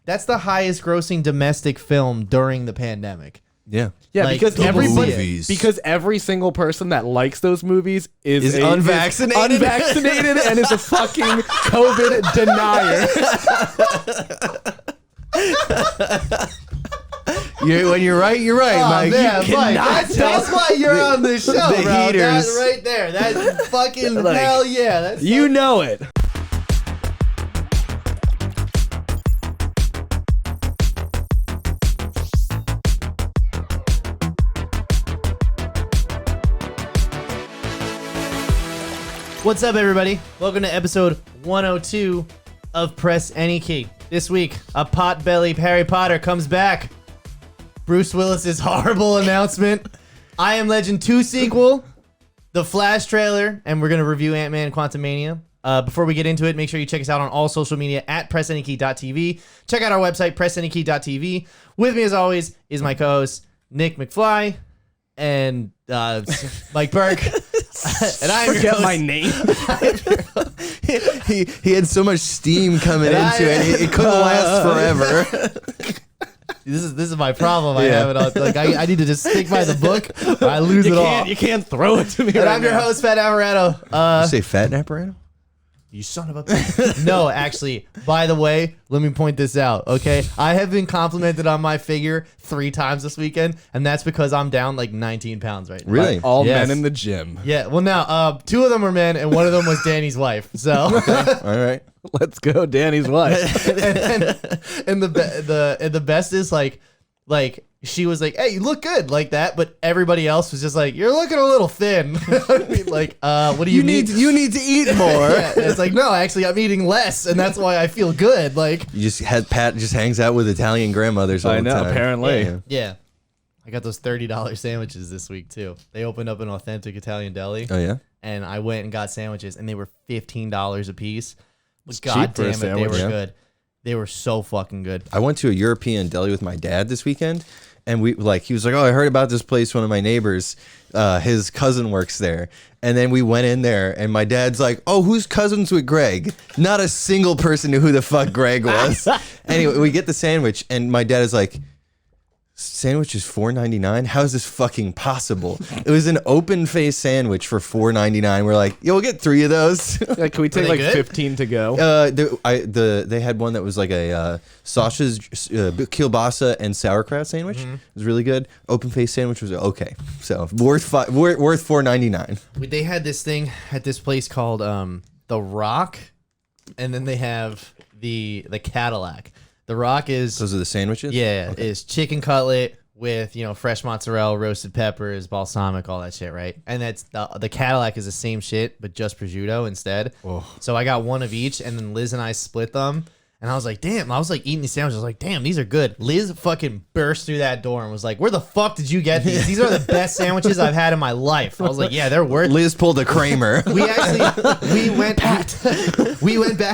that's the highest grossing domestic film during the pandemic. Yeah. Yeah, Like, because movies. because every single person that likes those movies is unvaccinated. And is a fucking COVID denier. When you're right, Mike. Man, You Mike, cannot that's why you're on this show, the bro. heaters. That's right there. That's fucking hell yeah. That's You know it. What's up, everybody? Welcome to episode 102 of Press Any Key. This week, a pot-bellied Harry Potter comes back. Bruce Willis's horrible announcement. I Am Legend 2 sequel. The Flash trailer. And we're going to review Ant-Man Quantumania. Before we get into it, make sure you check us out on all social media at pressantykey.tv. Check out our website, pressantykey.tv. With me, as always, is my co-host, Nick McFly and Mike Burke. And I Forget my name. he had so much steam coming into it. It couldn't last forever. This is my problem. I have it on. Like I need to just stick by the book. Or I lose it all. You can't throw it to me. And right I'm your now. host, Fat Alvarado. You say fat apparatus? You son of a bitch. No, actually, by the way, let me point this out, okay? I have been complimented on my figure 3 times this weekend, and that's because I'm down like 19 pounds right now. Really? All Yes. men in the gym. Yeah, well, now, 2 of them were men, and one of them was Danny's wife, so... All right. Let's go, Danny's wife. and the best is like she was like, hey, you look good like that, but everybody else was just like, you're looking a little thin. I mean, like, what do you need? You need to eat more. Yeah, it's like, no, actually, I'm eating less, and that's why I feel good. Like, You just had Pat just hangs out with Italian grandmothers all I the know, time. apparently. yeah. I got those $30 sandwiches this week too. They opened up an authentic Italian deli, Oh yeah. and I went and got sandwiches, and they were $15 a piece. It's God cheap for a damn it, they sandwich. were Yeah. good. They were so fucking good. I went to a European deli with my dad this weekend, and he was like, oh, I heard about this place. One of my neighbors, his cousin works there. And then we went in there, and my dad's like, oh, who's cousins with Greg? Not a single person knew who the fuck Greg was. Anyway, we get the sandwich, and my dad is like, sandwich is $4.99? How is this fucking possible? It was an open-faced sandwich for $4.99. We're like, yo, we'll get 3 of those. Yeah, can we take they like good? 15 to go? They had one that was like a sausage, kielbasa, and sauerkraut sandwich. It was really good. Open face sandwich was okay. So worth $4.99. They had this thing at this place called The Rock, and then they have the Cadillac. The Rock is Those are the sandwiches. is chicken cutlet with fresh mozzarella, roasted peppers, balsamic, all that shit, right? And that's the Cadillac is the same shit but just prosciutto instead. So I got one of each, and then Liz and I split them. And I was like, damn. I was like eating these sandwiches. I was like, damn, these are good. Liz fucking burst through that door and was like, where the fuck did you get these? These are the best sandwiches I've had in my life. I was like, yeah, they're worth it. Liz pulled a Kramer. We went back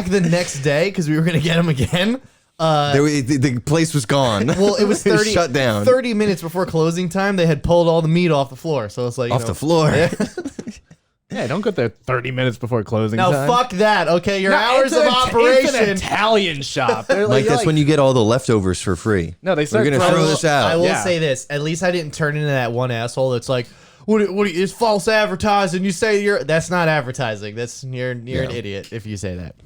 the next day because we were gonna get them again. The place was gone. Well, it was 30 shut down. 30 minutes before closing time. They had pulled all the meat off the floor, so it's like Off the floor. Yeah, don't get there 30 minutes before closing No, time. fuck that. Okay, your No, hours it's of an operation. Italian shop. They're Like that's like, when you get all the leftovers for free. No, they We're start gonna throwing- throw this out. I will Yeah. say this: at least I didn't turn into that one asshole that's like, "What? It's false advertising." You say that's not advertising. You're an idiot if you say that.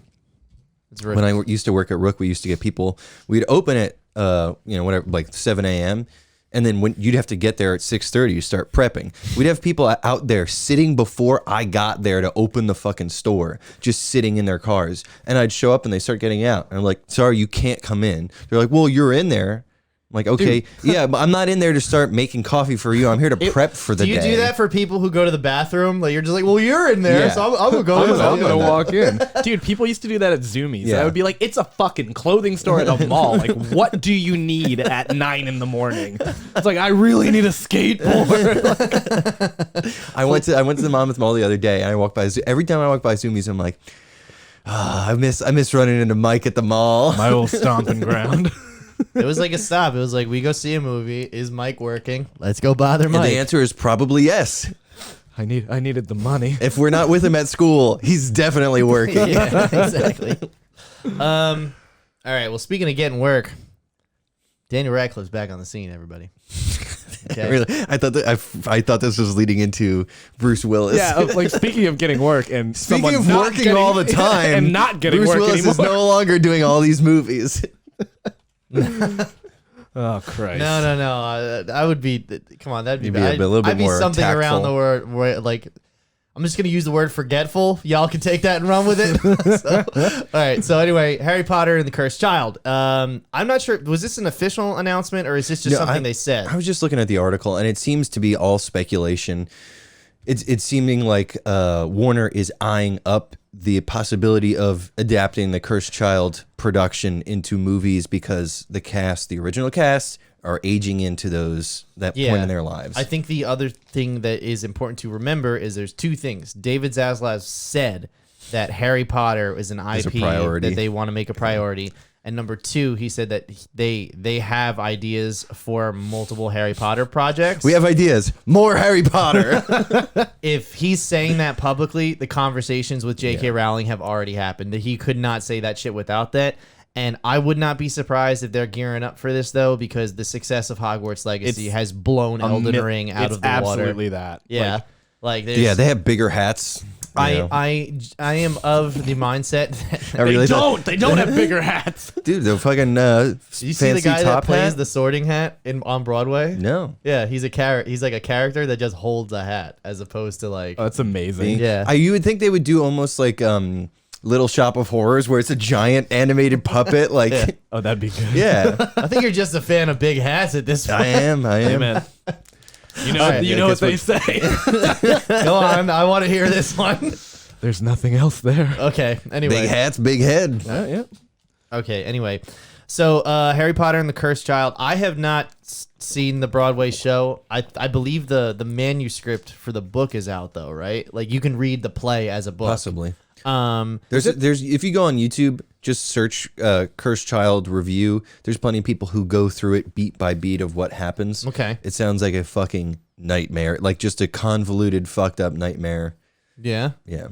It's When I used to work at Rook, we used to get people. We'd open at whatever, like 7 a.m. And then when you'd have to get there at 6:30, you start prepping. We'd have people out there sitting before I got there to open the fucking store, just sitting in their cars. And I'd show up and they start getting out. And I'm like, sorry, you can't come in. They're like, well, you're in there. I'm like, okay, yeah, but I'm not in there to start making coffee for you. I'm here to prep for the day. Do you do that for people who go to the bathroom? Like you're just like, well, you're in there, Yeah. so I'm gonna go. I'm gonna that. walk in. Dude, people used to do that at Zoomies. Yeah. I would be like, it's a fucking clothing store at a mall. Like, what do you need at 9 in the morning? It's like, I really need a skateboard. I went to the Monmouth Mall the other day, and I walked by. Every time I walk by Zoomies, I'm like, I miss running into Mike at the mall. My old stomping ground. It was like a stop. It was like, we go see a movie. Is Mike working? Let's go bother And Mike. the answer is probably yes. I needed the money. If we're not with him at school, he's definitely working. Yeah, exactly. All right. Well, speaking of getting work, Daniel Radcliffe's back on the scene. Everybody. Okay. Really, I thought this was leading into Bruce Willis. Yeah, like speaking of getting work and Speaking someone of not working getting- all the time and not getting Bruce work Willis anymore. is no longer doing all these movies. Oh Christ! No. I would be. Come on, that'd be You'd be bad. a little bit I'd be more something around tactful. the word where, like, I'm just gonna use the word forgetful. Y'all can take that and run with it. All right. So anyway, Harry Potter and the Cursed Child. I'm not sure. Was this an official announcement or is this just something they said? I was just looking at the article, and it seems to be all speculation. It's seeming like Warner is eyeing up the possibility of adapting the Cursed Child production into movies because the original cast, are aging into that point in their lives. I think the other thing that is important to remember is there's two things. David Zaslav said that Harry Potter is an IP priority. that they want to make a priority. And number two, he said that they have ideas for multiple Harry Potter projects. We have ideas. More Harry Potter. If he's saying that publicly, the conversations with J.K. Rowling have already happened. That he could not say that shit without that. And I would not be surprised if they're gearing up for this, though, because the success of Hogwarts Legacy has blown Elden Ring out of the water. Absolutely that. Yeah. Like there's, Yeah, they have bigger hats. I am of the mindset that I really They don't have bigger hats. Dude, the fucking you see the fancy guy that top plays hat? the Sorting Hat on Broadway? No. Yeah, he's like a character that just holds a hat as opposed to like Oh, that's amazing. Yeah. You would think they would do almost like Little Shop of Horrors, where it's a giant animated puppet. Like, Yeah. Oh, that'd be good. yeah, I think you're just a fan of big hats at this point. I am. Man. You know, All right, you yeah, know what guess they say. Go on, I want to hear this one. There's nothing else there. Okay, anyway. Big hats, big head. Yeah. Okay, anyway. So, Harry Potter and the Cursed Child. I have not seen the Broadway show. I believe the manuscript for the book is out though, right? Like you can read the play as a book. Possibly. There's There's if you go on YouTube, just search Cursed Child review. There's plenty of people who go through it beat by beat of what happens. Okay. It sounds like a fucking nightmare, like just a convoluted, fucked up nightmare. Yeah. Yeah.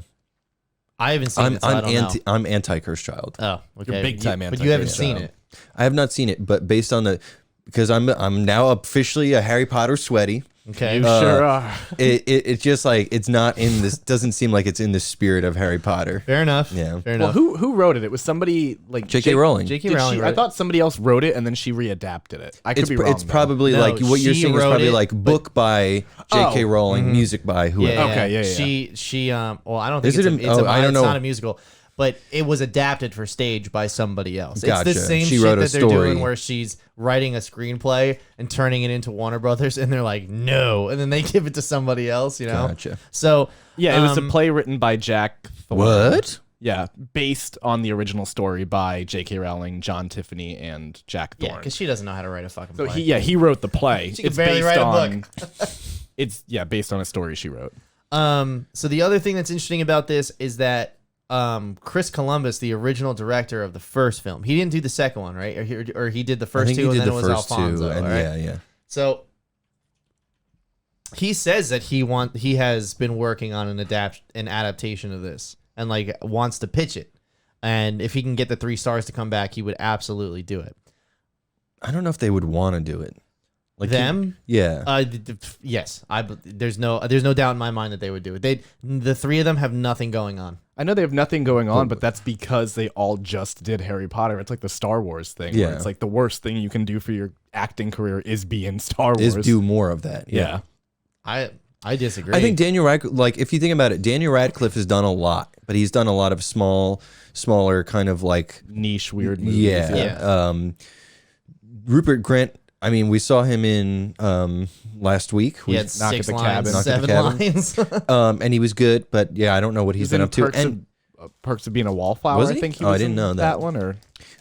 I haven't seen it, so I don't know. I'm anti Cursed Child. Oh, okay. You're big time But you haven't anti-Cursed seen Child. it. I have not seen it, but based on because I'm now officially a Harry Potter sweaty. Okay. You sure are. It's just like it's not in this. Doesn't seem like it's in the spirit of Harry Potter. Fair enough. Yeah. Fair Well, enough. who wrote it? It was somebody like J.K. Rowling. J.K. Did Rowling she, wrote I it. thought somebody else wrote it and then she readapted it. I could be wrong. It's probably No, like what you're she saying is wrote probably it, like book by J.K. Oh. Rowling, music by whoever. Yeah. Okay, yeah. She well, I don't think Is it it's I don't know. not a musical, but it was adapted for stage by somebody else. Gotcha. It's the same She shit wrote a that they're story. doing where she's writing a screenplay and turning it into Warner Brothers, and they're like, no, and then they give it to somebody else, you know? Gotcha. So Yeah, it was a play written by Jack Thorne. What? Yeah, based on the original story by J.K. Rowling, John Tiffany, and Jack yeah, Thorne. because she doesn't know how to write a fucking So play. he wrote the play. She can barely write a book. It's based on a story she wrote. So the other thing that's interesting about this is that Chris Columbus, the original director of the first film, he didn't do the second one, right? Or he did the I first think two, he and did then the it was first Alfonso. two, and right? yeah. So he says that he has been working on an adaptation of this, and like wants to pitch it. And if he can get the 3 stars to come back, he would absolutely do it. I don't know if they would want to do it. Like Them? Yeah. Yes. There's no doubt in my mind that they would do it. The 3 of them have nothing going on. I know they have nothing going on, but that's because they all just did Harry Potter. It's like the Star Wars thing. Where Yeah. it's like the worst thing you can do for your acting career is be in Star Wars. Is do more of that. Yeah. I disagree. I think Daniel Radcliffe, like if you think about it, Daniel Radcliffe has done a lot, but he's done a lot of smaller kind of like Niche weird movies. yeah. Rupert Grint. I mean, we saw him in last week. he had Knock 6 at the lines, Cabin. Knock at the 7 Cabin. lines. And he was good, but yeah, I don't know what he's He's been in up to. Perks of Being a Wallflower. Was I he? think he Oh, I was didn't in know that. one. Or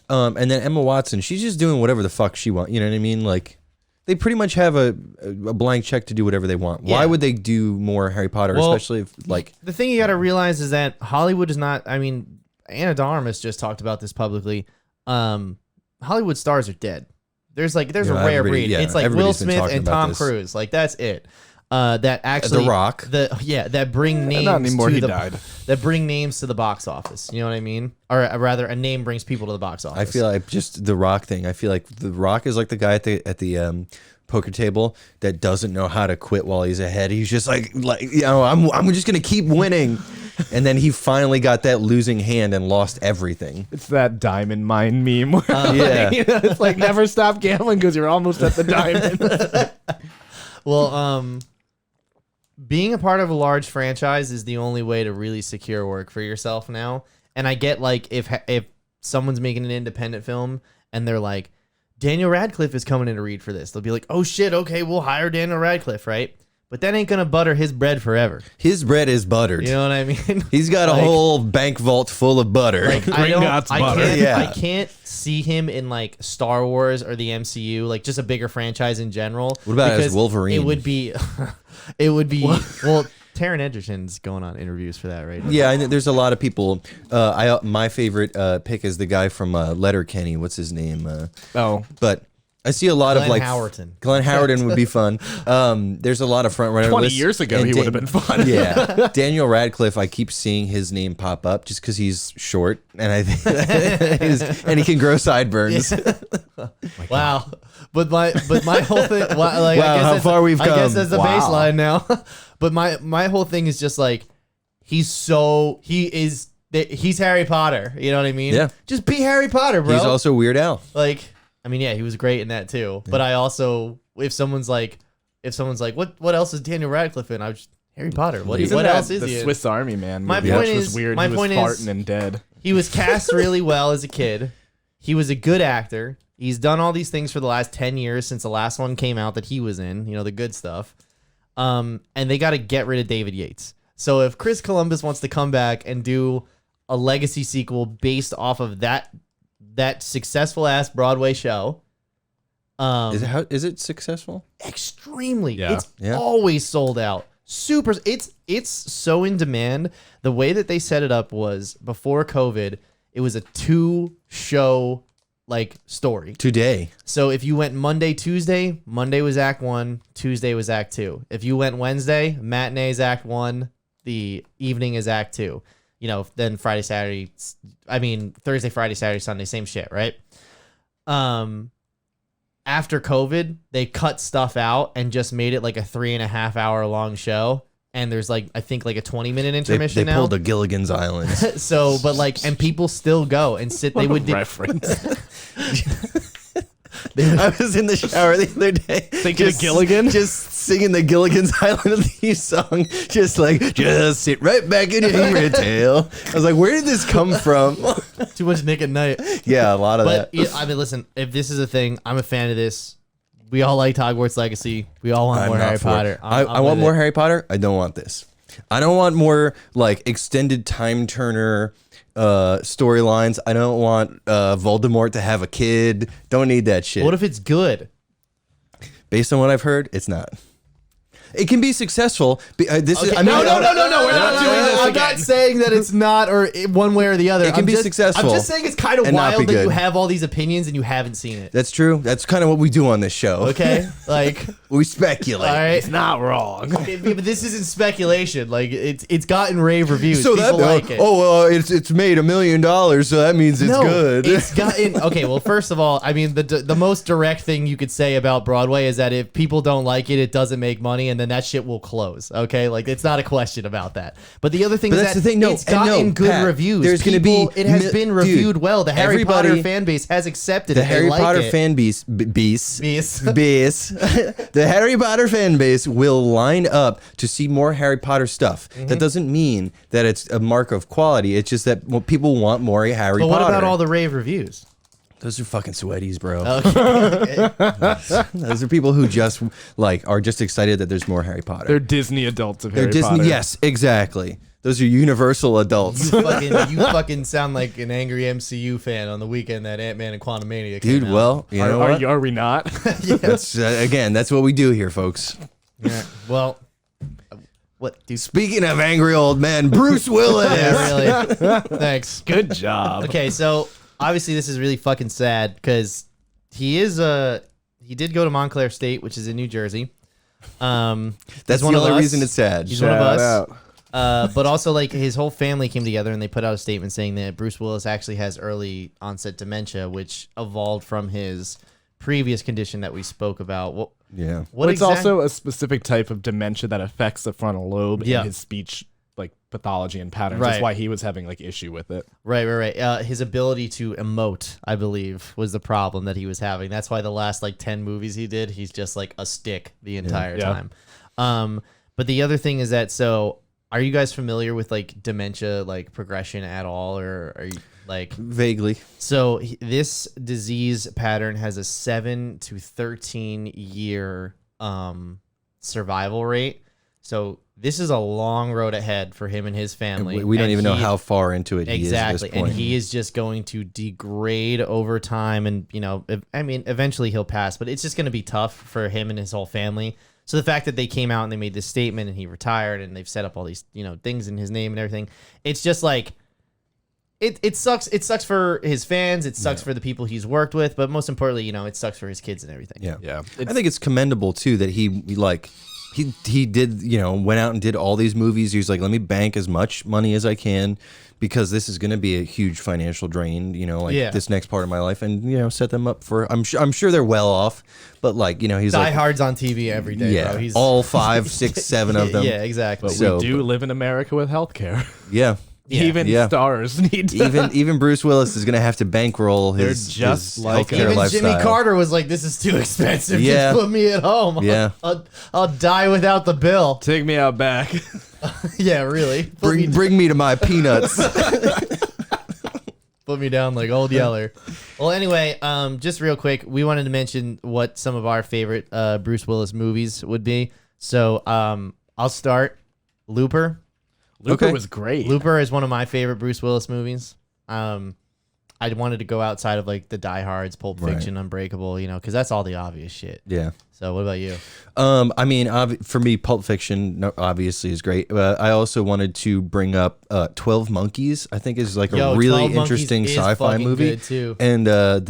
And then Emma Watson, she's just doing whatever the fuck she wants. You know what I mean? Like, they pretty much have a blank check to do whatever they want. Yeah. Why would they do more Harry Potter, Well, especially if, like, The thing you got to realize is that Hollywood is not. I mean, Anna de Armas just talked about this publicly. Hollywood stars are dead. There's a rare everybody- breed. yeah, It's like Will everybody's been Smith talking and about Tom this. Cruise. Like that's it. that actually The Rock. that bring names Not anymore, to he the died. that bring names to the box office. You know what I mean? Or rather, a name brings people to the box office. I feel like just the Rock thing. I feel like the Rock is like the guy at the poker table that doesn't know how to quit while he's ahead. He's just like I'm just gonna keep winning, and then he finally got that losing hand and lost everything. It's that diamond mine meme. Where Yeah. it's like never stop gambling because you're almost at the diamond. Well, being a part of a large franchise is the only way to really secure work for yourself now. And I get like if someone's making an independent film and they're like, Daniel Radcliffe is coming in to read for this, they'll be like, oh shit, okay, we'll hire Daniel Radcliffe, right? But that ain't gonna butter his bread forever. His bread is buttered. You know what I mean? He's got a whole bank vault full of butter. Like, Gringotts butter. Yeah. I can't see him in like Star Wars or the MCU, like just a bigger franchise in general. What about as because Wolverine? It would be, well, Taron Egerton's going on interviews for that right now. Yeah, there's a lot of people. My favorite pick is the guy from Letterkenny. What's his name? But I see a lot Glenn of like Howerton. Glenn Howerton would be fun. There's a lot of front runner 20 lists, years ago, and he would have been fun. Yeah, Daniel Radcliffe. I keep seeing his name pop up just because he's short, and I think and he can grow sideburns. Wow. But my whole thing, like, Wow, I guess how far we've I guess come. that's the Wow. baseline now. But my whole thing is just like, he's Harry Potter. You know what I mean? Yeah. Just be Harry Potter, bro. He's also Weird Al. like, I mean, yeah, he was great in that too. But I also, if someone's like, what else is Daniel Radcliffe in? I was just, Harry Potter. What He's in else that, is the he in? Swiss Army Man My movie, point which was is- weird. my He was point is- farting and dead. He was cast really well as a kid. He was a good actor. He's done all these things for the last 10 years since the last one came out that he was in, the good stuff. And they got to get rid of David Yates. So if Chris Columbus wants to come back and do a legacy sequel based off of that successful ass Broadway show, Is it successful? extremely, Yeah. it's Yeah. always sold out. Super, it's so in demand. The way that they set it up was before COVID, it was a 2-show like story. Today. So if you went Monday, Tuesday, Monday was Act 1, Tuesday was Act 2. If you went Wednesday, matinee is Act 1, the evening is Act 2. Then Thursday, Friday, Saturday, Sunday, same shit, right? After COVID, they cut stuff out and just made it like a 3.5 hour long show. And there's I think a 20-minute intermission They now. pulled a Gilligan's Island. So, but and people still go and sit. They would reference. I was in the shower the other day. Thinking of Gilligan? Just singing the Gilligan's Island theme song. Just sit right back in your tail. I was like, where did this come from? too much Nick at Night. Yeah, a lot of But that. I mean, listen, if this is a thing, I'm a fan of this. We all like Hogwarts Legacy. We all want I'm more not Harry for it. Potter. I I'm want with more it. Harry Potter. I don't want this. I don't want more extended time turner storylines. I don't want Voldemort to have a kid. Don't need that shit. What if it's good? Based on what I've heard, it's not. It can be successful. This is, Okay, I mean, no, we're not doing this I'm again. not saying that it's not or one way or the other. It can I'm be just, successful I'm just saying it's kind of and not be wild that you good. have all these opinions and you haven't seen it. That's true. That's kind of what we do on this show. Okay, We speculate. all right. It's not wrong. But this isn't speculation. It's gotten rave reviews. So People like it. it's made $1 million, so that means it's good. It's gotten okay. Well, first of all, I mean the most direct thing you could say about Broadway is that if people don't like it, it doesn't make money, and then that shit will close. Okay, it's not a question about that. But the other thing But is that's that the thing, no, it's and no, gotten good Pat, reviews. there's gonna be It has been reviewed dude, well. The Harry Potter everybody- fan base has accepted the it. They Harry like Potter it. fan base, Base. the Harry Potter fan base will line up to see more Harry Potter stuff. Mm-hmm. That doesn't mean that it's a mark of quality. It's just that people want more Harry But Potter. what about all the rave reviews? Those are fucking sweaties, bro. Okay. Those are people who just are just excited that there's more Harry Potter. They're Disney adults of They're Harry Disney. Potter. Yes, exactly. Those are universal adults. You fucking sound like an angry MCU fan on the weekend that Ant-Man and Quantumania came Dude, out. well, you know what? Are we not? That's again, that's what we do here, folks. Yeah. Well, what, dude? Speaking of angry old men, Bruce Willis. Yeah, really. Thanks. Good job. Okay, so obviously this is really fucking sad because he did go to Montclair State, which is in New Jersey. That's one the of only us. reason it's sad. He's one of us. out. But also, like, his whole family came together and they put out a statement saying that Bruce Willis actually has early onset dementia, which evolved from his previous condition that we spoke about. What But it's also a specific type of dementia that affects the frontal lobe Yeah. and his speech like pathology and patterns. Right. That's why he was having like issue with it. Right. His ability to emote, I believe, was the problem that he was having. That's why the last like 10 movies he did, he's just like a stick the entire Yeah. time. But the other thing is that, so are you guys familiar with like dementia, like progression at all, or are you like Vaguely. So this disease pattern has a 7 to 13 year survival rate. So this is a long road ahead for him and his family. We don't And even know he- how far into it he is at this exactly, and point. he is just going to degrade over time, and eventually he'll pass. But it's just going to be tough for him and his whole family. So the fact that they came out and they made this statement, and he retired, and they've set up all these things in his name and everything, it's just like. It sucks. It sucks for his fans. It sucks for the people he's worked with. But most importantly, it sucks for his kids and everything. Yeah. I think it's commendable too that he did, went out and did all these movies. He was like, let me bank as much money as I can because this is going to be a huge financial drain, this next part of my life, and set them up for. I'm sure they're well off, but he's Die like Hard's on TV every day. yeah, bro. He's all 5, 6, 7 of them. Yeah, exactly. But So- we do live in America with healthcare. Yeah. Even Yeah. stars need to. Even Bruce Willis is going to have to bankroll They're his just his like healthcare Even lifestyle. Jimmy Carter was like, "This is too expensive. Yeah. Just put me at home. Yeah. I'll die without the bill." Take me out back. Yeah, really. Bring me to my peanuts. Put me down like Old Yeller. Well, anyway, just real quick, we wanted to mention what some of our favorite Bruce Willis movies would be. So I'll start. Looper. Looper Okay. was great. Looper is one of my favorite Bruce Willis movies. I wanted to go outside of like the Die Hards, Pulp Fiction, Unbreakable, because that's all the obvious shit. Yeah. So what about you? For me, Pulp Fiction obviously is great. I also wanted to bring up 12 Monkeys. I think is like a really 12 Monkeys interesting is sci-fi fucking movie. good, too. And the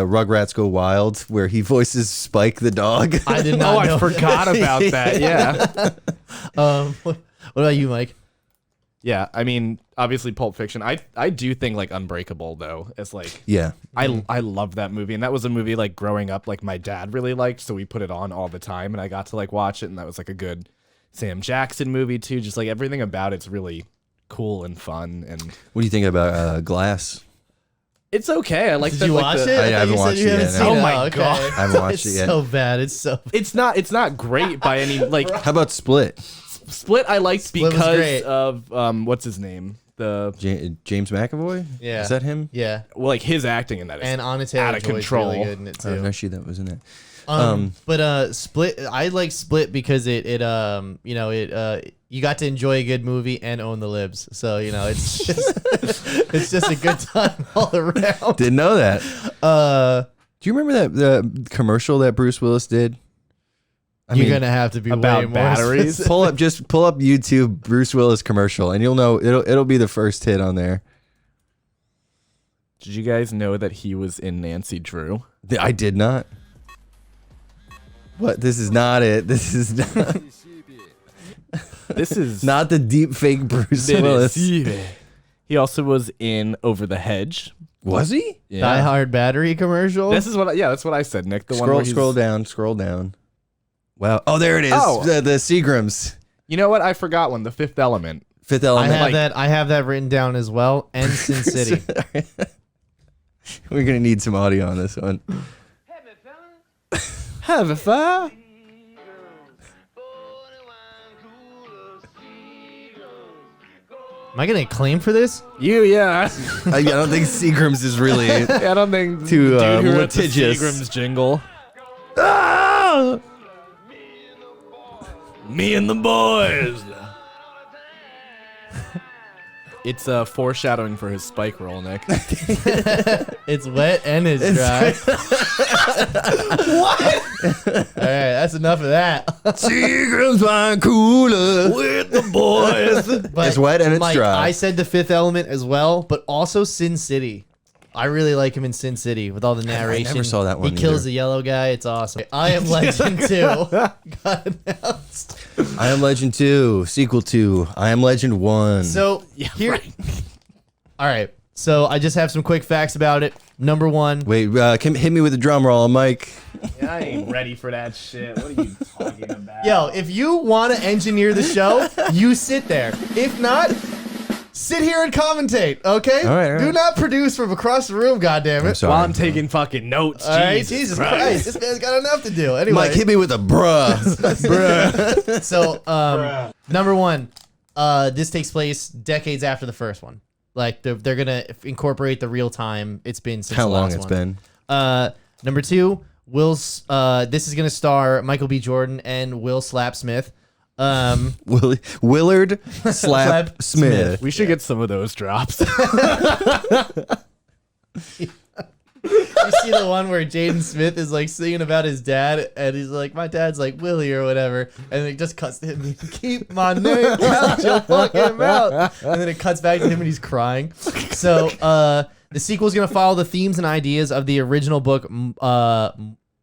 Rugrats Go Wild, where he voices Spike the dog. I did not know. I forgot about that. Yeah. What about you, Mike? Yeah, I mean, obviously Pulp Fiction. I do think like Unbreakable though. It's like Yeah. I love that movie, and that was a movie like growing up like my dad really liked, so we put it on all the time, and I got to like watch it, and that was like a good Sam Jackson movie too. Just like everything about it's really cool and fun, and What do you think about Glass? it's okay. I like. Did that, you like, watch the- it? I thought haven't you said watched you it haven't yet, seen no. Oh it. my Oh, okay. God. I haven't watched it It's yet. so bad. It's so. It's not great by any like How about Split? Split. I liked Split was because great. of what's his name, the James McAvoy? Yeah. Is that him? Yeah. well, like his acting in that is And Anna out Taylor of Joy's control. really good in it Oh, too. no, that was in it. But Split, I like Split because it you got to enjoy a good movie and own the libs. So it's just it's just a good time all around. Didn't know that. Do you remember the commercial that Bruce Willis did? You're gonna have to be about way more batteries? specific. pull up YouTube Bruce Willis commercial, and you'll know it'll be the first hit on there. Did you guys know that he was in Nancy Drew? I did not. What? This is not it. This is not, This is not the deep fake Bruce Willis. He also was in Over the Hedge. Was he? Yeah. Die Hard battery commercial. This is what. That's what I said, Nick. The one where Scroll he's- scroll down. Wow. Oh, there it is. Oh. The Seagrams. You know what? I forgot one. The Fifth Element. Fifth I Element. have I have that written down as well. And Sin City. We're gonna need some audio on this one. Have a fire. Am I getting a claim for this? Yeah. I don't think Seagrams is really. I don't think Too, dude who wrote the litigious. Seagram's jingle. Me and the boys. It's foreshadowing for his Spike role, Nick. It's wet and it's dry. What? All right, that's enough of that. Seagrams wine cooler With the boys. But It's wet and it's Mike, dry. I said The Fifth Element as well, but also Sin City. I really like him in Sin City with all the narration. I never saw that one He kills either. the yellow guy. It's awesome. I Am Legend 2 got announced. I Am Legend 2, sequel to I Am Legend 1. So here, all right. So I just have some quick facts about it. Number one. Wait, hit me with the drum roll, Mike. I ain't ready for that shit. What are you talking about? Yo, if you want to engineer the show, you sit there. If not, sit here and commentate, okay? All right. Do not produce from across the room, goddammit. I'm sorry. While I'm taking fucking notes. All right, Jesus Christ. This man's got enough to do. Anyway, Mike, hit me with a bruh. bruh. So, number one, this takes place decades after the first one. Like, they're going to incorporate the real time it's been since How the long last it's one. been. Number two, this is going to star Michael B. Jordan and Will Slap Smith. Willard Slap Smith. We should get some of those drops. You see the one where Jaden Smith is like singing about his dad, and he's like, "My dad's like Willie or whatever," and it just cuts to him. Keep my name out your fucking mouth, and then it cuts back to him and he's crying. So the sequel is gonna follow the themes and ideas of the original book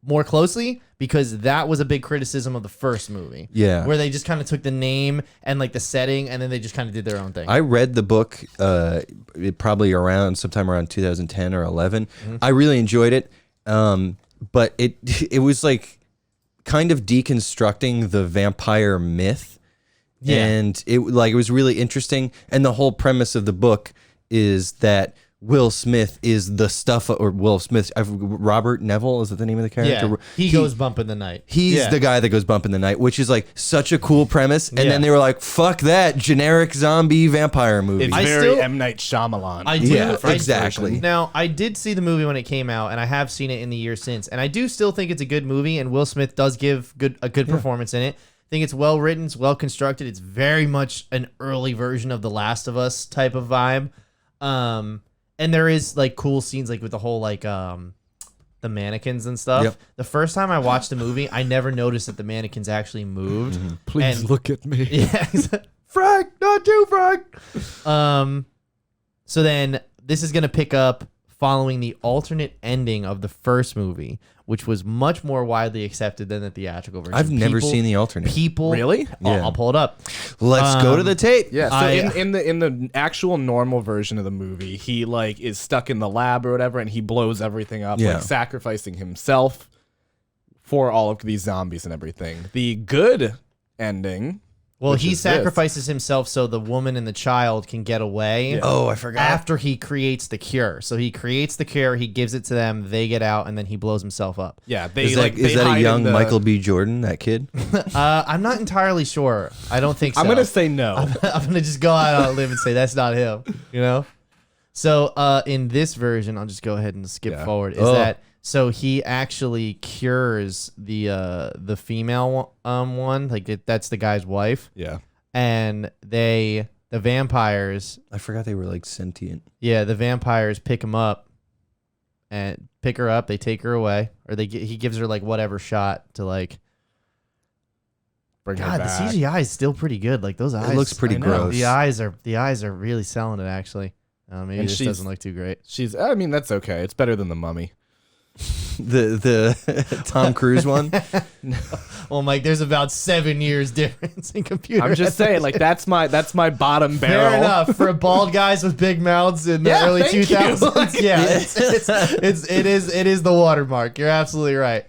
more closely, because that was a big criticism of the first movie. Yeah. Where they just kind of took the name and like the setting, and then they just kind of did their own thing. I read the book probably sometime around 2010 or 11. I really enjoyed it, but it was like kind of deconstructing the vampire myth, and it was really interesting. And the whole premise of the book is that Will Smith is the stuff, or Will Smith, Robert Neville, is that the name of the character? yeah, he goes bump in the night. He's the guy that goes bump in the night, which is like such a cool premise. And then they were like, fuck that, generic zombie vampire movie. It's I very still- M. Night Shyamalan. I do. Yeah, I- exactly. Now, I did see the movie when it came out, and I have seen it in the years since, and I do still think it's a good movie, and Will Smith does give a good performance in it. I think it's well written, it's well constructed, it's very much an early version of The Last of Us type of vibe. And there is like cool scenes like with the whole like the mannequins and stuff. Yep. The first time I watched the movie, I never noticed that the mannequins actually moved. Please And- look at me. Yeah. Frank, not you, Frank. So then this is going to pick up following the alternate ending of the first movie, which was much more widely accepted than the theatrical version. I've never seen the alternate. People Really? Yeah. I'll pull it up. Let's go to the tape. Yeah, so I- in the actual normal version of the movie, he like is stuck in the lab or whatever, and he blows everything up, Yeah. like sacrificing himself for all of these zombies and everything. The good ending. Well, which he is this. sacrifices himself so the woman and the child can get away. Oh, I forgot. After he creates the cure. So he creates the cure, he gives it to them, they get out, and then he blows himself up. Yeah, they Is that, like is they that a hide in young the- Michael B. Jordan, that kid? I'm not entirely sure. I don't think so. I'm gonna say no. I'm gonna just go out on a limb and say that's not him. You know. So in this version, I'll just go ahead and skip Yeah. forward. Is Oh. that so? He actually cures the female one. Like that's the guy's wife, Yeah. and the vampires. I forgot they were like sentient. Yeah, the vampires pick him up and pick her up. They take her away, or he gives her like whatever shot to like. Bring her God, the back. CGI is still pretty good. Like those eyes. It looks pretty I know. gross. The eyes are really selling it. Actually, maybe And this she's- doesn't look too great. I mean, that's okay. It's better than the Mummy. The Tom Cruise one. Well, Mike, there's about 7 years difference in computer. I'm just saying, like that's my bottom barrel. Fair enough for bald guys with big mouths in the Yeah, early thank you. 2000s. Yeah, it is the watermark. You're absolutely right.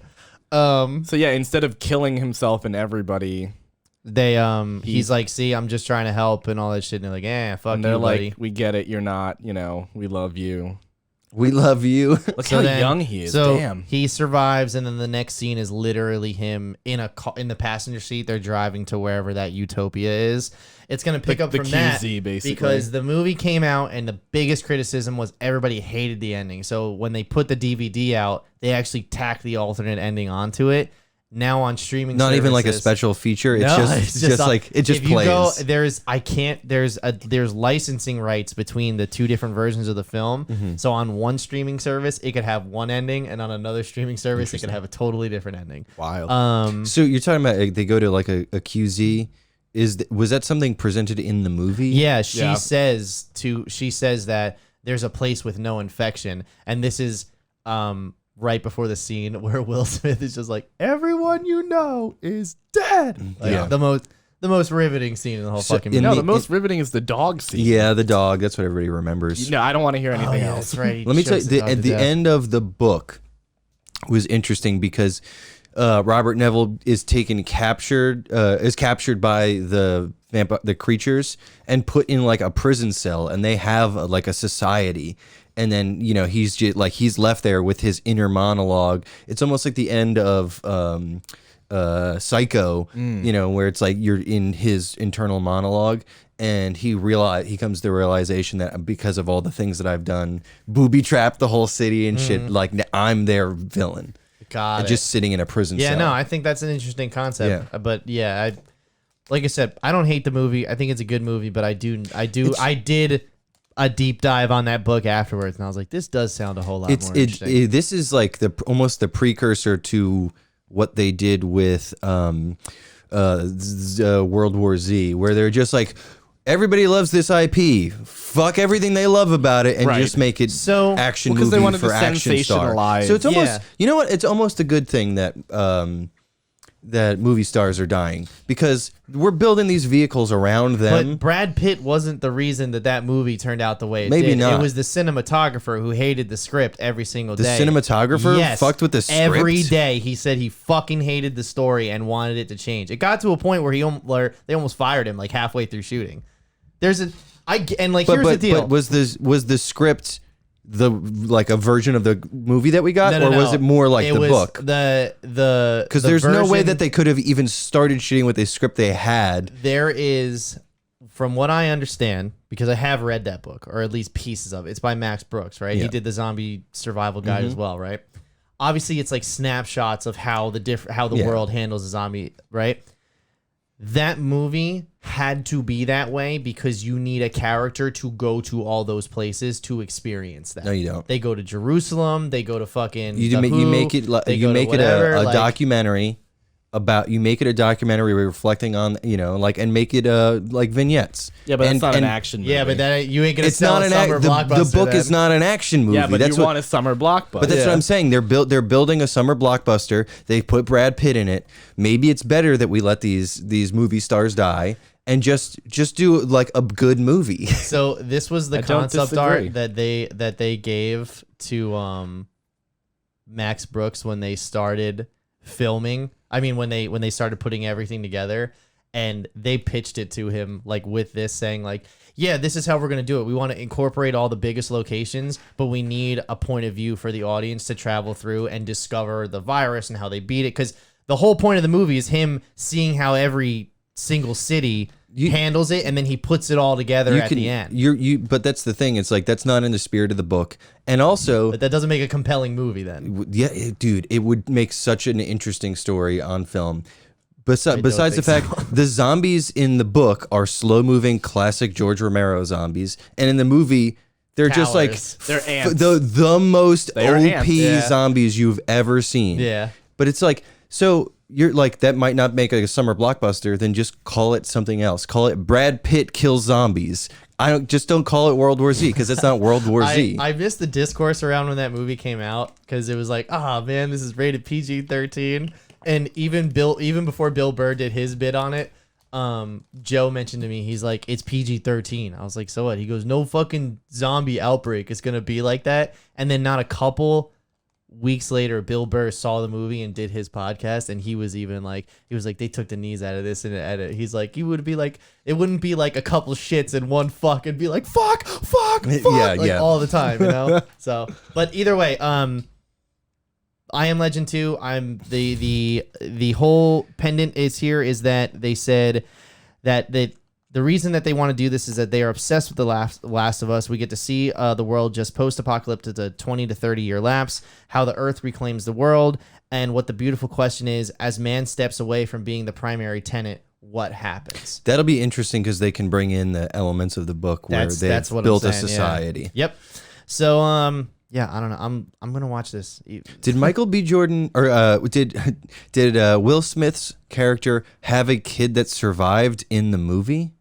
So yeah, instead of killing himself and everybody, He's like, see, I'm just trying to help and all that shit. And they're like, fuck and you, they're buddy. like, we get it. You're not. We love you. We love you. Look So how then- young he is. So Damn. he survives, and then the next scene is literally him in the passenger seat. They're driving to wherever that utopia is. It's gonna pick up the from that QZ, basically. because the movie came out, and the biggest criticism was everybody hated the ending. So when they put the DVD out, they actually tacked the alternate ending onto it. Now on streaming, Not even like a services- special feature. It's No, just like it just if you plays. go, there's licensing rights between the two different versions of the film. Mm-hmm. So on one streaming service, it could have one ending, and on another streaming service, it could have a totally different ending. Wild. So you're talking about they go to like a QZ. Was that something presented in the movie? Yeah, she Yeah. says that there's a place with no infection. And this is right before the scene where Will Smith is just like, everyone you know is dead. Like, the most riveting scene in the whole fucking movie. No, the most riveting is the dog scene. Yeah, the dog. That's what everybody remembers. No, I don't want to hear anything else. That's right. Let me tell you, at the end of the book was interesting because Robert Neville is captured by the creatures and put in like a prison cell, and they have like a society. And then, you know, he's just like, he's left there with his inner monologue. It's almost like the end of Psycho, you know, where it's like you're in his internal monologue, and he comes to the realization that because of all the things that I've done, booby trapped the whole city and shit, like I'm their villain. Just sitting in a prison cell. Yeah, no, I think that's an interesting concept. Yeah. But yeah, like I said, I don't hate the movie. I think it's a good movie, but I did a deep dive on that book afterwards, and I was like, this does sound a whole lot more interesting. This is like almost the precursor to what they did with World War Z, where they're just like, everybody loves this IP. Fuck everything they love about it, and just make it action movie they wanted for to action star. sensationalize. So it's almost, you know what? It's almost a good thing that that movie stars are dying, because we're building these vehicles around them. But Brad Pitt wasn't the reason that movie turned out the way it Maybe did. not. It was the cinematographer who hated the script every single The day. cinematographer fucked with the script? Every day he said he fucking hated the story and wanted it to change. It got to a point where they almost fired him like halfway through shooting. Here's the deal. But was the script like a version of the movie that we got, or was it more like the book? Because there's no way that they could have even started shooting with the script they had. There is, from what I understand, because I have read that book, or at least pieces of it. It's by Max Brooks, right? Yeah. He did the zombie survival guide as well, right? Obviously, it's like snapshots of how the world handles a zombie, right? That movie had to be that way because you need a character to go to all those places to experience that. No, you don't. They go to Jerusalem. They go to fucking. You make it a documentary about. You make it a documentary reflecting on, you know, like, and make it like vignettes. Yeah, but it's not an action movie. Yeah, but that you ain't gonna It's sell not a an summer blockbuster. The book then. is not an action movie. Yeah, but that's you want a summer blockbuster. But that's what I'm saying. They're building a summer blockbuster. They put Brad Pitt in it. Maybe it's better that we let these movie stars die and just do like a good movie. So this was the concept art that they gave to Max Brooks when they started filming. I mean, when they started putting everything together, and they pitched it to him like with this, saying like, yeah, this is how we're gonna do it. We want to incorporate all the biggest locations, but we need a point of view for the audience to travel through and discover the virus and how they beat it. Because the whole point of the movie is him seeing how every single city handles it, and then he puts it all together at the end. But that's the thing. It's like, that's not in the spirit of the book. And also, But that doesn't make a compelling movie then. yeah, dude, it would make such an interesting story on film. Besides the fact, the zombies in the book are slow-moving, classic George Romero zombies, and in the movie, they're just like they're ants. the most They are OP ants. zombies you've ever seen. Yeah. But it's like, so you're like, that might not make like a summer blockbuster. Then just call it something else. Call it Brad Pitt Kills Zombies. Don't call it World War Z, because it's not World War Z. I missed the discourse around when that movie came out, because it was like, man, this is rated PG-13. And even before Bill Burr did his bit on it, Joe mentioned to me, he's like, it's PG-13. I was like, so what? He goes, no fucking zombie outbreak is gonna be like that. And then not a couple weeks later, Bill Burr saw the movie and did his podcast, and he was like, they took the knees out of this and edit. He's like, it wouldn't be like a couple shits in one fuck. It'd be like fuck, yeah, all the time, you know. So, but either way, I Am Legend 2. I'm the whole pendant is that they said that the reason that they want to do this is that they are obsessed with the Last of Us. We get to see the world just post-apocalyptic, a 20 to 30 year lapse, how the Earth reclaims the world, and what the beautiful question is, as man steps away from being the primary tenant, what happens? That'll be interesting, because they can bring in the elements of the book where they've built a society. Yeah. Yep. So yeah, I don't know. I'm gonna watch this. Did Michael B. Jordan or did Will Smith's character have a kid that survived in the movie?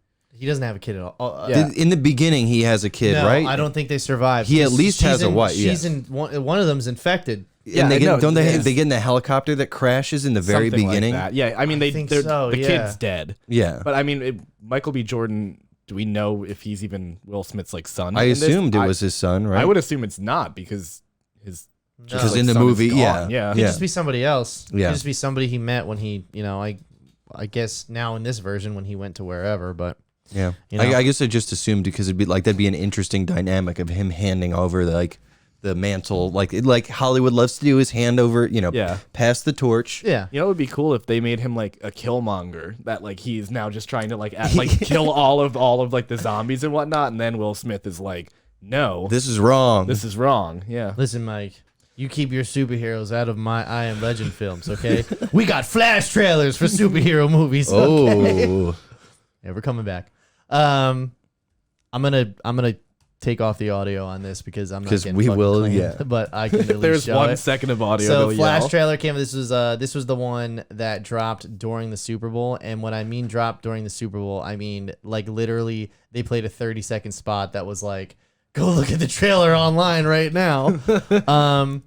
He doesn't have a kid at all. Yeah. In the beginning, he has a kid, no, right? I don't think they survive. He at least has a wife. She's in one of them's infected. Yeah, and they I get, know, don't they? yeah. They get in the helicopter that crashes in the very Something beginning. Like that. Yeah, I mean, I think the so, yeah. kid's dead. Yeah, But I mean, Michael B. Jordan. Do we know if he's even Will Smith's like son? I in this? assumed it was his son, right? I would assume it's not because his. because No. in the son is movie, gone. yeah, Yeah. Could just be somebody else. Yeah. Could just be somebody he met when he, I guess now in this version when he went to wherever, but yeah. You know? I guess I just assumed because it'd be like that'd be an interesting dynamic of him handing over the mantle, like Hollywood loves to do, is hand over, Yeah. pass the torch. yeah. You know, it would be cool if they made him like a Killmonger, that like he's now just trying to like kill all of like the zombies and whatnot, and then Will Smith is like, no, This is wrong. this is wrong. Yeah. Listen, Mike, you keep your superheroes out of my I Am Legend films, okay? We got Flash trailers for superhero movies. Okay? Oh, Yeah, we're coming back. I'm gonna take off the audio on this because I'm not 'Cause getting we fucking will, claimed, yeah. But I can at least There's show 1 it. second of audio. So they'll Flash yell. trailer came. This was the one that dropped during the Super Bowl, and when I mean dropped during the Super Bowl, I mean like literally they played a 30-second spot that was like, go look at the trailer online right now.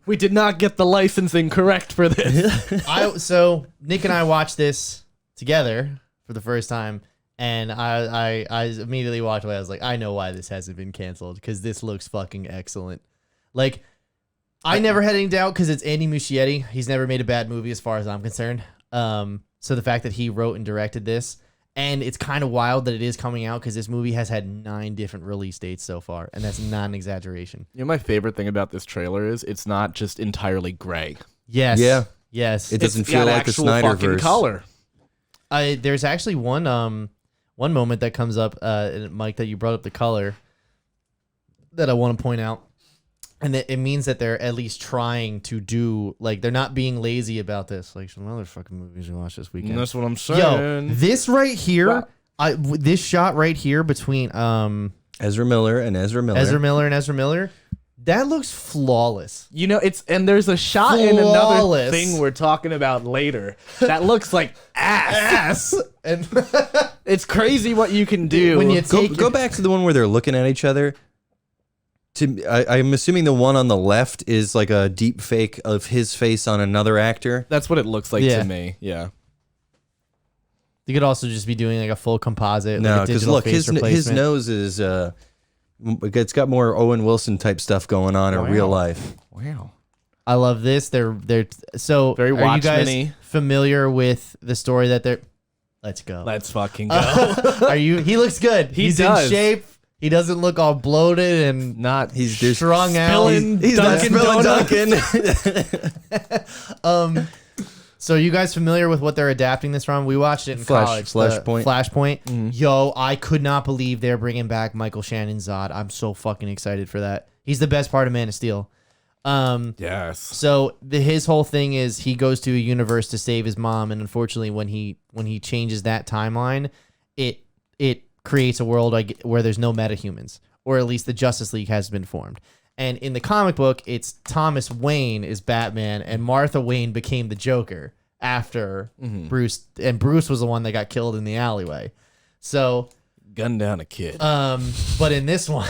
We did not get the licensing correct for this. So Nick and I watched this together for the first time, and I immediately walked away. I was like, I know why this hasn't been canceled because this looks fucking excellent. Like, I never had any doubt because it's Andy Muschietti. He's never made a bad movie as far as I'm concerned. So the fact that he wrote and directed this, and it's kind of wild that it is coming out because this movie has had 9 different release dates so far, and that's not an exaggeration. You know, my favorite thing about this trailer is it's not just entirely gray. Yes. Yeah. Yes. It doesn't It's feel got like the actual fucking Snyderverse. color. There's actually one moment that comes up, Mike, that you brought up the color that I want to point out. And it means that they're at least trying to do, like, they're not being lazy about this. Like some other fucking movies we watched this weekend. And that's what I'm Yo, saying. this right here, Wow. this shot right here between Ezra Miller and Ezra Miller. Ezra Miller, that looks flawless. You know, and there's a shot in another Flawless. thing we're talking about later that looks like ass. And It's crazy what you can do. When you Go back to the one where they're looking at each other. I'm assuming the one on the left is like a deep fake of his face on another actor. That's what it looks like Yeah. to me. Yeah. you could also just be doing like a full composite. No, like a because digital look, face his replacement. nose is it's got more Owen Wilson type stuff going on in real life. Wow. I love this. They're so. Very are you guys Watchmen-y. familiar with the story that they're? Let's go. Let's fucking go. Are you? He looks good. He's does. in shape. He doesn't look all bloated and Not He's just strung out. He's not Dunkin' spilling Donuts. Dunkin'. So you guys familiar with what they're adapting this from? We watched it in college. Flashpoint. Flashpoint. Yo, I could not believe they're bringing back Michael Shannon's Zod. I'm so fucking excited for that. He's the best part of Man of Steel. Yes. So his whole thing is he goes to a universe to save his mom, and unfortunately, when he changes that timeline, it creates a world where there's no metahumans, or at least the Justice League has been formed. And in the comic book, it's Thomas Wayne is Batman, and Martha Wayne became the Joker after Bruce, and Bruce was the one that got killed in the alleyway. So, Gun down a kid. but in this one,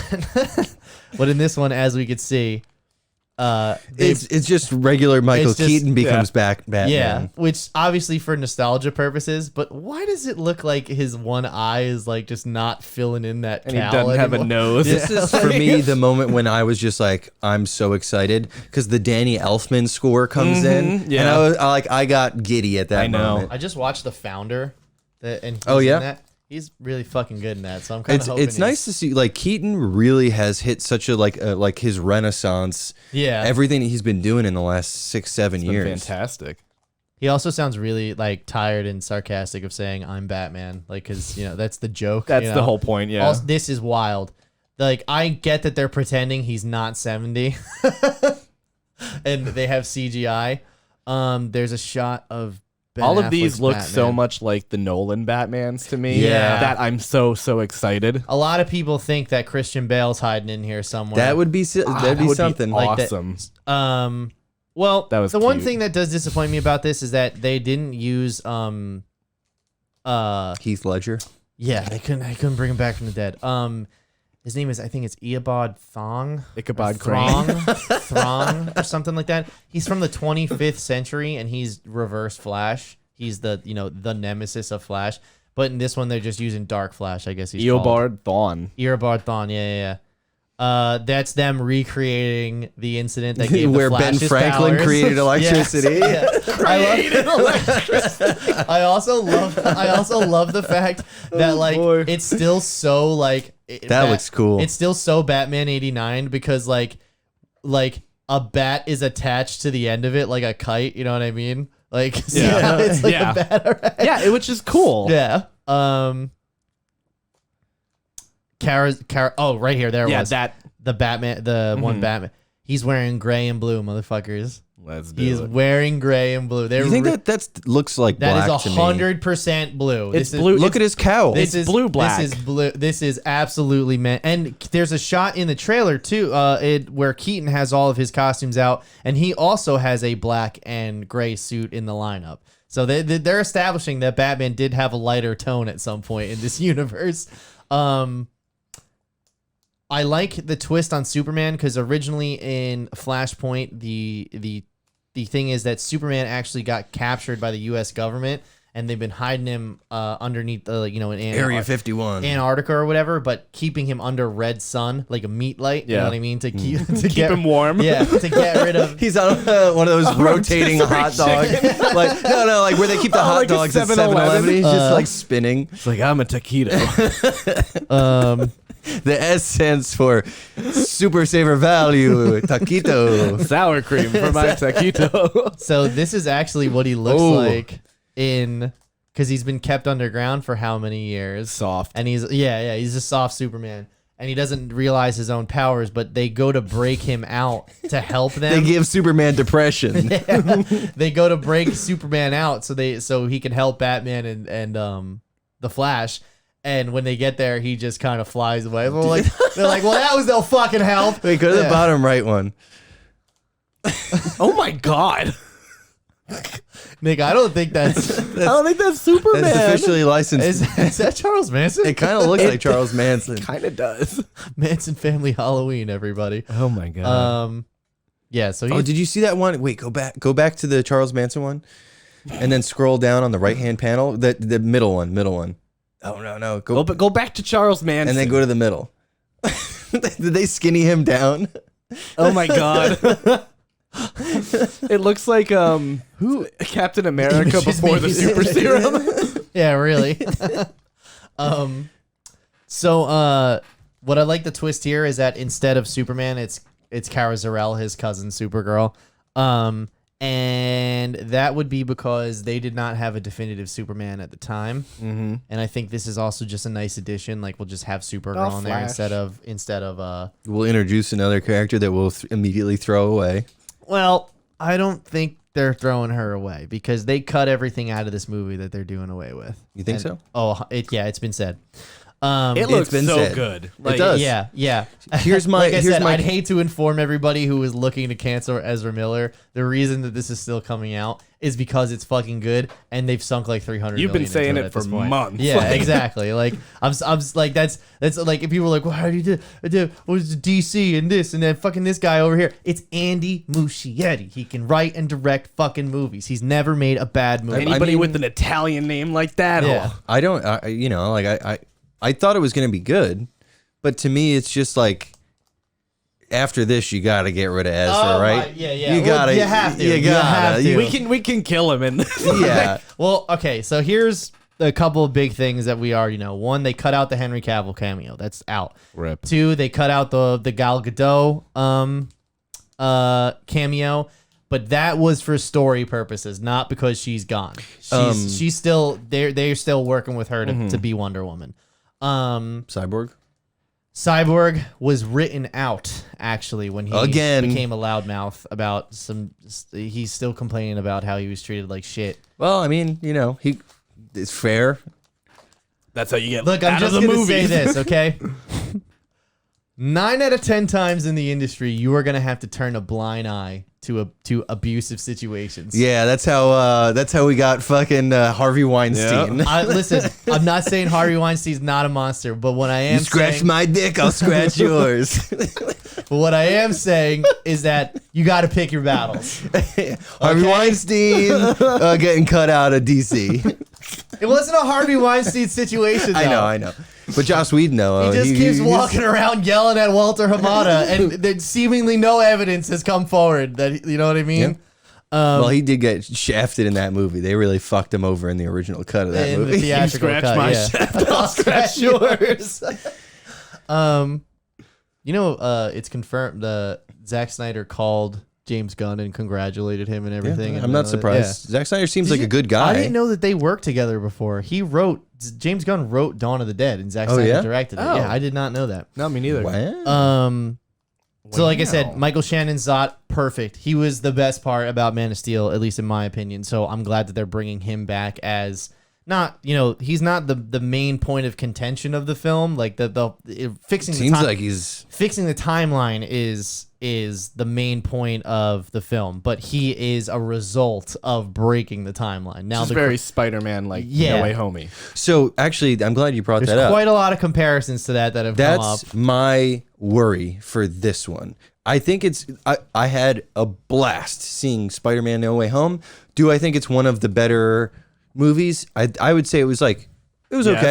as we could see, It's just regular Michael It's just- Keaton becomes Batman. yeah, which obviously for nostalgia purposes, but why does it look like his one eye is like just not filling in that and he cowl doesn't have a anymore? nose. This is for me the moment when I was just like, I'm so excited because the Danny Elfman score comes in, yeah. and I got giddy at that I know. moment. I just watched The Founder, and he's Oh, yeah? in that. He's really fucking good in that. So I'm kind of hoping It's nice to see like Keaton really has hit such a like his renaissance. Yeah, Everything that he's been doing in the last 6-7 years. Fantastic. he also sounds really like tired and sarcastic of saying I'm Batman, like because that's the joke. That's you the know? whole point. Yeah. Also, this is wild. Like I get that they're pretending he's not 70, and they have CGI. There's a shot of Ben All of Affleck's these look so Batman. much like the Nolan Batmans to me. Yeah. That I'm so excited. A lot of people think that Christian Bale's hiding in here somewhere. That would be that'd That be would something. like that. awesome. Well, That was the one cute. thing that does disappoint me about this is that they didn't use Heath Ledger. Yeah, they couldn't bring him back from the dead. His name is, I think it's Ichabod Thong. Ichabod Throng, Throng, or something like that. He's from the 25th century, and he's Reverse Flash. He's the nemesis of Flash. But in this one, they're just using Dark Flash, I guess he's called. Eobard Thawne. Eobard Thawne, yeah. That's them recreating the incident that gave where the Flash Ben his Franklin powers. created electricity. Yeah. I also love the fact that it's still so That looks cool. It's still so Batman 89 because like a bat is attached to the end of it like a kite. You know what I mean? Like it's like a bat. Right? Yeah, which is cool. Yeah. Oh, right here. There it was. The Batman, the one Batman. He's wearing gray and blue, motherfuckers. Let's do He's it. wearing gray and blue. You think that looks like that black is to me? 100% blue. It's This blue. Look at his cowl. This is blue black. This is blue. This is absolutely meant. And there's a shot in the trailer too, where Keaton has all of his costumes out, and he also has a black and gray suit in the lineup. So they're establishing that Batman did have a lighter tone at some point in this universe. I like the twist on Superman because originally in Flashpoint, the thing is that Superman actually got captured by the U.S. government, and they've been hiding him underneath in Area 51. Antarctica or whatever, but keeping him under red sun like a meat light. You know what I mean? To keep Keep him warm. Yeah, to get rid of. He's on one of those rotating hot dogs. Like where they keep the hot like a dogs at 7-Eleven. 7-Eleven. He's just like spinning. It's like, I'm a taquito. The S stands for super saver value taquito. Sour cream for my taquito. So this is actually what he looks like because he's been kept underground for how many years? Soft. And he's a soft Superman. And he doesn't realize his own powers, but they go to break him out to help them. They give Superman depression. They go to break Superman out so he can help Batman and the Flash. And when they get there, he just kind of flies away. They're like, well, that was no fucking help. Wait, go to the bottom right one. Oh my god. Nick, I don't think that's I don't think that's Superman. That's officially licensed. is that Charles Manson? It kind of looks like Charles Manson. Kind of does. Manson Family Halloween, everybody. Oh my god. Yeah. So Oh, did you see that one? Wait, go back to the Charles Manson one, and then scroll down on the right hand panel. The middle one. Oh no, Go back to Charles Manson. and then go to the middle. Did they skinny him down? Oh my god. It looks like who Captain America Just before the maybe- super serum. yeah, really. So what I like the twist here is that instead of Superman, it's Kara Zor-El, his cousin Supergirl. And that would be because they did not have a definitive Superman at the time. Mm-hmm. And I think this is also just a nice addition. Like we'll just have Supergirl in there instead of We'll introduce another character that we'll immediately throw away. Well, I don't think they're throwing her away because they cut everything out of this movie that they're doing away with. You think so? Oh, it's been said. It looks been so said. good. It does. Yeah. Here's my. Like I here's said, my. I'd hate to inform everybody who is looking to cancel Ezra Miller. The reason that this is still coming out is because it's fucking good, and they've sunk like 300. You've been million saying into it at for this point. months. Yeah, Like- exactly. Like I'm like that's like if people are like, well, how do you do? What is DC and this and then fucking this guy over here? It's Andy Muschietti. He can write and direct fucking movies. He's never made a bad movie. Anybody with an Italian name like that? Yeah. Oh. I don't. I thought it was gonna be good, but to me, it's just like. After this, you got to get rid of Ezra, right? Yeah. You gotta. You have to. You gotta. You have We can kill him in this. Yeah. Well, okay, so here's a couple of big things that we already know. One, they cut out the Henry Cavill cameo. That's out. Rip. Two, they cut out the Gal Gadot cameo, but that was for story purposes, not because she's gone. She's still they're still working with her to be Wonder Woman. Cyborg was written out actually when he became a loudmouth about he's still complaining about how he was treated like shit. Well, I mean, it's fair. That's how you get Look, I'm out just of the going to movie. say this, okay? 9 out of 10 times in the industry, you are going to have to turn a blind eye to abusive situations. Yeah, that's how we got fucking Harvey Weinstein. Yeah. Listen, I'm not saying Harvey Weinstein's not a monster, but what I am You scratch saying, my dick, I'll scratch yours. but what I am saying is that you got to pick your battles. Harvey Weinstein getting cut out of DC. It wasn't a Harvey Weinstein situation, though. I know. But Joss Whedon, though. He just keeps walking around yelling at Walter Hamada, and then seemingly no evidence has come forward. That you know what I mean? Yeah. Well, he did get shafted in that movie. They really fucked him over in the original cut of that In movie. the theatrical scratch cut, my yeah. shaft, I'll scratch yours. It's confirmed. Zack Snyder called James Gunn and congratulated him and everything. I'm not surprised. Zack Snyder seems like a good guy. I didn't know that they worked together before. James Gunn wrote Dawn of the Dead, and Zack Snyder directed it. Oh. Yeah, I did not know that. No, me neither. Wow. So like I said, Michael Shannon Zot, perfect. He was the best part about Man of Steel, at least in my opinion. So I'm glad that they're bringing him back as not, he's not the main point of contention of the film. Like fixing Seems like he's fixing the timeline is the main point of the film, but he is a result of breaking the timeline. Now It's very Spider-Man, like Yeah. No Way Homey. so. Actually, I'm glad you brought that there's up. quite a lot of comparisons to that have come up. That's my worry for this one. I think I had a blast seeing Spider-Man No Way Home. Do I think it's one of the better movies? I would say it was okay.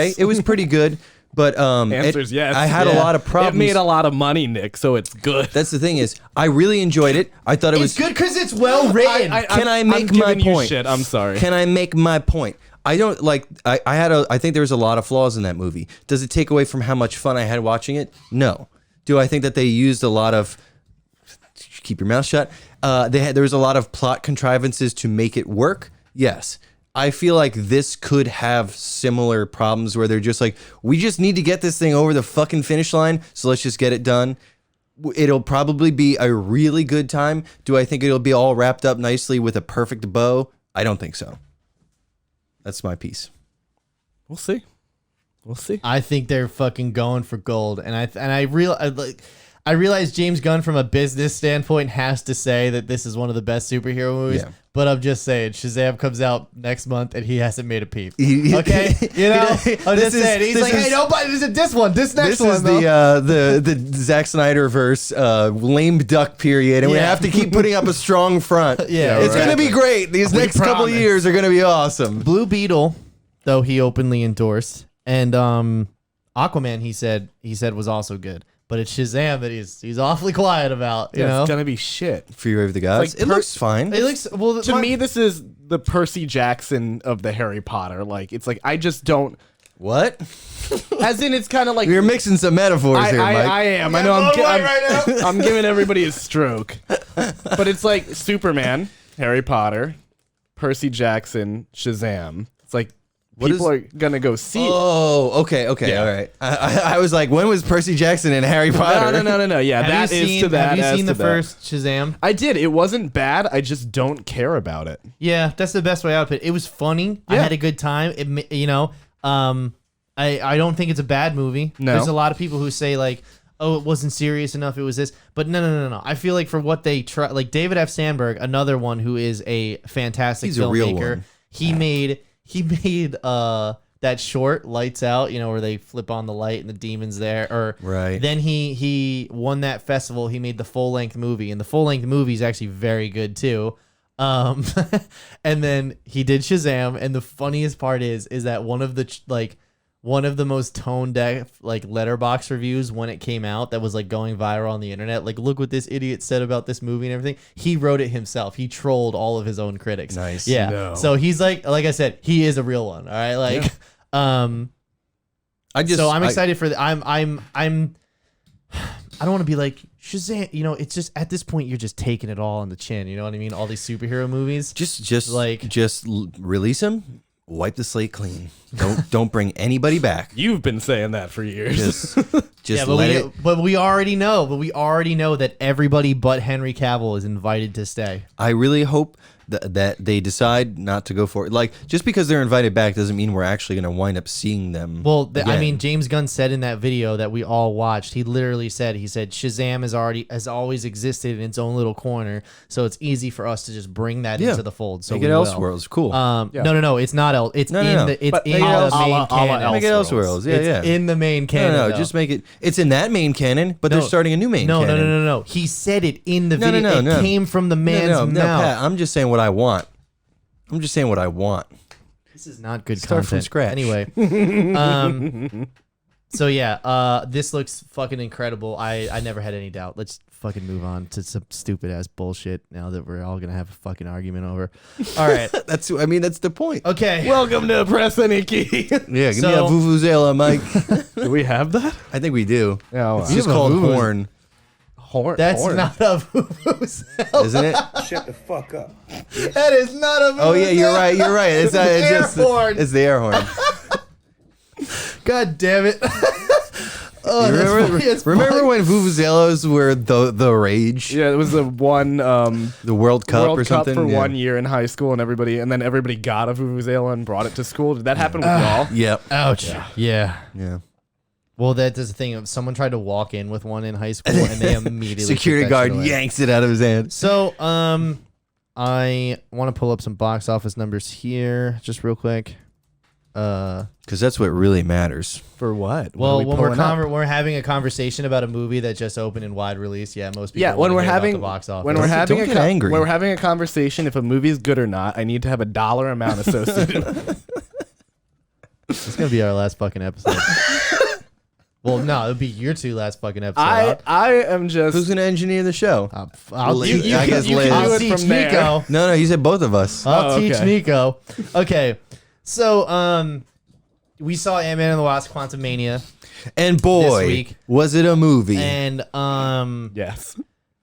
Yes. It was pretty good. But Answer's yes. I had a lot of problems. It made a lot of money, Nick, so it's good. That's the thing is, I really enjoyed it. I thought it was It's good because it's well written. Can I make I'm my giving you point? shit. I'm sorry. Can I make my point? I don't like. I think there was a lot of flaws in that movie. Does it take away from how much fun I had watching it? No. Do I think that they used a lot of? Keep your mouth shut. There was a lot of plot contrivances to make it work. Yes. I feel like this could have similar problems where they're just like, we just need to get this thing over the fucking finish line, so let's just get it done. It'll probably be a really good time. Do I think it'll be all wrapped up nicely with a perfect bow? I don't think so. That's my piece. We'll see. We'll see. I think they're fucking going for gold, and I realize James Gunn from a business standpoint has to say that this is one of the best superhero movies. Yeah. But I'm just saying, Shazam comes out next month and he hasn't made a peep. He- Okay, I'm just saying. He's this like, is- hey, nobody. This one. This next This one. is though. the Zack Snyder verse lame duck period, and we Yeah. have to keep putting up a strong front. Yeah, it's right. gonna be great. These next couple promise. years are gonna be awesome. Blue Beetle, though he openly endorsed, and Aquaman he said was also good. But it's Shazam that he's awfully quiet about. You know, It's gonna be shit. Fury of the Gods. Like It looks fine. it looks well To me, this is the Percy Jackson of the Harry Potter. Like, it's like I just don't. What? As in, it's kind of like You're mixing some metaphors here, Mike. I am. I know. I'm giving everybody a stroke. But it's like Superman, Harry Potter, Percy Jackson, Shazam. It's like people are gonna go see it. Oh, okay, Yeah. all right. I was like, when was Percy Jackson in Harry Potter? No. Yeah, Have that you is seen, to that. Have you as seen to the that. first Shazam? I did. It wasn't bad. I just don't care about it. Yeah, that's the best way I would put it. It was funny. I Yeah. had a good time. I don't think it's a bad movie. No. There's a lot of people who say like, oh, it wasn't serious enough. It was this, but no. I feel like for what they try, like David F. Sandberg, another one who is a fantastic He's a real filmmaker. one. He made that short Lights Out, where they flip on the light and the demon's there. Or Right. Then he won that festival. He made the full length movie, and the full length movie is actually very good too. And then he did Shazam, and the funniest part is that one of the most tone deaf letterbox reviews when it came out that was going viral on the internet. Like, look what this idiot said about this movie and everything. He wrote it himself. He trolled all of his own critics. Nice. Yeah. No. So he's like I said, he is a real one. All right. I'm excited for I don't want to be like Shazam. It's just at this point you're just taking it all on the chin. You know what I mean? All these superhero movies. Just release him. Wipe the slate clean. Don't bring anybody back. You've been saying that for years. Just but let it. But we already know. But we already know that everybody but Henry Cavill is invited to stay. I really hope that they decide not to go for it. Like, just because they're invited back doesn't mean we're actually going to wind up seeing them. Well, I again. mean, James Gunn said in that video that we all watched, he literally said, Shazam has always existed in its own little corner, so it's easy for us to just bring that into the fold. So make it Elseworlds. Cool. No, it's not. It's No, in no. the But main canon. Make it Elseworlds. Yeah, It's in the main canon. No, though. just make it. It's in that main canon, but they're starting a new main canon. No. He said it in the video. It came from the man's mouth. Pat, I'm just saying what I want. This is not good Start content. from scratch. Anyway, so yeah, this looks fucking incredible. I never had any doubt. Let's fucking move on to some stupid ass bullshit now that we're all gonna have a fucking argument over. All right, That's the point. okay. Welcome to Press Any Key. Yeah, give me a So- vuvuzela, Mike. Do we have that? I think we do. Yeah, It's just called horn, horn. That's horn. not a vuvuzela. isn't it? Shut the fuck up. That is not a vuvuzela. Oh yeah, you're right. It's not. It's Air just. horn. It's the air horn. God damn it. Oh, You that's remember funny as remember fuck. when vuvuzelas were the rage? Yeah, it was the one The World Cup World or Cup something. for yeah. 1 year in high school, and then everybody got a vuvuzela and brought it to school. Did that happen with y'all? Yep. Ouch. Yeah. Yeah. Well, that's the thing. Someone tried to walk in with one in high school, and they immediately Security took that guard shit away. yanks it out of his hand. So, I want to pull up some box office numbers here, just real quick. Because that's what really matters. For what? Well, What are we when pulling up? we're having a conversation about a movie that just opened in wide release, yeah, most people. Yeah, when wanna we're hear about having the box office. when we're having Don't a get angry. when we're having a conversation, if a movie is good or not, I need to have a dollar amount associated. with it. It's gonna be our last fucking episode. Well, no, it'll be your two last fucking episodes. I am just. Who's gonna engineer the show? I'll You- teach, you I guess you Liz. can do I'll it teach from there. Nico. No, he said both of us. I'll Oh, teach okay. Nico. Okay, so we saw Ant-Man and the Wasp: Quantumania, And boy, This week. was it a movie? and Yes.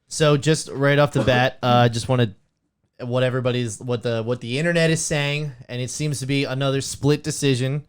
so just right off the bat, just want to what the internet is saying, and it seems to be another split decision.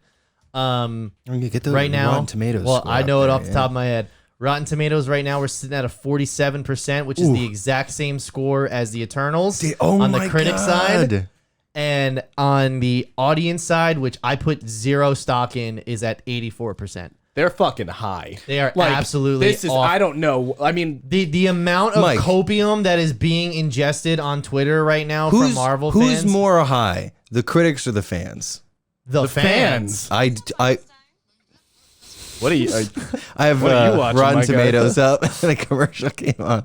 I'm gonna get the Right now, Rotten Tomatoes. well, score I up know it there, off the yeah. top of my head. Rotten Tomatoes right now we're sitting at a 47%, which is the exact same score as the Eternals on the critic side, and on the audience side, which I put zero stock in, is at 84%. They're fucking high. They are absolutely This is. off. I don't know. I mean, The amount of Mike. copium that is being ingested on Twitter right now from Marvel who's fans. more high, the critics or the fans? The fans. I what are you? have What are you watching, Rotten my guy? Tomatoes up, and a commercial came on.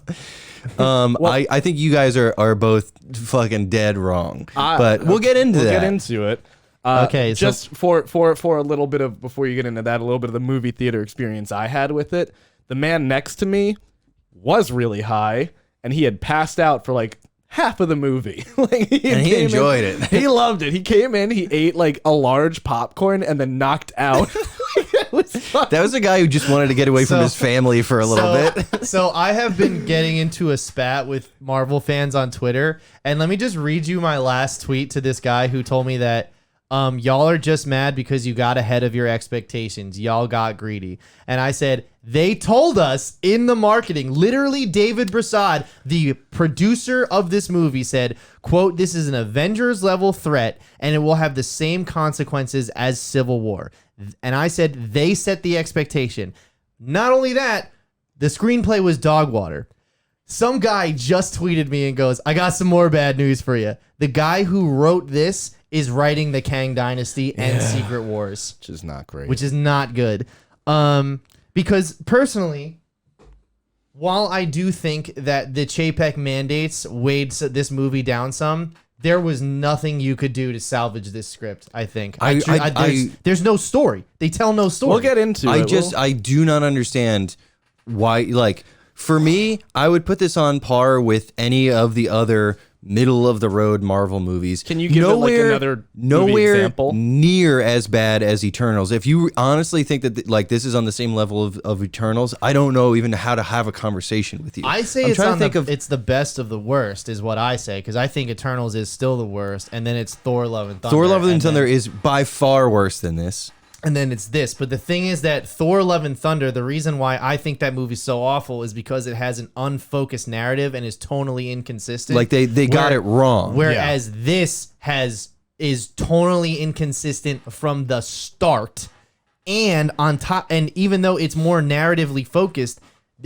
I think you guys are both fucking dead wrong, but we'll get into We'll that. get into it. Okay, so- just for a little bit of before you get into that, a little bit of the movie theater experience I had with it. The man next to me was really high, and he had passed out for like half of the movie. Like And he came in- enjoyed it. He loved it. He came in, he ate like a large popcorn, and then knocked out. It was fun. That was a guy who just wanted to get away from So- his family for a little bit. So I have been getting into a spat with Marvel fans on Twitter, and let me just read you my last tweet to this guy who told me that y'all are just mad because you got ahead of your expectations. Y'all got greedy. And I said, they told us in the marketing, literally David Brassard, the producer of this movie, said, quote, "This is an Avengers level threat and it will have the same consequences as Civil War." And I said, they set the expectation. Not only that, the screenplay was dog water. Some guy just tweeted me and goes, "I got some more bad news for you. The guy who wrote this is writing the Kang Dynasty and Secret Wars," Which is not great. which is not good. Because personally, while I do think that the Chapek mandates weighed this movie down some, there was nothing you could do to salvage this script. I think there's no story. They tell no story. we'll get into it. I do not understand why. Like, for me, I would put this on par with any of the other middle of the road Marvel movies. Can you give it, like, another movie nowhere example? near as bad as Eternals? If you honestly think that like this is on the same level of Eternals, I don't know even how to have a conversation with you. I say I'm it's trying on to think of it's the best of the worst, is what I say, because I think Eternals is still the worst, and then it's Thor: Love and Thunder. Thor: Love and and Thunder then- is by far worse than this. and then it's this. But the thing is that Thor: Love and Thunder, the reason why I think that movie's so awful is because it has an unfocused narrative and is tonally inconsistent. Like they got it wrong. Whereas this is tonally inconsistent from the start, and on top, and even though it's more narratively focused,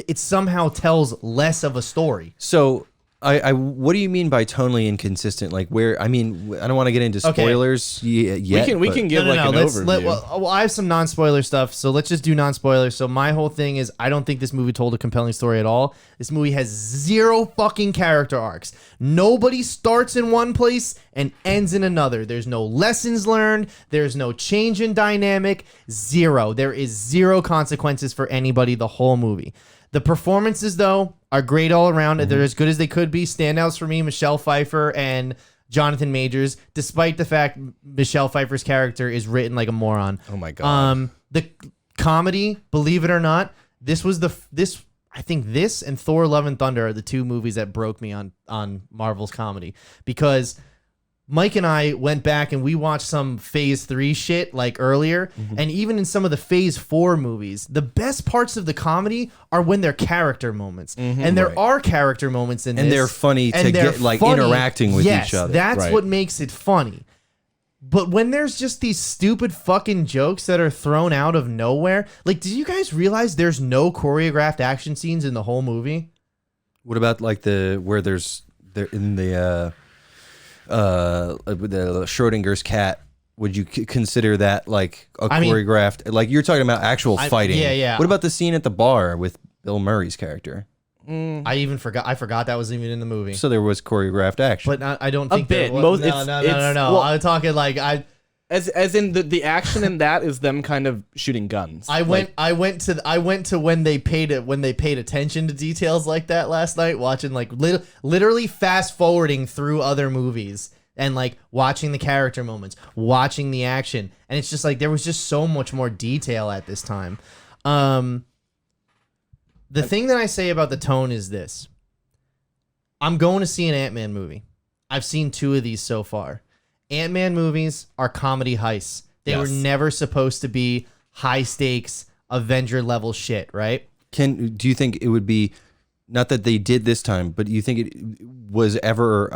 it somehow tells less of a story. So I what do you mean by tonally inconsistent? Like where? I mean, I don't want to get into spoilers yet. We can give an overview. Well, I have some non-spoiler stuff, so let's just do non-spoilers. So my whole thing is, I don't think this movie told a compelling story at all. This movie has zero fucking character arcs. Nobody starts in one place and ends in another. There's no lessons learned. There's no change in dynamic. Zero. There is zero consequences for anybody the whole movie. The performances, though, are great all around. They're as good as they could be. Standouts for me, Michelle Pfeiffer and Jonathan Majors, despite the fact Michelle Pfeiffer's character is written like a moron. Oh, my God. The comedy, believe it or not, I think this and Thor: Love and Thunder are the two movies that broke me on Marvel's comedy, because Mike and I went back and we watched some Phase 3 shit like earlier, and even in some of the Phase 4 movies, the best parts of the comedy are when they're character moments. And there are character moments in this. And they're funny to get like interacting with each other. That's what makes it funny. But when there's just these stupid fucking jokes that are thrown out of nowhere, like, did you guys realize there's no choreographed action scenes in the whole movie? What about like where they're in the Schrodinger's cat? Would you consider that like choreographed? Like you're talking about actual fighting. Yeah. What about the scene at the bar with Bill Murray's character? I forgot that was even in the movie. So there was choreographed action, but I don't think bit. No. Well, I'm talking like as in the action in that is them kind of shooting guns. I went to when they paid attention to details like that last night, watching like literally fast forwarding through other movies and like watching the character moments, watching the action, and it's just like there was just so much more detail at this time. The thing that I say about the tone is this. I'm going to see an Ant-Man movie. I've seen 2 of these so far. Ant-Man movies are comedy heists. They were never supposed to be high stakes Avenger level shit, right? Do you think it would be, not that they did this time, but do you think it was ever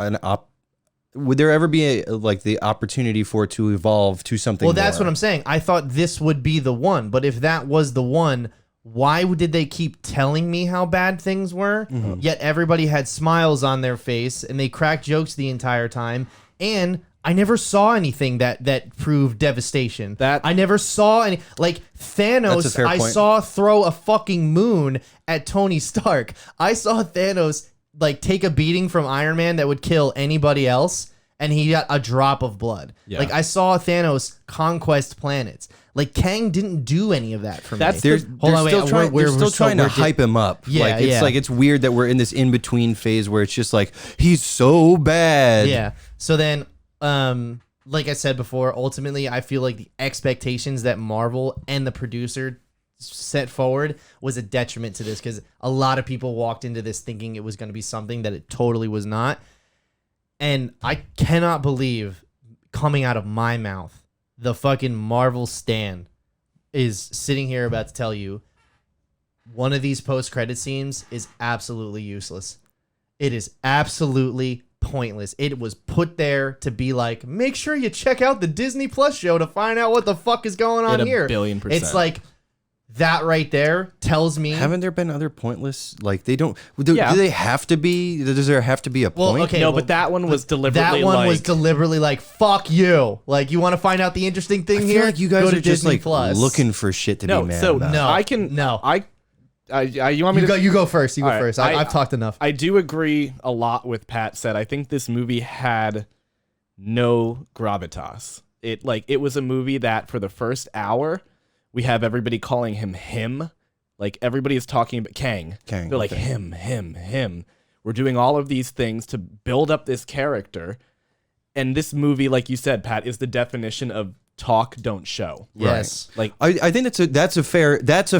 would there ever be like the opportunity for it to evolve to something? Well, that's more? what I'm saying. I thought this would be the one, but if that was the one, why did they keep telling me how bad things were? Yet everybody had smiles on their face and they cracked jokes the entire time. And I never saw anything that proved devastation. I never saw any, like Thanos. I saw throw a fucking moon at Tony Stark. I saw Thanos like take a beating from Iron Man that would kill anybody else, and he got a drop of blood. Yeah. Like I saw Thanos conquest planets. Like Kang didn't do any of that for me. They're still trying to hype him up. Yeah, it's weird that we're in this in between phase where it's just like he's so bad. Yeah. So then, like I said before, ultimately I feel like the expectations that Marvel and the producer set forward was a detriment to this, because a lot of people walked into this thinking it was going to be something that it totally was not. And I cannot believe, coming out of my mouth, the fucking Marvel stan is sitting here about to tell you one of these post-credit scenes is absolutely useless. It is absolutely pointless. It was put there to be like, make sure you check out the Disney Plus show to find out what the fuck is going on here. 1,000,000,000%. It's like, that right there tells me. Haven't there been other pointless? Like they don't. Do they have to be? Does there have to be a point? Okay, but that one was deliberately. Was deliberately like, fuck you. Like, you want to find out the interesting thing here? Like you guys go to are just Disney like Plus. looking for shit to be mad about. No, I can. No, you want me to go? You go first. You go right, first. I've talked enough. I do agree a lot with Pat said. I think this movie had no gravitas. It was a movie that for the first hour, we have everybody calling him. Like everybody is talking about Kang. They're like him. We're doing all of these things to build up this character. And this movie, like you said, Pat, is the definition of talk, don't show. Yes. Like I think that's a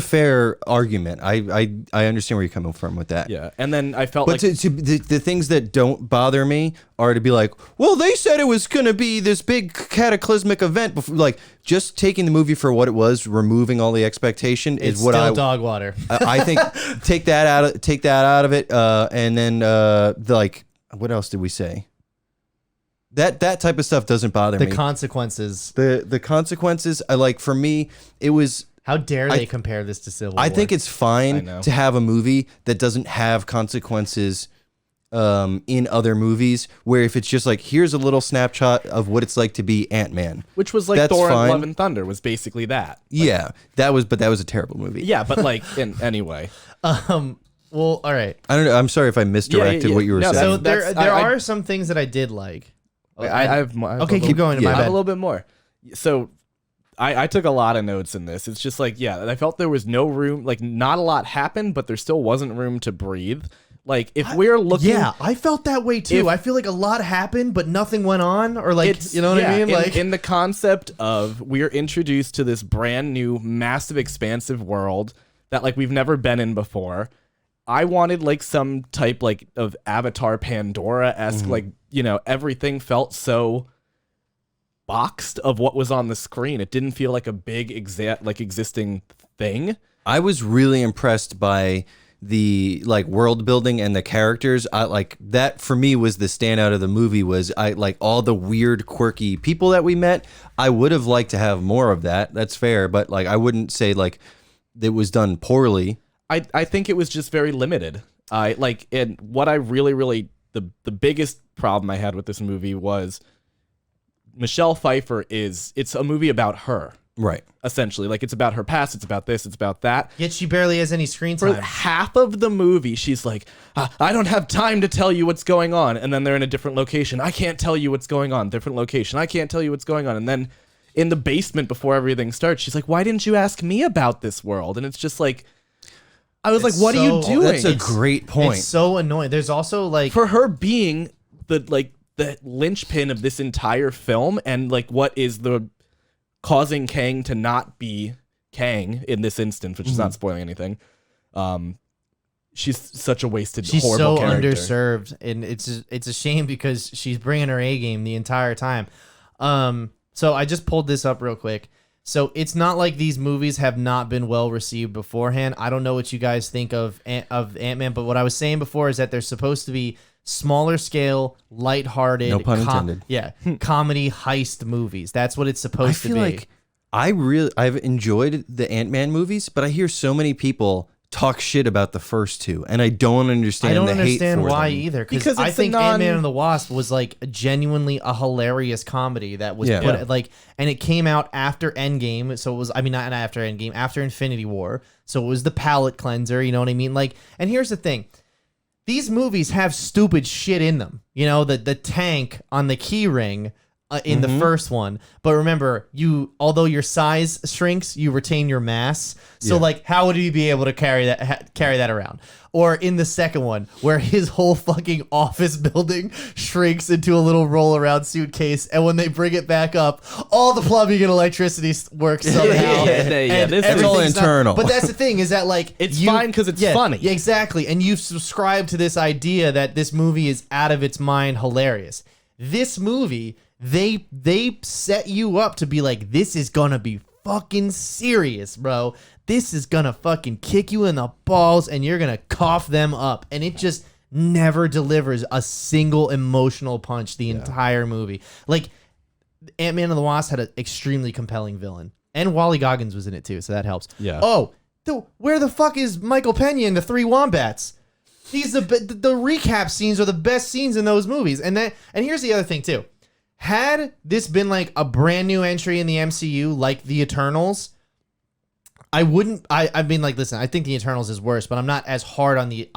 fair argument. I understand where you're coming from with that. yeah. And then I felt But like the things that don't bother me are to be like, well, they said it was going to be this big cataclysmic event. Before, like, just taking the movie for what it was, removing all the expectation It's is what still dog water. I think take that out of it, and then like, what else did we say? That type of stuff doesn't bother me. The consequences. The consequences, I like. For me, it was. How dare they compare this to Civil War? I think it's I fine know. to have a movie that doesn't have consequences in other movies, where if it's just like, here's a little snapshot of what it's like to be Ant-Man. which was like That's Thor fine. and Love and Thunder was basically that. Yeah, that was a terrible movie. Yeah, but like anyway. Well, all right. I don't know. I'm sorry if I misdirected yeah. what you were No, saying. So there that's- I- are some things that I did like. Wait, I have more. I have Okay, a keep little- going. yeah. My I have bad. a little bit more. So I took a lot of notes in this. It's just like, yeah, I felt there was no room, like not a lot happened, but there still wasn't room to breathe. Like if we're looking, Yeah, I felt that way too. If- I feel like a lot happened, but nothing went on, or like, you know what I mean? Like, in the concept of we're introduced to this brand new, massive, expansive world that like we've never been in before. I wanted like some type like of Avatar Pandora-esque, like, you know, everything felt so boxed of what was on the screen. It didn't feel like a big existing thing. I was really impressed by the like world building and the characters. I like that for me was the standout of the movie. Was I like all the weird, quirky people that we met. I would have liked to have more of that. That's fair, but like I wouldn't say like it was done poorly. I think it was just very limited. And what I really the biggest problem I had with this movie was Michelle Pfeiffer it's a movie about her, Right. essentially. Like it's about her past, it's about this, it's about that. yet she barely has any screen For time. half of the movie, she's like, I don't have time to tell you what's going on. And then they're in a different location. I can't tell you what's going on. Different location. I can't tell you what's going on. And then in the basement before everything starts, she's like, why didn't you ask me about this world? And it's just like, I was like, what are you so- doing? That's a great point. It's so annoying. There's also like, For her being the linchpin of this entire film and like what is the causing Kang to not be Kang in this instance, which is not spoiling anything. She's such a wasted, she's horrible so character. underserved, and it's a shame because she's bringing her A game the entire time. So I just pulled this up real quick. So it's not like these movies have not been well received beforehand. I don't know what you guys think of Ant-Man, but what I was saying before is that they're supposed to be smaller scale, lighthearted, No pun intended. comedy heist movies. That's what it's I supposed to feel be. like I've enjoyed the Ant-Man movies, but I hear so many people talk shit about the first two, and I don't understand. I don't the understand hate for why them. either. Because I it's think a non- Ant-Man and the Wasp was like genuinely a hilarious comedy that was Yeah. put Yeah. like, and it came out after Endgame, so it was. I mean, not after Endgame, after Infinity War. So it was the palate cleanser. You know what I mean? Like, and here's the thing: these movies have stupid shit in them. You know, the tank on the key ring. In the first one, but remember, although your size shrinks, you retain your mass. So, like, how would he be able to carry that around? Or in the second one, where his whole fucking office building shrinks into a little roll-around suitcase, and when they bring it back up, all the plumbing and electricity works somehow. And this is- It's all everything's internal. But that's the thing is that like It's fine 'cause it's funny. Yeah, exactly. And you've subscribed to this idea that this movie is out of its mind hilarious. This movie. They set you up to be like, this is gonna be fucking serious, bro. This is gonna fucking kick you in the balls and you're gonna cough them up. And it just never delivers a single emotional punch the entire movie. Like, Ant-Man and the Wasp had an extremely compelling villain. And Wally Goggins was in it too, so that helps. Yeah. Oh, where the fuck is Michael Pena in the Three Wombats? He's the recap scenes are the best scenes in those movies. And here's the other thing too. Had this been like a brand new entry in the MCU, like the Eternals, I wouldn't. I mean, like, listen, I think the Eternals is worse, but I'm not as hard on the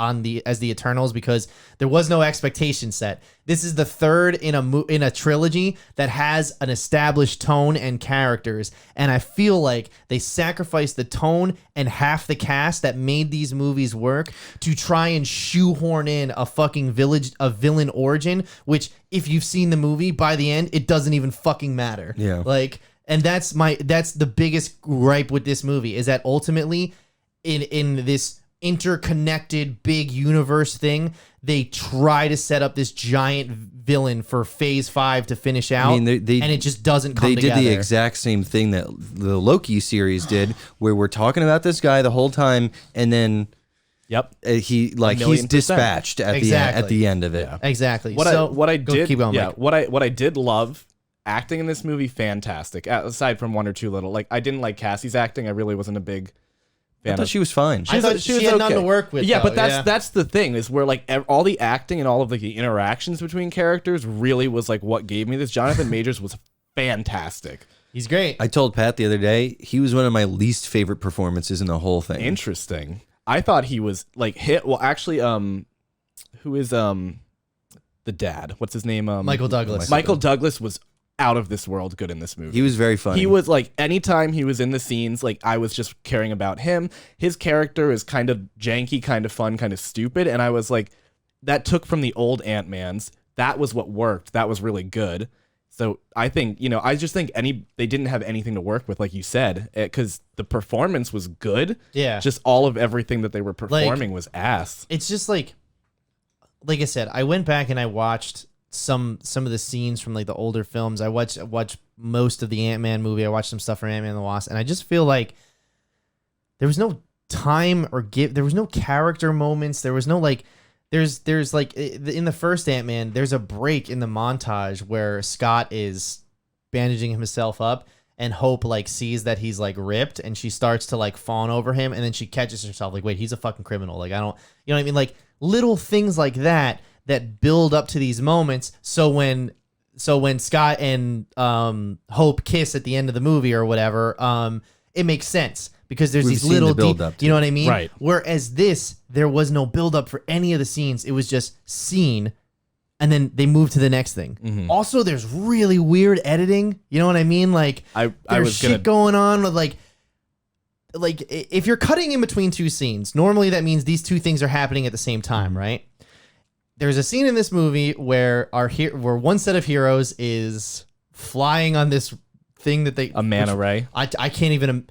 as the Eternals because there was no expectation set. This is the third in a trilogy that has an established tone and characters, and I feel like they sacrificed the tone and half the cast that made these movies work to try and shoehorn in a fucking villain origin, which if you've seen the movie by the end, it doesn't even fucking matter. Yeah. Like. And that's the biggest gripe with this movie is that ultimately in this interconnected big universe thing, they try to set up this giant villain for phase 5 to finish out. I mean, they and it just doesn't come together. They did the exact same thing that the Loki series did, where we're talking about this guy the whole time, and then he's dispatched at the end of it. Yeah. Exactly. What I did keep going, Mike. what I did love, acting in this movie, fantastic. Aside from one or two little, like, I didn't like Cassie's acting. I really wasn't a big fan. I thought she was fine. I thought she had nothing to work with. Yeah, though. but that's the thing, is where like all the acting and all of the interactions between characters really was like what gave me this. Jonathan Majors was fantastic. He's great. I told Pat the other day he was one of my least favorite performances in the whole thing. Interesting. I thought he was like hit. Well, actually, who is the dad? What's his name? Michael Douglas. Michael Douglas was out of this world good in this movie. He was very funny. He was like, anytime he was in the scenes, like, I was just caring about him. His character is kind of janky, kind of fun, kind of stupid, and I was like, that took from the old Ant-Mans. That was what worked. That was really good. So I think, I just think they didn't have anything to work with, like you said, because the performance was good. Yeah. Just all of everything that they were performing was ass. It's just like I said, I went back and I watched some of the scenes from like the older films. I watched most of the Ant-Man movie. I watched some stuff from Ant-Man and the Wasp, and I just feel like there was no time there was no character moments. There was no like there's like in the first Ant-Man, there's a break in the montage where Scott is bandaging himself up and Hope like sees that he's like ripped, and she starts to like fawn over him, and then she catches herself like, wait, he's a fucking criminal. Like, I don't, you know what I mean? Like little things like that build up to these moments. So when Scott and Hope kiss at the end of the movie or whatever, it makes sense because there's these little build up. You know what I mean? Right. Whereas there was no build up for any of the scenes. It was just scene, and then they moved to the next thing. Mm-hmm. Also, there's really weird editing. You know what I mean? Like there's shit going on with like if you're cutting in between two scenes, normally that means these two things are happening at the same time, right? There's a scene in this movie where where one set of heroes is flying on this thing that a manta ray. I can't even.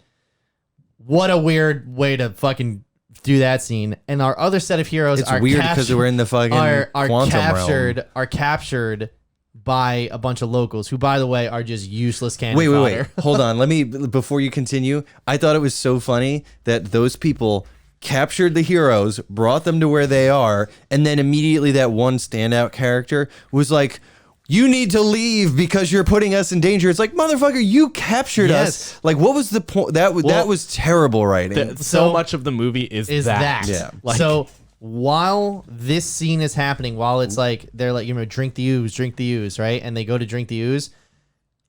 What a weird way to fucking do that scene. And our other set of heroes are weird because we're in the fucking are captured by a bunch of locals who, by the way, are just useless cannon fodder. Wait. Hold on. Before you continue, I thought it was so funny that those people captured the heroes, brought them to where they are, and then immediately that one standout character was like, you need to leave because you're putting us in danger. It's like, motherfucker, you captured us. Like, what was the point? That was terrible writing. So much of the movie is that. Yeah. So while this scene is happening, while it's like, they're like, drink the ooze, right? And they go to drink the ooze.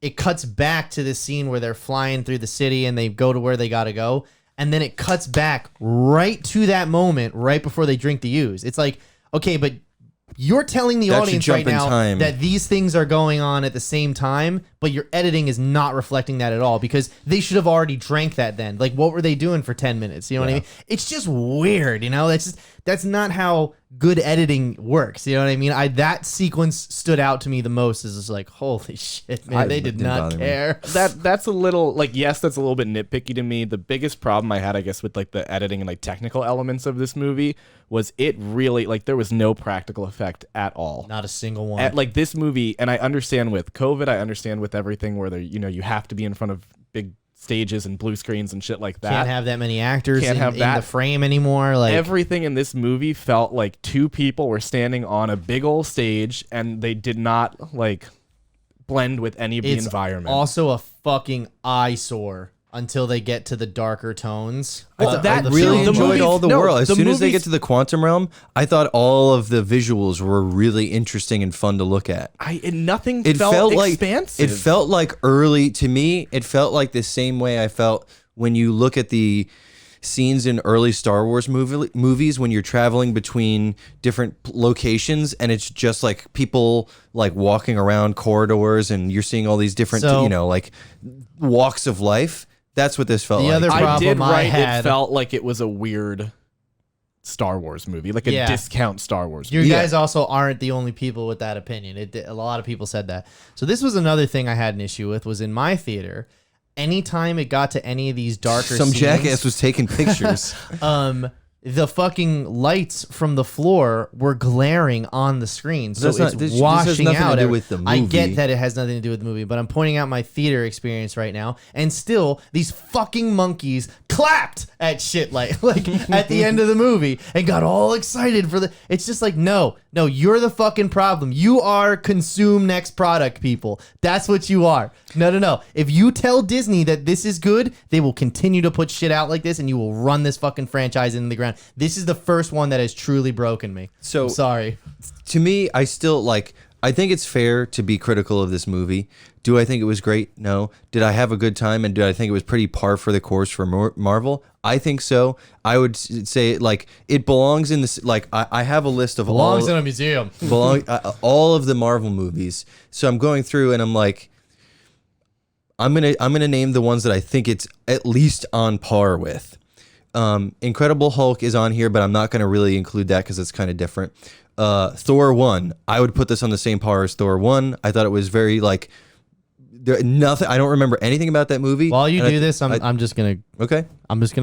It cuts back to this scene where they're flying through the city and they go to where they got to go. And then it cuts back right to that moment, right before they drink the ooze. It's like, okay, but you're telling the audience right now that these things are going on at the same time, but your editing is not reflecting that at all because they should have already drank that then. Like, what were they doing for 10 minutes? You know what I mean? It's just weird, That's not how good editing works. You know what I mean? That sequence stood out to me the most. Is just like, holy shit, man, they did not care. That's a little like, yes, that's a little bit nitpicky to me. The biggest problem I had, I guess, with like the editing and like technical elements of this movie was it really like there was no practical effect at all. Not a single one. Like this movie, and I understand with COVID, I understand with everything where you have to be in front of big stages and blue screens and shit like that. Can't have that many actors in the frame anymore. Like everything in this movie felt like two people were standing on a big old stage and they did not like blend with any of the environment. Also a fucking eyesore until they get to the darker tones. I really enjoyed all the world. As soon as they get to the quantum realm, I thought all of the visuals were really interesting and fun to look at. Nothing felt expansive. It felt like early, to me, it felt like the same way I felt when you look at the scenes in early Star Wars movies when you're traveling between different locations and it's just like people like walking around corridors and you're seeing all these different, like walks of life. That's what this felt like. The other problem I had, it felt like it was a weird Star Wars movie, like a Yeah. discount Star Wars You movie. guys also aren't the only people with that opinion. A lot of people said that. So this was another thing I had an issue with, was in my theater, anytime it got to any of these darker Some scenes, jackass was taking pictures. the fucking lights from the floor were glaring on the screen, so That's it's this has washing nothing to out. do with the I movie. get that it has nothing to do with the movie, but I'm pointing out my theater experience right now, and still these fucking monkeys clapped at shit like at the end of the movie and got all excited for the. It's just like no, you're the fucking problem. You are consume next product people. That's what you are. No. If you tell Disney that this is good, they will continue to put shit out like this, and you will run this fucking franchise into the ground. This is the first one that has truly broken me. So- I'm sorry. To me, I still I think it's fair to be critical of this movie. Do I think it was great? No. Did I have a good time, and did I think it was pretty par for the course for Marvel? I think so. I would say it belongs in this. I have a list of Belongs in a museum. all of the Marvel movies. So I'm going through and I'm like, I'm gonna name the ones that I think it's at least on par with. Incredible Hulk is on here, but I'm not gonna really include that because it's kind of different. Thor 1, I would put this on the same par as Thor 1. I thought it was very nothing. I don't remember anything about that movie. While you do this, I'm just gonna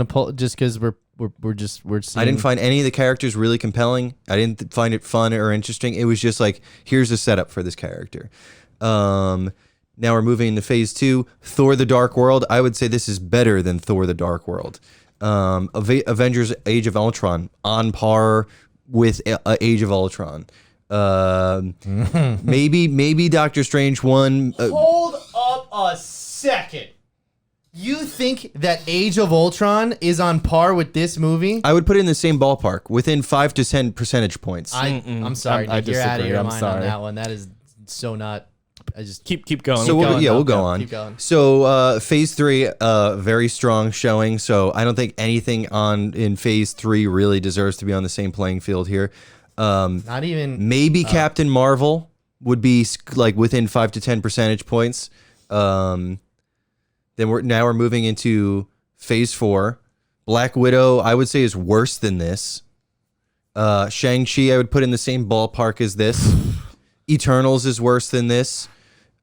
pull just because we're seeing. I didn't find any of the characters really compelling. I didn't find it fun or interesting. It was just like, here's a setup for this character. Now we're moving into phase 2. Thor: The Dark World. I would say this is better than Thor: The Dark World. Avengers: Age of Ultron, on par with Age of Ultron. Maybe Doctor Strange 1. Hold up a second. You think that Age of Ultron is on par with this movie? I would put it in the same ballpark, within 5 to 10 percentage points. I'm sorry, I Nick. You're out of disagree. your I'm mind sorry. on that one. That is so not. I just Keep going. So we'll go on. Keep going. So phase 3, very strong showing. So I don't think anything in phase 3 really deserves to be on the same playing field here. Not even. Maybe Captain Marvel would be within 5 to 10 percentage points. Then we're moving into phase 4. Black Widow, I would say, is worse than this. Shang-Chi, I would put in the same ballpark as this. Eternals is worse than this.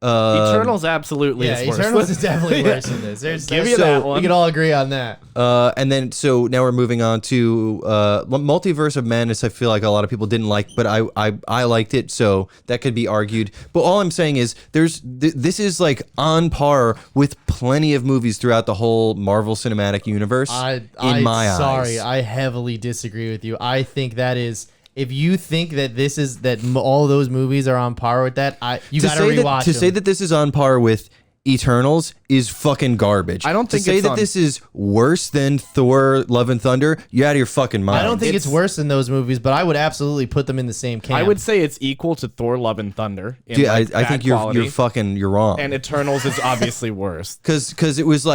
Eternals absolutely Yeah, is worse. Eternals is definitely worse than this. Give you that one. We can all agree on that. And then, so now we're moving on to Multiverse of Madness. I feel like a lot of people didn't like, but I liked it, so that could be argued. But all I'm saying is, this is on par with plenty of movies throughout the whole Marvel Cinematic Universe. In my eyes, sorry, I heavily disagree with you. I think that is. If you think that all those movies are on par with that, you gotta rewatch them. To say that this is on par with Eternals is fucking garbage. I don't think to say it's that on- this is worse than Thor: Love and Thunder. You're out of your fucking mind. I don't think it's worse than those movies, but I would absolutely put them in the same camp. I would say it's equal to Thor: Love and Thunder. In Yeah, I bad think quality, you're wrong. and Eternals is obviously worse. Because it was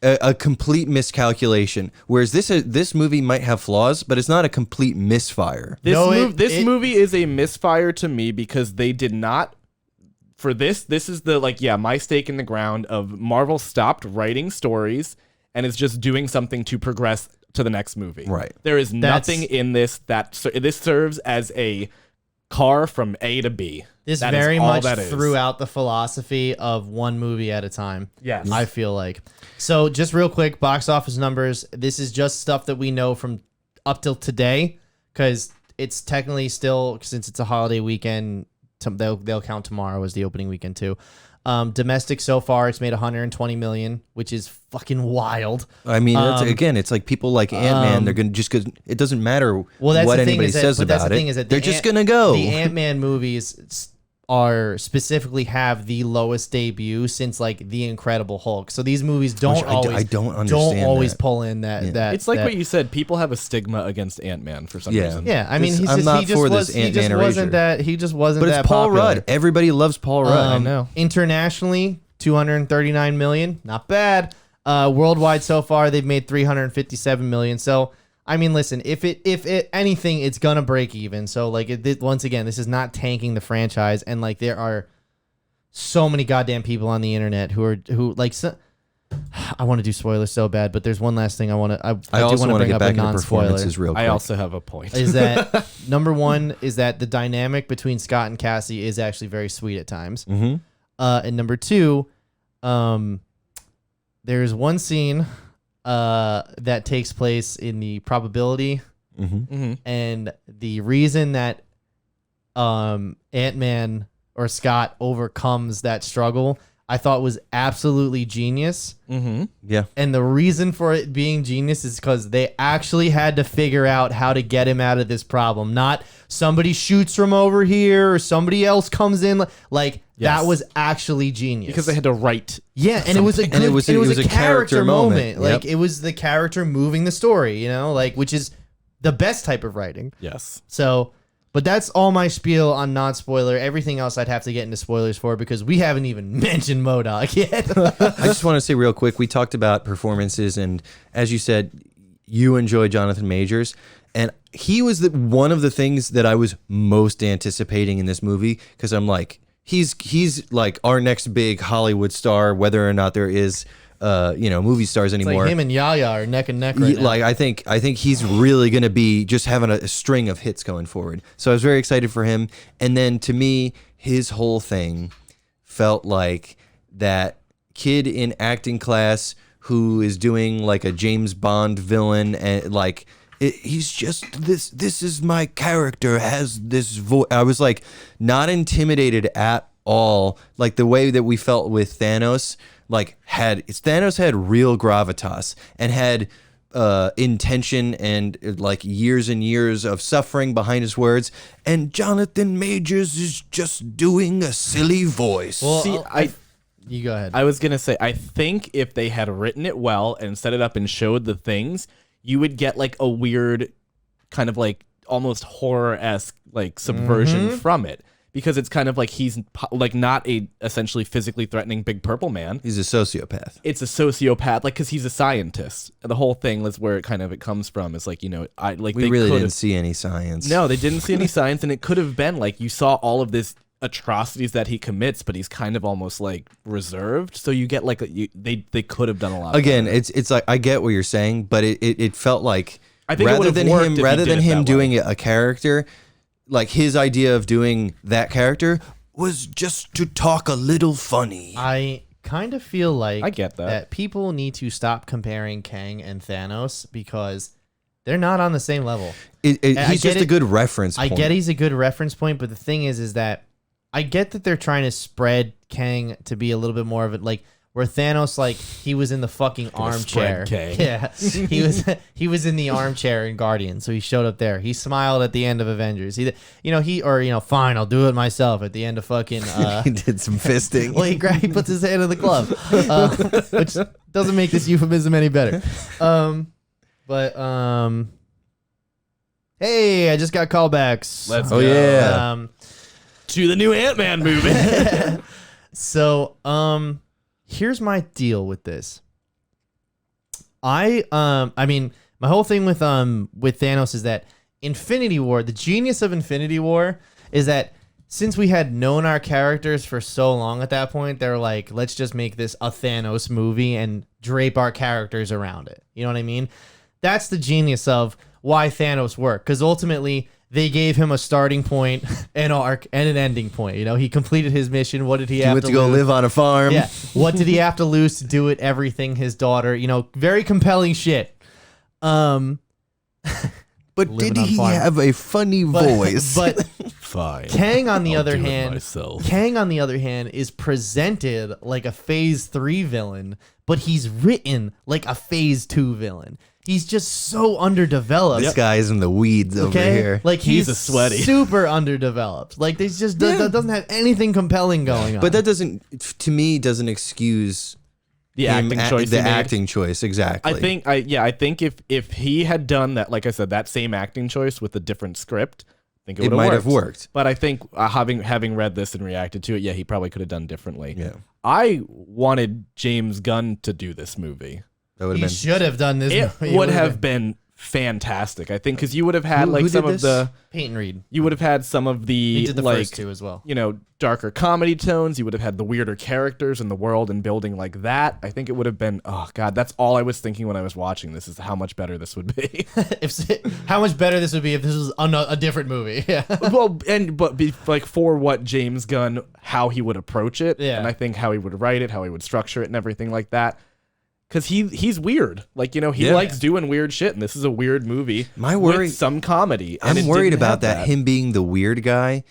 a complete miscalculation. Whereas this movie might have flaws, but it's not a complete misfire. This movie is a misfire to me because they did not. For this is my stake in the ground of Marvel stopped writing stories and is just doing something to progress to the next movie. Right. There is nothing in this this serves as a car from A to B. This That is very all much that is. threw out the philosophy of one movie at a time. Yes. I feel like. So just real quick, box office numbers. This is just stuff that we know from up till today, because it's technically still, since it's a holiday weekend, they'll count tomorrow as the opening weekend too. Domestic so far, it's made 120 million, which is fucking wild. I mean, it's like people like Ant-Man. They're gonna just, because it doesn't matter what anybody says about it. They're just gonna go. The Ant-Man movies specifically have the lowest debut since the Incredible Hulk. So these movies don't always pull in that. It's what you said. People have a stigma against Ant-Man for some reason. Yeah, I mean, he just wasn't that. He just wasn't But that it's Paul popular. Rudd. Everybody loves Paul Rudd. I know. Internationally, 239 million, not bad. Worldwide so far, they've made 357 million. So I mean, listen, if anything, it's gonna break even. So once again, this is not tanking the franchise, and there are so many goddamn people on the internet who I want to do spoilers so bad, but there's one last thing I want to. I do also want to want to bring get up back a into non-spoiler. performances real quick. I also have a point. Is that number one? Is that the dynamic between Scott and Cassie is actually very sweet at times. Mm-hmm. And number two, there's one scene that takes place in the probability, and the reason that Ant-Man or Scott overcomes that struggle, I thought was absolutely genius. Yeah. And the reason for it being genius is because they actually had to figure out how to get him out of this problem. Not somebody shoots from over here or somebody else comes in. Like that was actually genius. Because they had to write. Yeah, and it was a good, it was a character moment. Yep. Like it was the character moving the story, you know, like which is the best type of writing. Yes. So, but that's all my spiel on non-spoiler. Everything else I'd have to get into spoilers for because we haven't even mentioned MODOK yet. I just want to say real quick, we talked about performances, and as you said, you enjoy Jonathan Majors, and he was one of the things that I was most anticipating in this movie because I'm like, he's like our next big Hollywood star, whether or not there is movie stars anymore. Like him and Yaya are neck and neck right now. Like I think he's really going to be just having a string of hits going forward. So I was very excited for him. And then to me, his whole thing felt like that kid in acting class who is doing like a James Bond villain, and like he's just this is my character, has this voice. I was like not intimidated at all, like the way that we felt with Thanos. Like Thanos had real gravitas and had intention and like years and years of suffering behind his words, and Jonathan Majors is just doing a silly voice. Well, See, you go ahead. I was going to say, I think if they had written it well and set it up and showed the things, you would get like a weird kind of like almost horror-esque like subversion from it. Because it's kind of like he's like not a essentially physically threatening big purple man. He's a sociopath. It's a sociopath, like because he's a scientist. The whole thing is where it comes from. It's like, we really didn't see any science. No, they didn't see any science, and it could have been like you saw all of this atrocities that he commits, but he's kind of almost like reserved. So you get like they could have done a lot. Again, it's like I get what you're saying, but it felt like I think rather than him doing way. a character. Like his idea of doing that character was just to talk a little funny. I kind of feel like I get that people need to stop comparing Kang and Thanos because they're not on the same level. He's just a good reference point. I get he's a good reference point, but the thing is that I get that they're trying to spread Kang to be a little bit more of it, like where Thanos, like he was in the fucking armchair. Yeah, he was in the armchair in Guardians, so he showed up there. He smiled at the end of Avengers. Fine, I'll do it myself. At the end of fucking, he did some fisting. Well, he puts his hand in the glove, which doesn't make this euphemism any better. Hey, I just got callbacks. Let's go. Yeah. To the new Ant-Man movie. So, here's my deal with this. I mean, my whole thing with Thanos is that Infinity War, the genius of Infinity War is that since we had known our characters for so long at that point, they're like, let's just make this a Thanos movie and drape our characters around it. You know what I mean? That's the genius of why Thanos worked, because ultimately they gave him a starting point, an arc, and an ending point. You know, he completed his mission. What did he have to lose? He went to go live on a farm. Yeah. What did he have to lose to do it? Everything. His daughter. You know, very compelling shit. But did he have a funny voice? But fine. Kang on the other hand is presented like a Phase 3 villain, but he's written like a Phase 2 villain. He's just so underdeveloped. This guy's in the weeds over here. Like he's a sweaty. Super underdeveloped. Like there's just doesn't have anything compelling going on. But that doesn't excuse the acting choice. Exactly. I think if he had done that, like I said, that same acting choice with a different script, I think it might have worked. But I think having read this and reacted to it, he probably could have done differently. Yeah. I wanted James Gunn to do this movie. He should have done this. It would have been fantastic. I think because you would have had Who like did some of this? the Peyton Reed. you would have had some of the He did the like first two as well. you know, darker comedy tones. You would have had the weirder characters in the world and building like that. I think it would have been, oh God, that's all I was thinking when I was watching this is how much better this would be. How much better this would be if this was a different movie. Yeah. but be like for what James Gunn, how he would approach it. Yeah. And I think how he would write it, how he would structure it and everything like that. Cause he's weird. Like, you know, he Yeah. likes doing weird shit and this is a weird movie. My worry- with some comedy. And I'm it worried didn't about have that. Him being the weird guy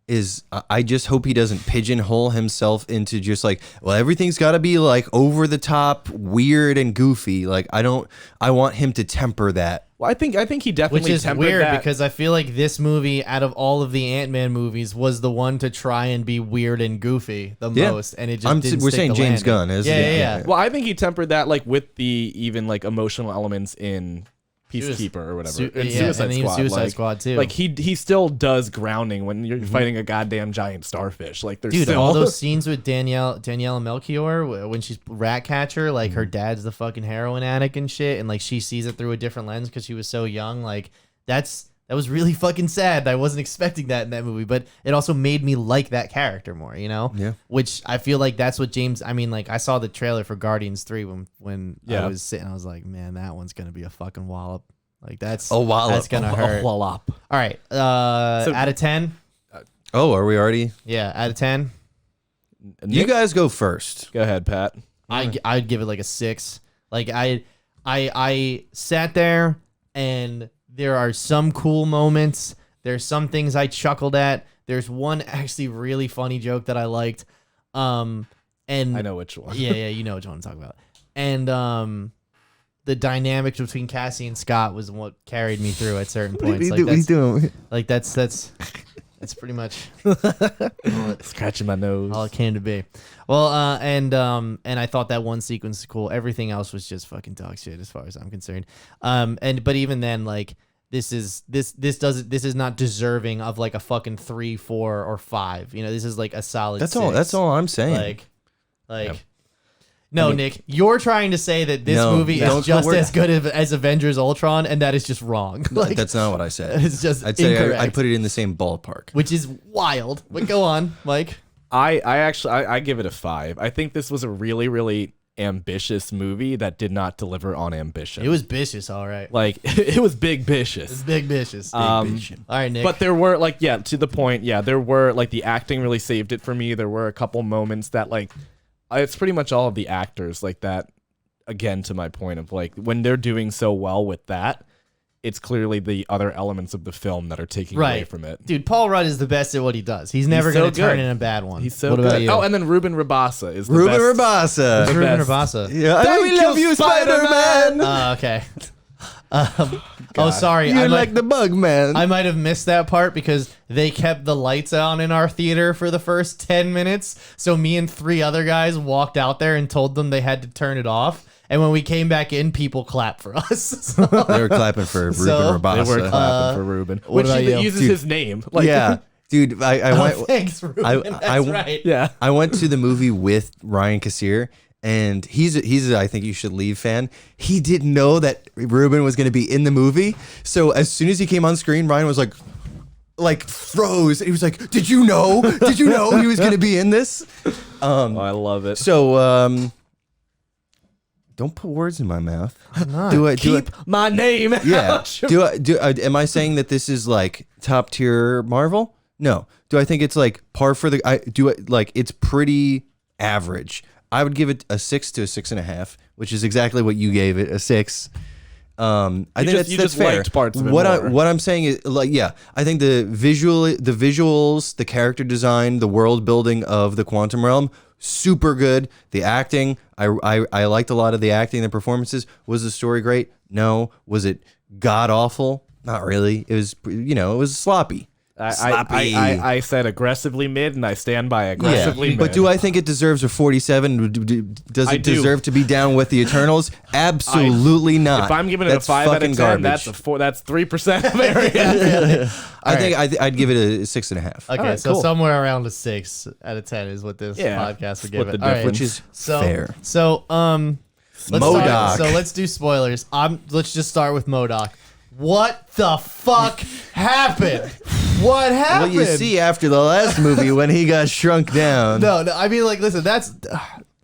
is I just hope he doesn't pigeonhole himself into just like, well, everything's got to be like over the top, weird and goofy. Like I want him to temper that. Well, I think he definitely Which is tempered weird that. because I feel like this movie, out of all of the Ant-Man movies, was the one to try and be weird and goofy the Yeah. most, and it just didn't We're stick saying the James landing. Gunn, isn't yeah, it? yeah, yeah. Well, I think he tempered that like with the even like emotional elements in Peacekeeper or whatever. And Suicide and even Squad. Suicide like, Squad too. Like he still does grounding when you're fighting a goddamn giant starfish. Like there's Dude, still all those scenes with Danielle Melchior when she's Ratcatcher, like her dad's the fucking heroin addict and shit, and like she sees it through a different lens because she was so young. Like that was really fucking sad. I wasn't expecting that in that movie, but it also made me like that character more, you know? Yeah. Which I feel like that's what James, I mean, like I saw the trailer for Guardians 3 when I Yeah. was sitting, I was like, man, that one's going to be a fucking wallop. Like that's A wallop. That's going to hurt. All wallop. right. Out of 10? Oh, are we already? Yeah, out of 10. You guys go first. Go ahead, Pat. I'd give it like a 6. Like I sat there and there are some cool moments. There's some things I chuckled at. There's one actually really funny joke that I liked. And I know which one. yeah, you know which one I'm talking about. And the dynamic between Cassie and Scott was what carried me through at certain points. That's pretty much Scratching my nose. all it came to be. Well, and I thought that one sequence was cool. Everything else was just fucking dog shit as far as I'm concerned. But even then, like this is not deserving of like a fucking 3, 4, or 5. You know, this is like a solid. That's 6. all. That's all I'm saying. Like. No, Nick, you're trying to say that this No, movie don't is just worry. as good as Avengers Ultron, and that is just wrong. Like, That's not what I said. it's just I'd say incorrect. I'd put it in the same ballpark. Which is wild. But go on, Mike. I actually give it a 5. I think this was a really, really ambitious movie that did not deliver on ambition. It was vicious, all right. like it was big It's vicious. big vicious. Um, All right, Nick. But there were like, yeah, to the point, yeah, there were like the acting really saved it for me. There were a couple moments that like it's pretty much all of the actors like that. Again, to my point of like when they're doing so well with that, it's clearly the other elements of the film that are taking away from it. Dude, Paul Rudd is the best at what he does. He's never so going to turn good. in a bad one. He's so what good. about you? Oh, and then Ruben Rabassa is the Ruben best. Rabassa. It's Ruben best. Rabassa. Yeah, Thank we love you, you, Spider-Man. Okay. Oh, sorry. You're like the bug man. I might have missed that part because they kept the lights on in our theater for the first 10 minutes. So me and 3 other guys walked out there and told them they had to turn it off. And when we came back in, people clapped for us. So- They were clapping for Ruben So- Rabassa. They were clapping for Ruben, what which about he you? uses Dude. his name. Like, Yeah, dude. I Oh, went. thanks, Ruben. That's right. yeah. I went to the movie with Ryan Kassir, and he's a I think you should leave fan. He didn't know that Ruben was going to be in the movie, so as soon as he came on screen, Ryan was like froze. He was like, "Did you know? Did you know he was going to be in this?" Oh, I love it. So don't put words in my mouth. Keep my name Yeah. out. Am I saying that this is like top tier Marvel? No. Do I think it's like par for the? It's pretty average. I would give it a 6 to a 6.5, which is exactly what you gave it, a 6. I think you that's just fair. liked parts of it what more. what I'm saying is like, yeah, I think the visuals, the character design, the world building of the Quantum Realm, super good. The acting, I liked a lot of the acting, the performances. Was the story great? No. Was it god awful? Not really. It was, it was sloppy. Sloppy. I said aggressively mid, and I stand by aggressively mid. But do I think it deserves a 47? Does I it do. deserve to be down with the Eternals? Absolutely not. if I'm giving it That's a 5 out of 10, fucking garbage. that's a 4. That's 3% of area. I think I'd give it a 6.5. Okay, right, so cool. somewhere around a 6 out of 10 is what this Yeah, podcast would split give the it. All right. difference. Which is So, fair. So, let's MODOK. let's do spoilers. Let's just start with MODOK. what the fuck happened? What happened? Well, you see after the last movie when he got shrunk down. No, I mean, like, listen, that's...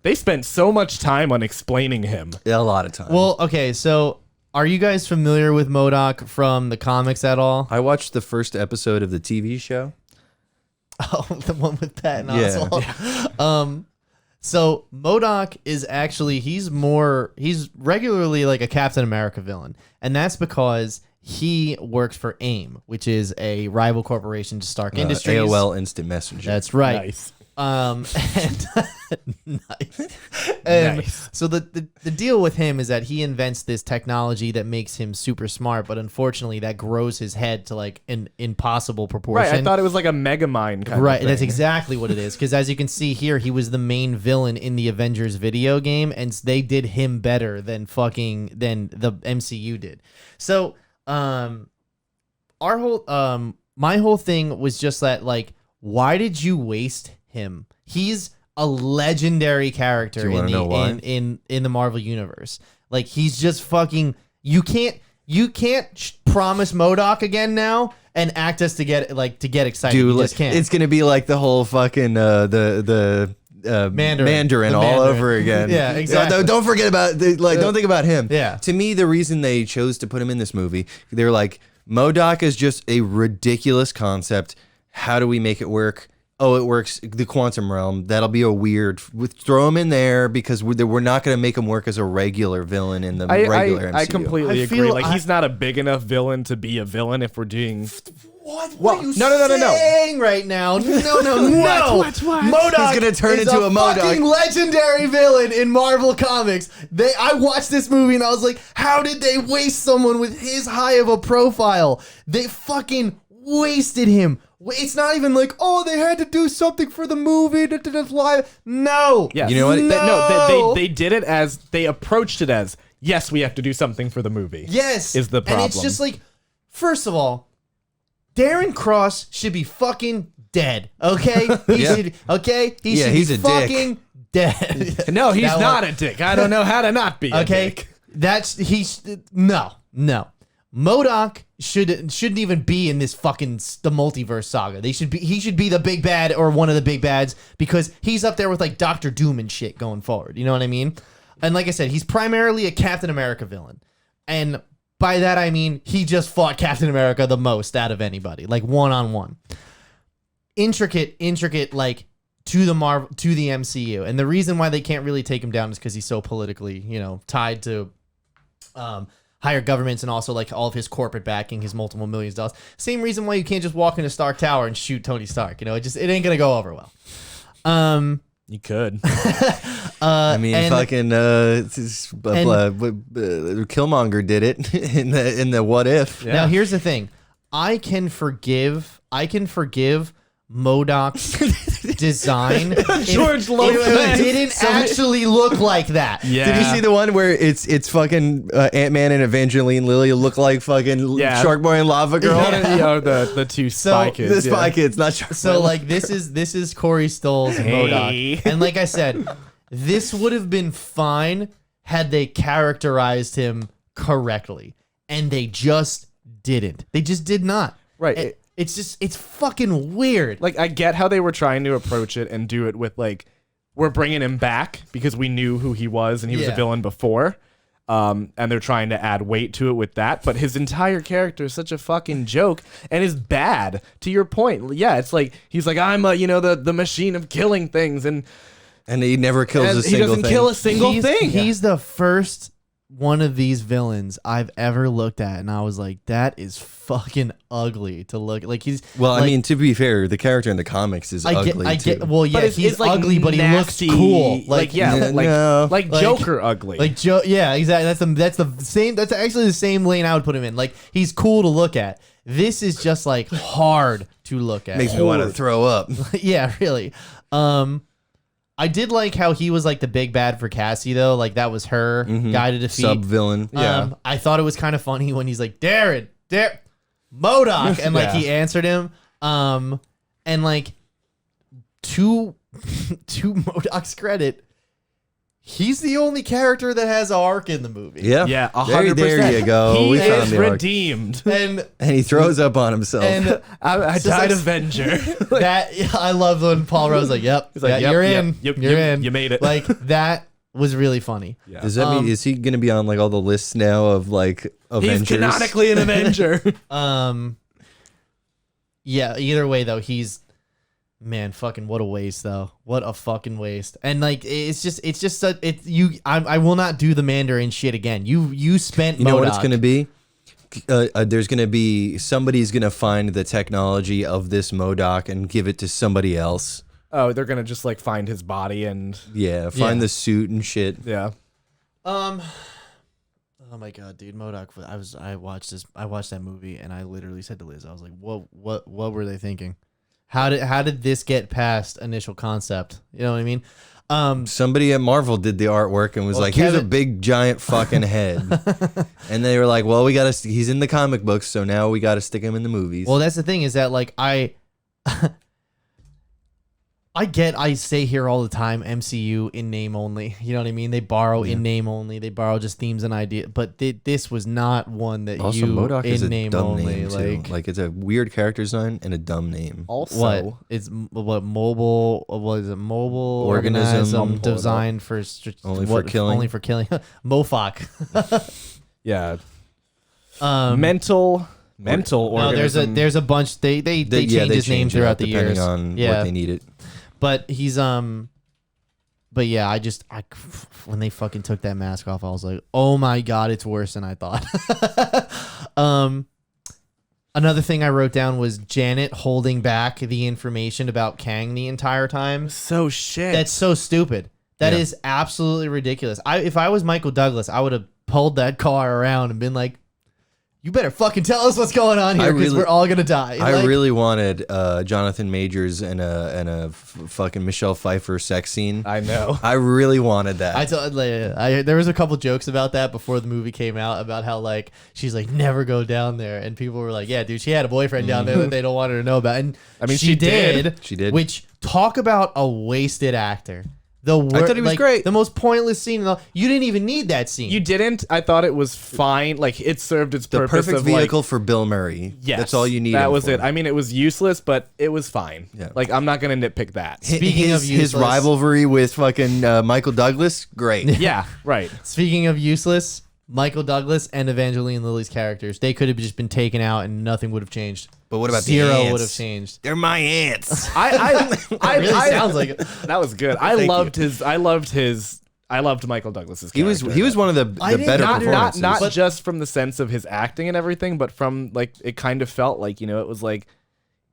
They spent so much time on explaining him. A lot of time. Well, okay, so are you guys familiar with MODOK from the comics at all? I watched the first episode of the TV show. Oh, the one with Patton Yeah. Oswalt. So MODOK is actually, he's regularly like a Captain America villain. And that's because he works for AIM, which is a rival corporation to Stark Industries. AOL Instant Messenger. That's right. Nice. And nice. And Nice. so the deal with him is that he invents this technology that makes him super smart, but unfortunately that grows his head to like an impossible proportion. Right, I thought it was like a Megamind kind Right, of thing. that's exactly what it is. Because as you can see here, he was the main villain in the Avengers video game, and they did him better than the MCU did. So, my whole thing was just that, like, why did you waste him? He's a legendary character in the Marvel universe. Like, he's just fucking. You can't promise MODOK again now and act us to get excited. Dude, you just can't. it's gonna be like the whole fucking Mandarin all over again. Yeah, exactly. Don't forget about don't think about him. Yeah. To me, the reason they chose to put him in this movie, they're like, MODOK is just a ridiculous concept. How do we make it work? Oh, it works. The quantum realm. That'll be a weird. Throw him in there because we're not going to make him work as a regular villain in the regular MCU. I completely I agree. feel- Like, he's not a big enough villain to be a villain if we're doing... What Well, are you no. saying right now? No. What? MODOK He's gonna turn is into a MODOK. fucking legendary villain in Marvel Comics. I watched this movie and I was like, how did they waste someone with his high of a profile? They fucking wasted him. It's not even like, oh, they had to do something for the movie. No. Yes. You know what? No. They did it as... They approached it as, yes, we have to do something for the movie. Yes. Is the problem. And it's just like, first of all, Darren Cross should be fucking dead. Okay? He Yeah. should. Okay? He Yeah, should he's be a dick. fucking dead. No, he's That not one- a dick. I don't know how to not be a Okay? dick. No. MODOK shouldn't even be in this fucking the multiverse saga. He should be the big bad or one of the big bads because he's up there with like Doctor Doom and shit going forward. You know what I mean? And like I said, he's primarily a Captain America villain. And by that I mean he just fought Captain America the most out of anybody, like one-on-one. Intricate like to the MCU. And the reason why they can't really take him down is because he's so politically, tied to higher governments and also like all of his corporate backing, his multiple millions of dollars. Same reason why you can't just walk into Stark Tower and shoot Tony Stark. It ain't gonna go over well. You could. I mean, Killmonger did it in the What If. Yeah. Now here's the thing. I can forgive MODOK's design George if Lopez. it didn't actually look like that. Yeah. Did you see the one where it's fucking Ant-Man and Evangeline Lilly look like fucking Shark Boy and Lava Girl? The two Spy Kids. The Spy Kids, not Shark So Boy. like this is Corey Stoll's MODOK. And like I said, this would have been fine had they characterized him correctly. And they just didn't. They just did not. Right. It's fucking weird. Like, I get how they were trying to approach it and do it with, like, we're bringing him back because we knew who he was and he was a villain before. And they're trying to add weight to it with that. But his entire character is such a fucking joke and is bad, to your point. Yeah, it's like, he's like, I'm the machine of killing things. And he never kills a he single doesn't thing. kill a single thing. He's the first one of these villains I've ever looked at, and I was like, that is fucking ugly to look like. He's Well, like, I mean, to be fair, the character in the comics is ugly too. Well, yeah, But it's he's like ugly, but he looks nasty, cool. Like Joker ugly. Like Joe, yeah, exactly. That's the same. That's actually the same lane I would put him in. Like he's cool to look at. This is just like hard to look at. Makes me want to throw up. Yeah, really. I did like how he was like the big bad for Cassie though. Like that was her guy to defeat. Sub villain. I thought it was kind of funny when he's like, Darren, MODOK, and like he answered him. And like to MODOK's credit, he's the only character that has an arc in the movie. Yeah. Yeah, There 100%. there you go. He We is found the arc. redeemed. And And he throws up on himself. and I just died like- Avenger. that I love when Paul Rudd's like, "Yep, He's like, yeah, yep, you're yep, in, yep, you're yep, in, you made it." Like that was really funny. Yeah. Does that mean is he going to be on like all the lists now of like Avengers? He's canonically an Avenger. Yeah. Either way, though, man, fucking what a waste, though. What a fucking waste. And like, it's just such, I will not do the Mandarin shit again. You spent. You know what it's MODOK. going to be? There's going to be somebody's going to find the technology of this MODOK and give it to somebody else. Oh, they're gonna just like find his body and Yeah, find Yeah. the suit and shit. yeah. Oh my god, dude, MODOK. I watched that movie and I literally said to Liz, I was like, what were they thinking? How did this get past initial concept? You know what I mean? Somebody at Marvel did the artwork and was Well, like, "Here's a Kevin- big giant fucking head," and they were like, "Well, we got to. He's in the comic books, so now we got to stick him in the movies." Well, that's the thing is that like I say here all the time, MCU in name only. You know what I mean? They borrow in name only. They borrow just themes and ideas. But this was not one that also, you MODOK in is a name dumb only. name too. Like it's a weird character design and a dumb name. Also, what? It's what mobile? What is it? Mobile Organism. designed for Only for killing. Only for killing. Mofok. yeah. No, Mental organism. there's a bunch. They change his name change it throughout up the depending years. on Yeah. what they need it. But he's but yeah, I when they fucking took that mask off, I was like, oh my god, it's worse than I thought. Another thing I wrote down was Janet holding back the information about Kang the entire time. so shit. That's so stupid. That Yeah. is absolutely ridiculous. If I was Michael Douglas, I would have pulled that car around and been like, you better fucking tell us what's going on here because we're all gonna die. I Like, really wanted Jonathan Majors and a fucking Michelle Pfeiffer sex scene. I know. I really wanted that. there was a couple jokes about that before the movie came out about how like she's like never go down there, and people were like, yeah, dude, she had a boyfriend down there that they don't want her to know about, and I mean, she she did. She did. Which talk about a wasted actor. I thought he was great. The most pointless scene. You didn't even need that scene. You didn't. I thought it was fine. Like it served its the purpose perfect of vehicle like, for Bill Murray. yes, That's all you need. That him was for. it. I mean, it was useless, but it was fine. Yeah. Like I'm not gonna nitpick that. Speaking of his useless- rivalry with fucking Michael Douglas, great. Yeah. Right. Speaking of useless, Michael Douglas and Evangeline Lilly's characters, they could have just been taken out and nothing would have changed. But what about the Zero ants? would have changed. They're my ants. I Really sounds like it. that was good. I loved Michael Douglas's He character. was one of the didn't- better not- performances. not just from the sense of his acting and everything, but from like it kind of felt like, it was like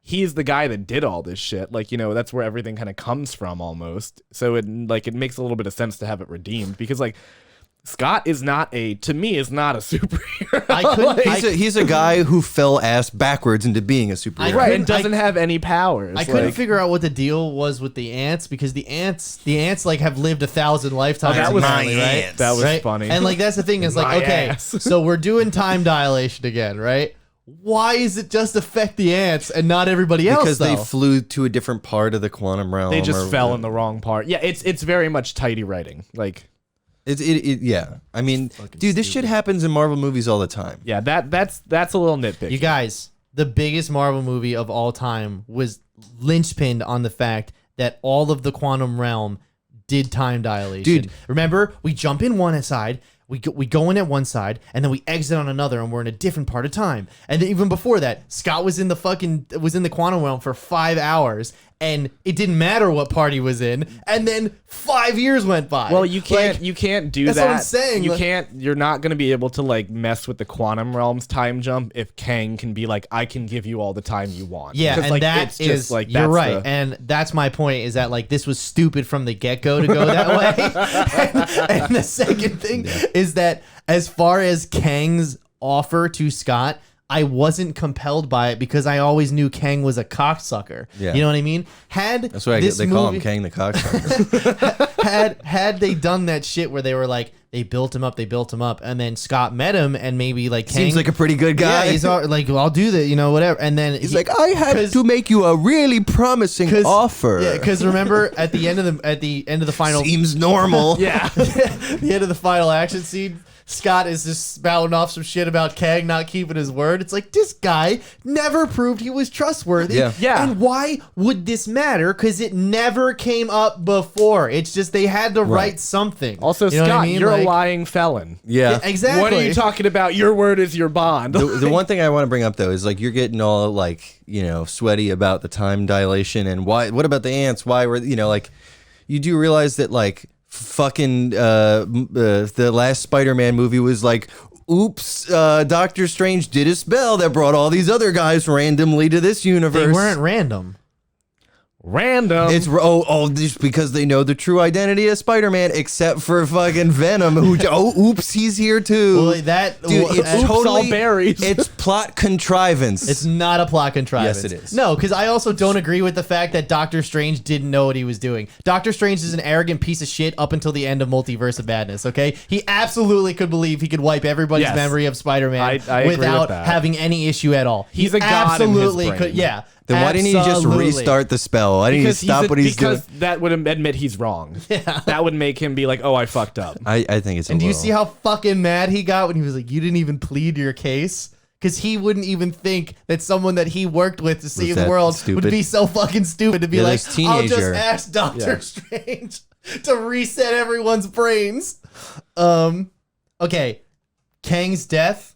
he's the guy that did all this shit. Like, that's where everything kind of comes from almost. So it makes a little bit of sense to have it redeemed because like Scott is not a superhero. I couldn't. He's a guy who fell ass backwards into being a superhero. Right, couldn't- and doesn't have any powers. I couldn't like- figure out what the deal was with the ants because the ants like have lived 1,000 lifetimes. that was apparently, my right? ants. That was Right? funny. And like that's the thing is like, My okay, ass. so we're doing time dilation again, right? Why is it just affect the ants and not everybody else? Because they though? flew to a different part of the quantum realm. they just or- fell in the wrong part. Yeah, it's very much tidy writing. Like, yeah. I mean, dude, this shit happens in Marvel movies all the time. yeah, that's a little nitpick. You guys, the biggest Marvel movie of all time was linchpinned on the fact that all of the quantum realm did time dilation. Dude. Remember, we jump in one side, we go in at one side, and then we exit on another, and we're in a different part of time. And then even before that, Scott was in the quantum realm for 5 hours, and it didn't matter what part he was in. And then 5 years went by. Well, you can't Like, you can't do that's that. what I'm saying, You like- can't. You're not going to be able to like mess with the quantum realm's time jump if Kang can be like, I can give you all the time you want. Yeah, 'Cause, and like, that it's is just, like, you're that's right, the- and that's my point. Is that like this was stupid from the get go to go that way, and the second thing is that as far as Kang's offer to Scott, I wasn't compelled by it because I always knew Kang was a cocksucker. Yeah. You know what I mean? That's why they call him Kang the cocksucker. had they done that shit where they were like, they built him up, and then Scott met him, and maybe like Kang, Seems like a pretty good guy. Yeah, he's all, like, well, I'll do that, whatever. And then He's like, I had to make you a really promising offer. Yeah, because remember at the end of the final, Seems normal. yeah, the end of the final action scene, Scott is just spouting off some shit about Kang not keeping his word. It's like, this guy never proved he was trustworthy. Yeah. Yeah. And why would this matter? Because it never came up before. It's just they had to write something. Also, You know what Scott, I mean? you're Like, a lying felon. Yeah. exactly. What are you talking about? Your word is your bond. The one thing I want to bring up though is like you're getting all like sweaty about the time dilation and why. What about the ants? Why were like you do realize that like fucking the last Spider-Man movie was like, oops, Doctor Strange did a spell that brought all these other guys randomly to this universe. They weren't random. Random. It's just because they know the true identity of Spider-Man, except for fucking Venom, who oops, he's here too. Well, that Dude, it's oops, all totally berries. It's plot contrivance. It's not a plot contrivance. Yes, it is. No, because I also don't agree with the fact that Doctor Strange didn't know what he was doing. Doctor Strange is an arrogant piece of shit up until the end of Multiverse of Madness, okay? He absolutely could believe he could wipe everybody's Yes. memory of Spider-Man I agree without with that. having any issue at all. He's He a god in his absolutely brain. could. Yeah. Then why didn't he just absolutely. restart the spell? Why didn't he stop what he's doing? Because that would admit he's wrong. Yeah. That would make him be like, oh, I fucked up. I think it's. And do you see how fucking mad he got when he was like, you didn't even plead your case? Because he wouldn't even think that someone that he worked with to save the that world stupid? would be so fucking stupid to be Yeah, like, this I'll just teenager. ask Doctor Strange to reset everyone's brains. Okay, Kang's death.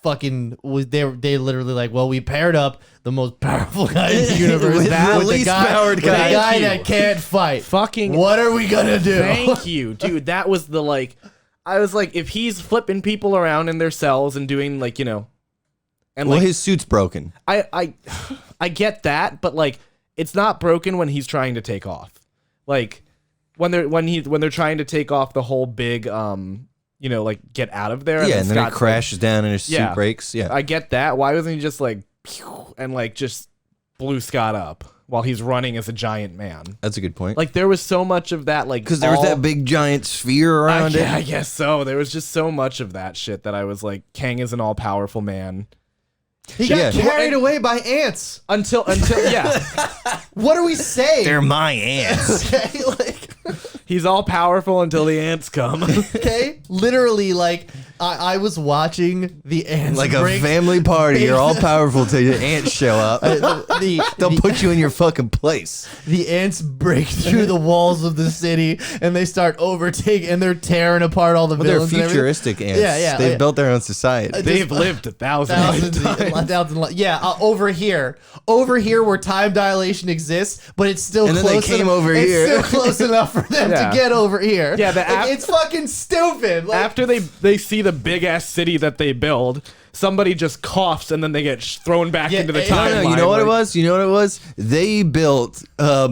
Fucking was they literally like, well, we paired up the most powerful guy in the universe With the least powered with guy. the guy Thank you. that can't fight. Fucking What are we gonna do? Thank you, dude. That was the like. I was like, if he's flipping people around in their cells and doing like, and Well, like, his suit's broken. I get that, but like, it's not broken when he's trying to take off. Like, when they're trying to take off the whole big like get out of there. Yeah, and then it Scott's crashes down and his suit Yeah. breaks. Yeah. I get that. Why wasn't he just like, pew, and like just blew Scott up while he's running as a giant man? That's a good point. Like there was so much of that, like Because there was that big giant sphere around I it. guess so. There was just so much of that shit that I was like, Kang is an all powerful man. He got Yeah. carried away by ants. Until yeah, What are we saying? They're my ants. Okay, like, he's all powerful until the ants come. okay, literally, like I was watching the ants Like a break. family party. You're all powerful till your ants show up. They'll the, put you in your fucking place. the ants break through the walls of the city and they start overtaking and they're tearing apart all the But they're villains. and everything. futuristic ants. Yeah, yeah, They've yeah. built their own society. They've lived thousands of times. Yeah, over here where time dilation exists, but it's still And then they close came enough, over it's here. still close enough for them Yeah. to get over here. Yeah, Like, it's fucking stupid. Like, After they see the big ass city that they build, somebody just coughs and then they get thrown back Yeah, into the no, timeline. No, you know what it like- was? You know what it was? They built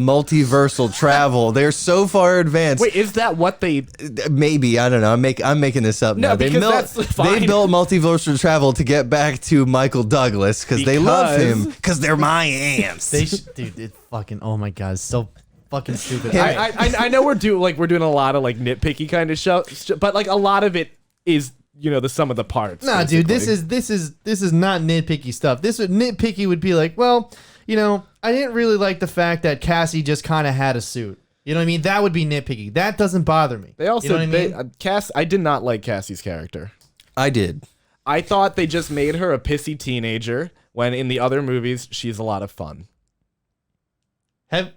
multiversal travel. They're so far advanced. Wait, is that what they? Maybe, I don't know. I'm making this up No, now. because that's They fine. built multiversal travel to get back to Michael Douglas because they love Because- him because they're my ants. dude, it fucking, oh my god, it's so fucking stupid. I know we're doing a lot of like nitpicky kind of stuff, but like a lot of it is the sum of the parts. Nah, dude, this basically. is not nitpicky stuff. Nitpicky would be like, well, I didn't really like the fact that Cassie just kind of had a suit. You know what I mean? That would be nitpicky. That doesn't bother me. They also you know what I mean? I did not like Cassie's character. I did. I thought they just made her a pissy teenager when in the other movies she's a lot of fun.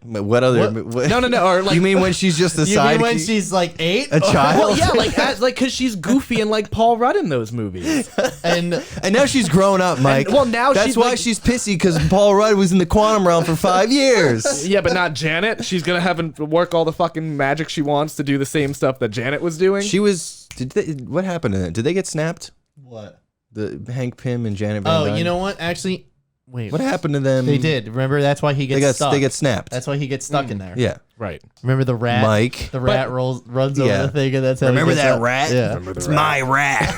What other? What? No. Or like You mean when she's just a You side? mean when she's like 8? A child? Well, yeah, like because she's goofy and like Paul Rudd in those movies. And And now she's grown up, Mike. well, now that's she's why like- she's pissy because Paul Rudd was in the quantum realm for 5 years. Yeah, but not Janet. She's gonna have him work all the fucking magic she wants to do the same stuff that Janet was doing. She was. What happened to them? Did they get snapped? what? The Hank Pym and Janet Van Oh, Dyne? you know what? Actually, wait. What happened to them? They did. Remember, that's why he gets stuck. They get snapped. That's why he gets stuck in there. Yeah. right. Remember the rat? Mike. The rat runs over Yeah. the thing, and that's how he Remember gets that up. rat? Yeah. It's my rat.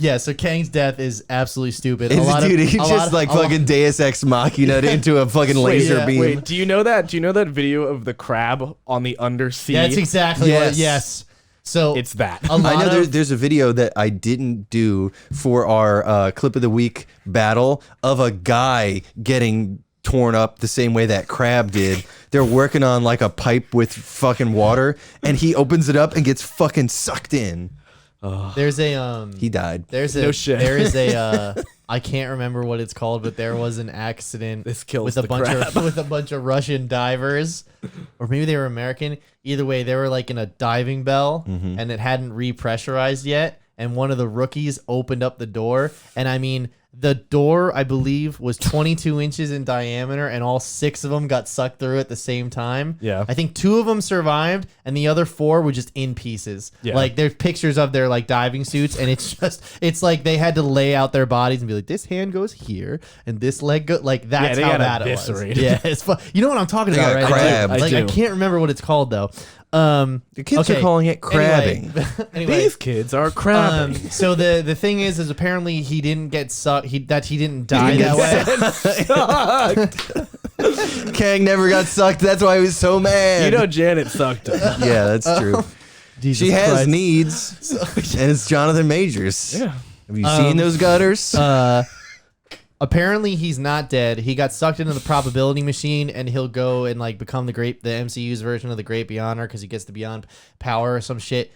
Yeah, so Kang's death is absolutely stupid. He just fucking Deus Ex Machina into a fucking laser beam. Wait, do you know that video of the crab on the undersea? That's exactly what. Yes. So it's that. I know there's a video that I didn't do for our clip of the week battle of a guy getting torn up the same way that crab did. They're working on like a pipe with fucking water, and he opens it up and gets fucking sucked in. There's a he died. There's a No shit. There is a I can't remember what it's called, but there was an accident This kills with a the bunch crab. of with a bunch of Russian divers, or maybe they were American. Either way, they were like in a diving bell, and it hadn't repressurized yet. And one of the rookies opened up the door, and I mean, the door, I believe, was 22 inches in diameter, and all 6 of them got sucked through at the same time. Yeah. I think 2 of them survived, and the other 4 were just in pieces. Yeah. Like, there's pictures of their, like, diving suits, and it's like they had to lay out their bodies and be like, this hand goes here, and this leg goes, like, that's they how got bad it was. eviscerated. Yeah, it's fun. You know what I'm talking They about, got right? crabbed. Like, I do. can't remember what it's called, though. The kids are calling it crabbing. Anyway, These kids are crabbing. so the thing is apparently he didn't get sucked. He didn't die that way. Kang never got sucked. That's why he was so mad. You know Janet sucked him. Yeah, that's true. Jesus She has Christ. needs, and it's Jonathan Majors. Yeah. Have you seen those gutters? Apparently he's not dead. He got sucked into the probability machine, and he'll go and like become the MCU's version of the Great Beyonder because he gets the Beyond power or some shit.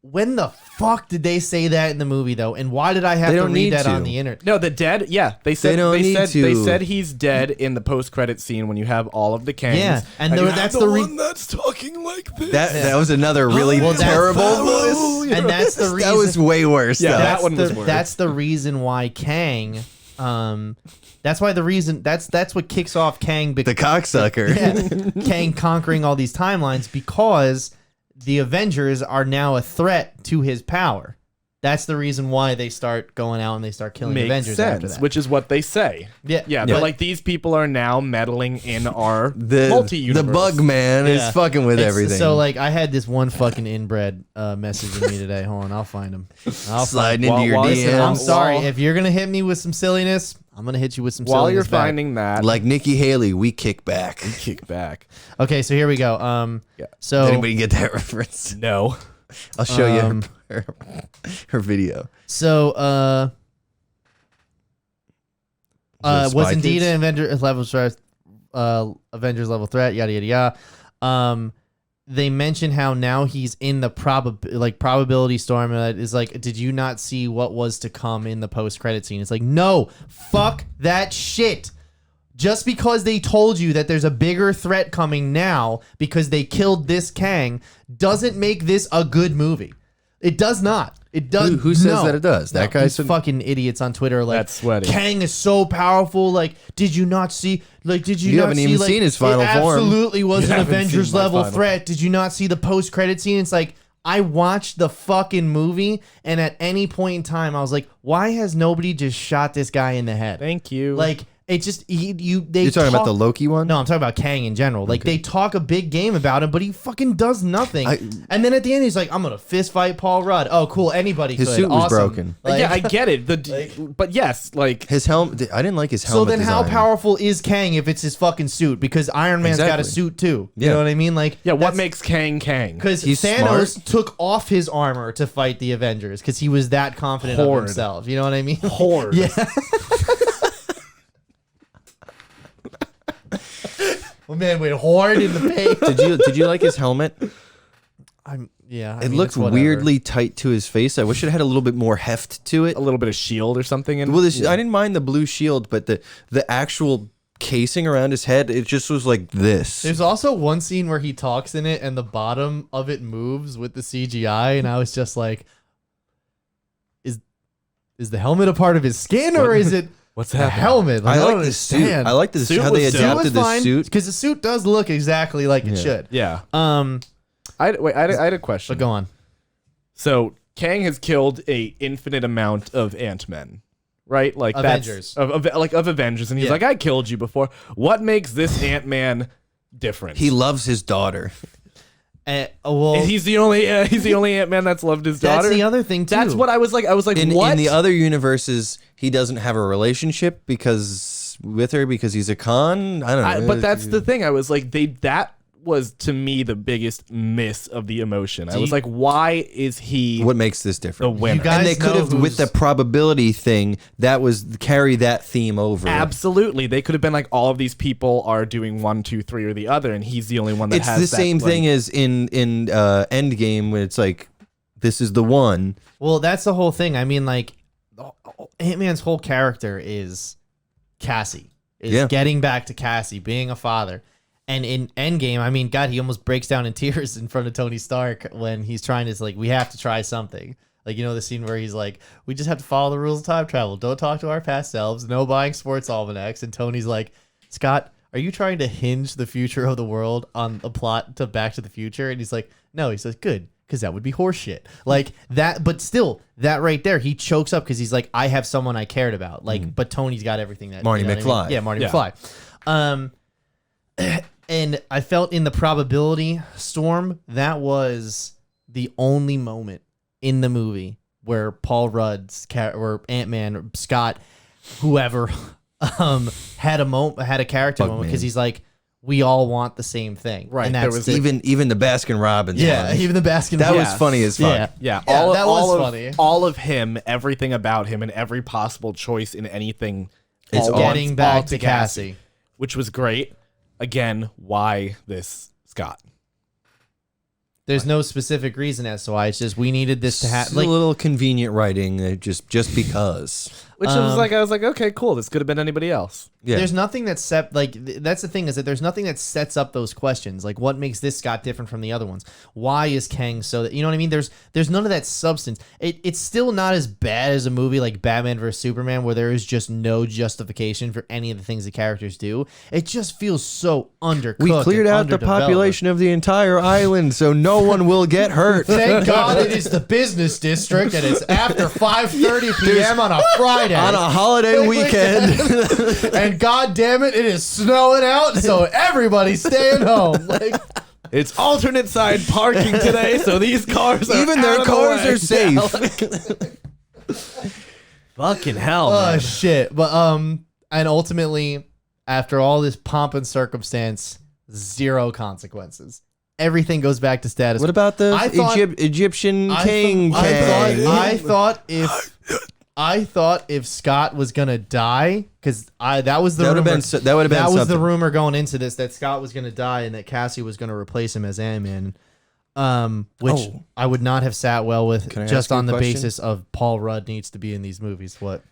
When the fuck did they say that in the movie though? And why did I have They to don't read need that to. on the internet? No, the dead. Yeah, they said don't need they to. said he's dead in the post-credit scene when you have all of the Kangs. Yeah, and you have that's the one that's talking like this. that was another really Well, that's- terrible Oh, voice. And that's the reason. That was way worse. Yeah, though. that one was worse. That's the reason why Kang. That's why the reason. That's what kicks off Kang. the cocksucker. Yeah, Kang conquering all these timelines because the Avengers are now a threat to his power. That's the reason why they start going out and they start killing Makes Avengers sense, after that. which is what they say. Yeah, but like these people are now meddling in our The multi-universe. bug man Yeah. is fucking with It's- everything. So like I had this one fucking inbred messaging me today. Hold on, I'll find him. sliding into your while- DMs. listen, I'm sorry While- if you're gonna hit me with some silliness. I'm gonna hit you with some While silliness you're back. finding that, Like Nikki Haley, we kick back. kick back. Okay, so here we go. Yeah. So Did anybody get that reference? No. I'll show you her video. So, Was it was Spy indeed Kids? an Avengers level threat. Yada yada yada. They mention how now he's in the probability storm. And is like, did you not see what was to come in the post credit scene? It's like, no, fuck that shit. Just because they told you that there's a bigger threat coming now because they killed this Kang doesn't make this a good movie. It does not. It does. Who says that it does? That guy these said- fucking idiots on Twitter are like, That's sweaty. Kang is so powerful. Like, did you not see? Like, did you? You not haven't see, even like, seen his final it form. Absolutely was You an haven't Avengers seen my level final threat. Did you not see the post credit scene? It's like I watched the fucking movie, and at any point in time, I was like, why has nobody just shot this guy in the head? Thank you. Like, it just they. You're talking about the Loki one? No, I'm talking about Kang in general. Like, they talk a big game about him, but he fucking does nothing. And then at the end, he's like, I'm going to fist fight Paul Rudd. Oh, cool. Anybody His could. suit was Awesome. broken. Like, yeah, I get it. But yes, like His helmet. I didn't like his so helmet. then how design. powerful is Kang if it's his fucking suit? Because Iron Man's got a Exactly. suit too. You Yeah. know what I mean? Like, yeah, what makes Kang Kang? Because He's Thanos smart. took off his armor to fight the Avengers because he was that confident of Horde. himself. You know what I mean? Horde. Yeah. Oh man, wait, Horde in the page. Did you like his helmet? I It mean, looked it's whatever. weirdly tight to his face. I wish it had a little bit more heft to it. A little bit of shield or something. And Well, I didn't mind the blue shield, but the actual casing around his head, it just was like this. There's also one scene where he talks in it and the bottom of it moves with the CGI, and I was just like, is the helmet a part of his skin or is it what's the happening? helmet? I don't like the suit. understand. I like the Suit how they was dope. adapted the suit. because the suit does look exactly like it should. Yeah. Um, I had a question. but go on. So Kang has killed a infinite amount of Ant-Men, right? Like Avengers. That's, of Avengers, and he's Yeah. like, I killed you before. What makes this Ant-Man different? He loves his daughter. Well, And he's the only Ant-Man that's loved his daughter. that's the other thing too. That's what I was like. I was like, what? In the other universes, he doesn't have a relationship with her because he's a con. I don't know. But that's the thing. I was like, that was to me the biggest miss of the emotion. I was like, why is he what makes this different? the winner? You guys And they could know have, with the probability thing, that was carry that theme over. Absolutely, they could have been like, all of these people are doing 1, 2, 3 or the other, and he's the only one that It's has. the that, same like- thing as in Endgame, when it's like, this is the one. Well, that's the whole thing. I mean, like, Ant-Man's whole character is Cassie. Is getting back to Cassie, being a father. And in Endgame, I mean, God, he almost breaks down in tears in front of Tony Stark when he's trying to, like, we have to try something. Like, you know, the scene where he's like, we just have to follow the rules of time travel. Don't talk to our past selves. No buying sports almanacs. And Tony's like, Scott, are you trying to hinge the future of the world on a plot to Back to the Future? And he's like, no. He says, good, because that would be horseshit. Like that, but still, that right there, he chokes up because he's like, I have someone I cared about. Like, but Tony's got everything that Marty you know what I mean? McFly. Yeah, Marty McFly. And I felt in the probability storm, that was the only moment in the movie where Paul Rudd's or Ant-Man or Scott, whoever, had a character moment because he's like, we all want the same thing. Right, And there that's was Even the Baskin Robbins. yeah, one. even the Baskin. That was Yeah. funny as fuck. Yeah. Yeah, That was funny. All of him, everything about him, and every possible choice in anything. It's all Getting wants- back all to Cassie. which was great. Again, why this Scott? There's no specific reason as to why. It's just we needed this to It's happen. a Like, little convenient writing, just because. Which I was like, okay, cool. This could have been anybody else. Yeah. there's nothing that that's the thing is that there's nothing that sets up those questions. Like, what makes this Scott different from the other ones? Why is Kang so that, you know what I mean? There's none of that substance. It's still not as bad as a movie like Batman vs Superman, where there is just no justification for any of the things the characters do. It just feels so undercooked. We cleared and out the underdeveloped. population of the entire island, so no one will get hurt. Thank God it is the business district and it's after 5:30 p.m. on a Friday. On a holiday weekend. And God damn it is snowing out, so everybody's staying home. Like, It's alternate side parking today, so these cars are Even out their of the cars way. are safe. Fucking hell, oh man. shit. But and ultimately, after all this pomp and circumstance, zero consequences. Everything goes back to status. What about the I thought- Egyptian I king? I thought if Scott was gonna die, because that was the That rumor. would've been that would've been that was the something. rumor going into this, that Scott was gonna die and that Cassie was gonna replace him as Ant-Man. Which Oh. I would not have sat well with, Can I just ask you a on the question? basis of Paul Rudd needs to be in these movies. What?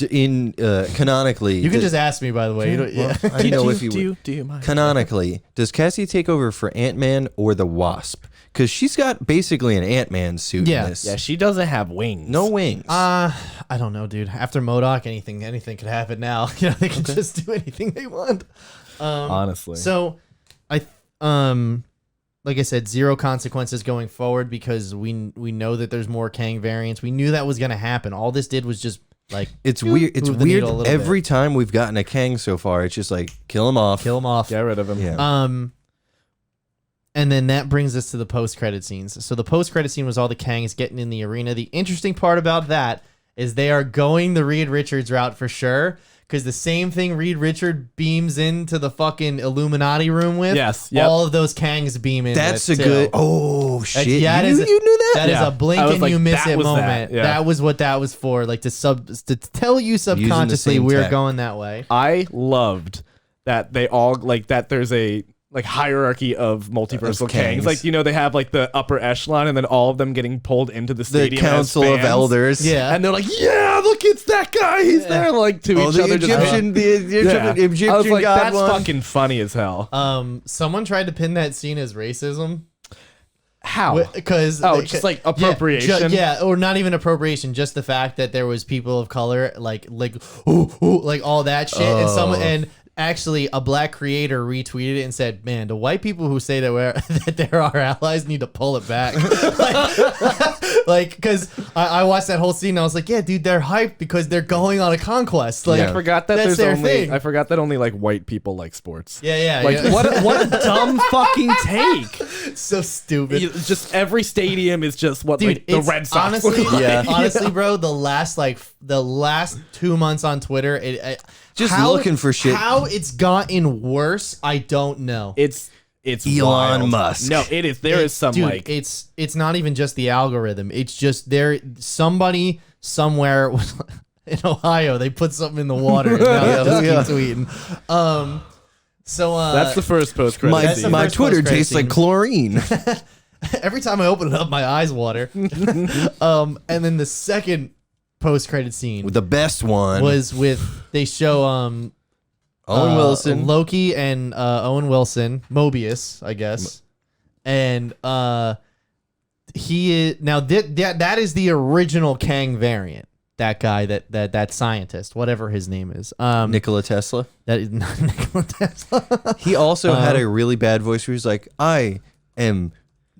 in canonically. You can just ask me, by the way. You don't, yeah. I know if you would. Do you mind? Canonically, does Cassie take over for Ant-Man or the Wasp? Because she's got basically an Ant-Man suit Yeah. in this. Yeah, she doesn't have wings. No wings. I don't know, dude. After MODOK, anything could happen now. You know, they can just do anything they want. Honestly. So, like I said, zero consequences going forward because we know that there's more Kang variants. We knew that was gonna happen. All this did was just like it's weird. It's move the weird. needle a little Every time we've gotten a Kang so far, it's just like kill him off. kill him off. Get rid of him. Yeah. And then that brings us to the post-credit scenes. So the post-credit scene was all the Kangs getting in the arena. The interesting part about that is they are going the Reed Richards route for sure, because the same thing Reed Richard beams into the fucking Illuminati room with, Yes, yep. all of those Kangs beam in. That's a with, too. good. Oh shit! yeah, you, you knew that? That is Yeah. a blink I was and like, you miss that it was that, moment. yeah. That was what that was for, like to tell you subconsciously same we're tech. going that way. I loved that they all like that. There's a like hierarchy of multiversal Kangs. Kangs. Like, you know, they have like the upper echelon and then all of them getting pulled into the The stadium. as Council of fans. Elders. Yeah. And they're like, yeah, look, it's that guy. He's there, like to Oh, each the other. just- Egyptian, Yeah. Egyptian I was like, god that's one. fucking funny as hell. Someone tried to pin that scene as racism. How? Because Just like appropriation. yeah, or not even appropriation, just the fact that there was people of color, like ooh, like all that shit, and actually a black creator retweeted it and said, "Man, the white people who say that they're our allies need to pull it back." Like, because I watched that whole scene and I was like, "Yeah, dude, they're hyped because they're going on a conquest." Like, I forgot that that's there's their only. thing. I forgot that only like white people like sports. Yeah, Like yeah. what a dumb fucking take. So stupid. Just every stadium is just what Dude, like, the it's Red Sox honestly, look like. honestly, bro, the last 2 months on Twitter, Just looking for shit. How it's gotten worse, I don't know. It's Elon wild. Musk. No, it is. There is some Dude, like it's not even just the algorithm. It's just somebody somewhere in Ohio, they put something in the water and now they just keep tweeting. So that's the first post credit. My scene. my First Twitter post-credit tastes like scene. chlorine. Every time I open it up, my eyes water. And then the second post-credit scene The best one was they show Owen Wilson. Loki and Owen Wilson, Mobius, I guess, and he is now that is the original Kang variant. That guy, that scientist, whatever his name is, Nikola Tesla. that is not Nikola Tesla. He also had a really bad voice where he's like, I am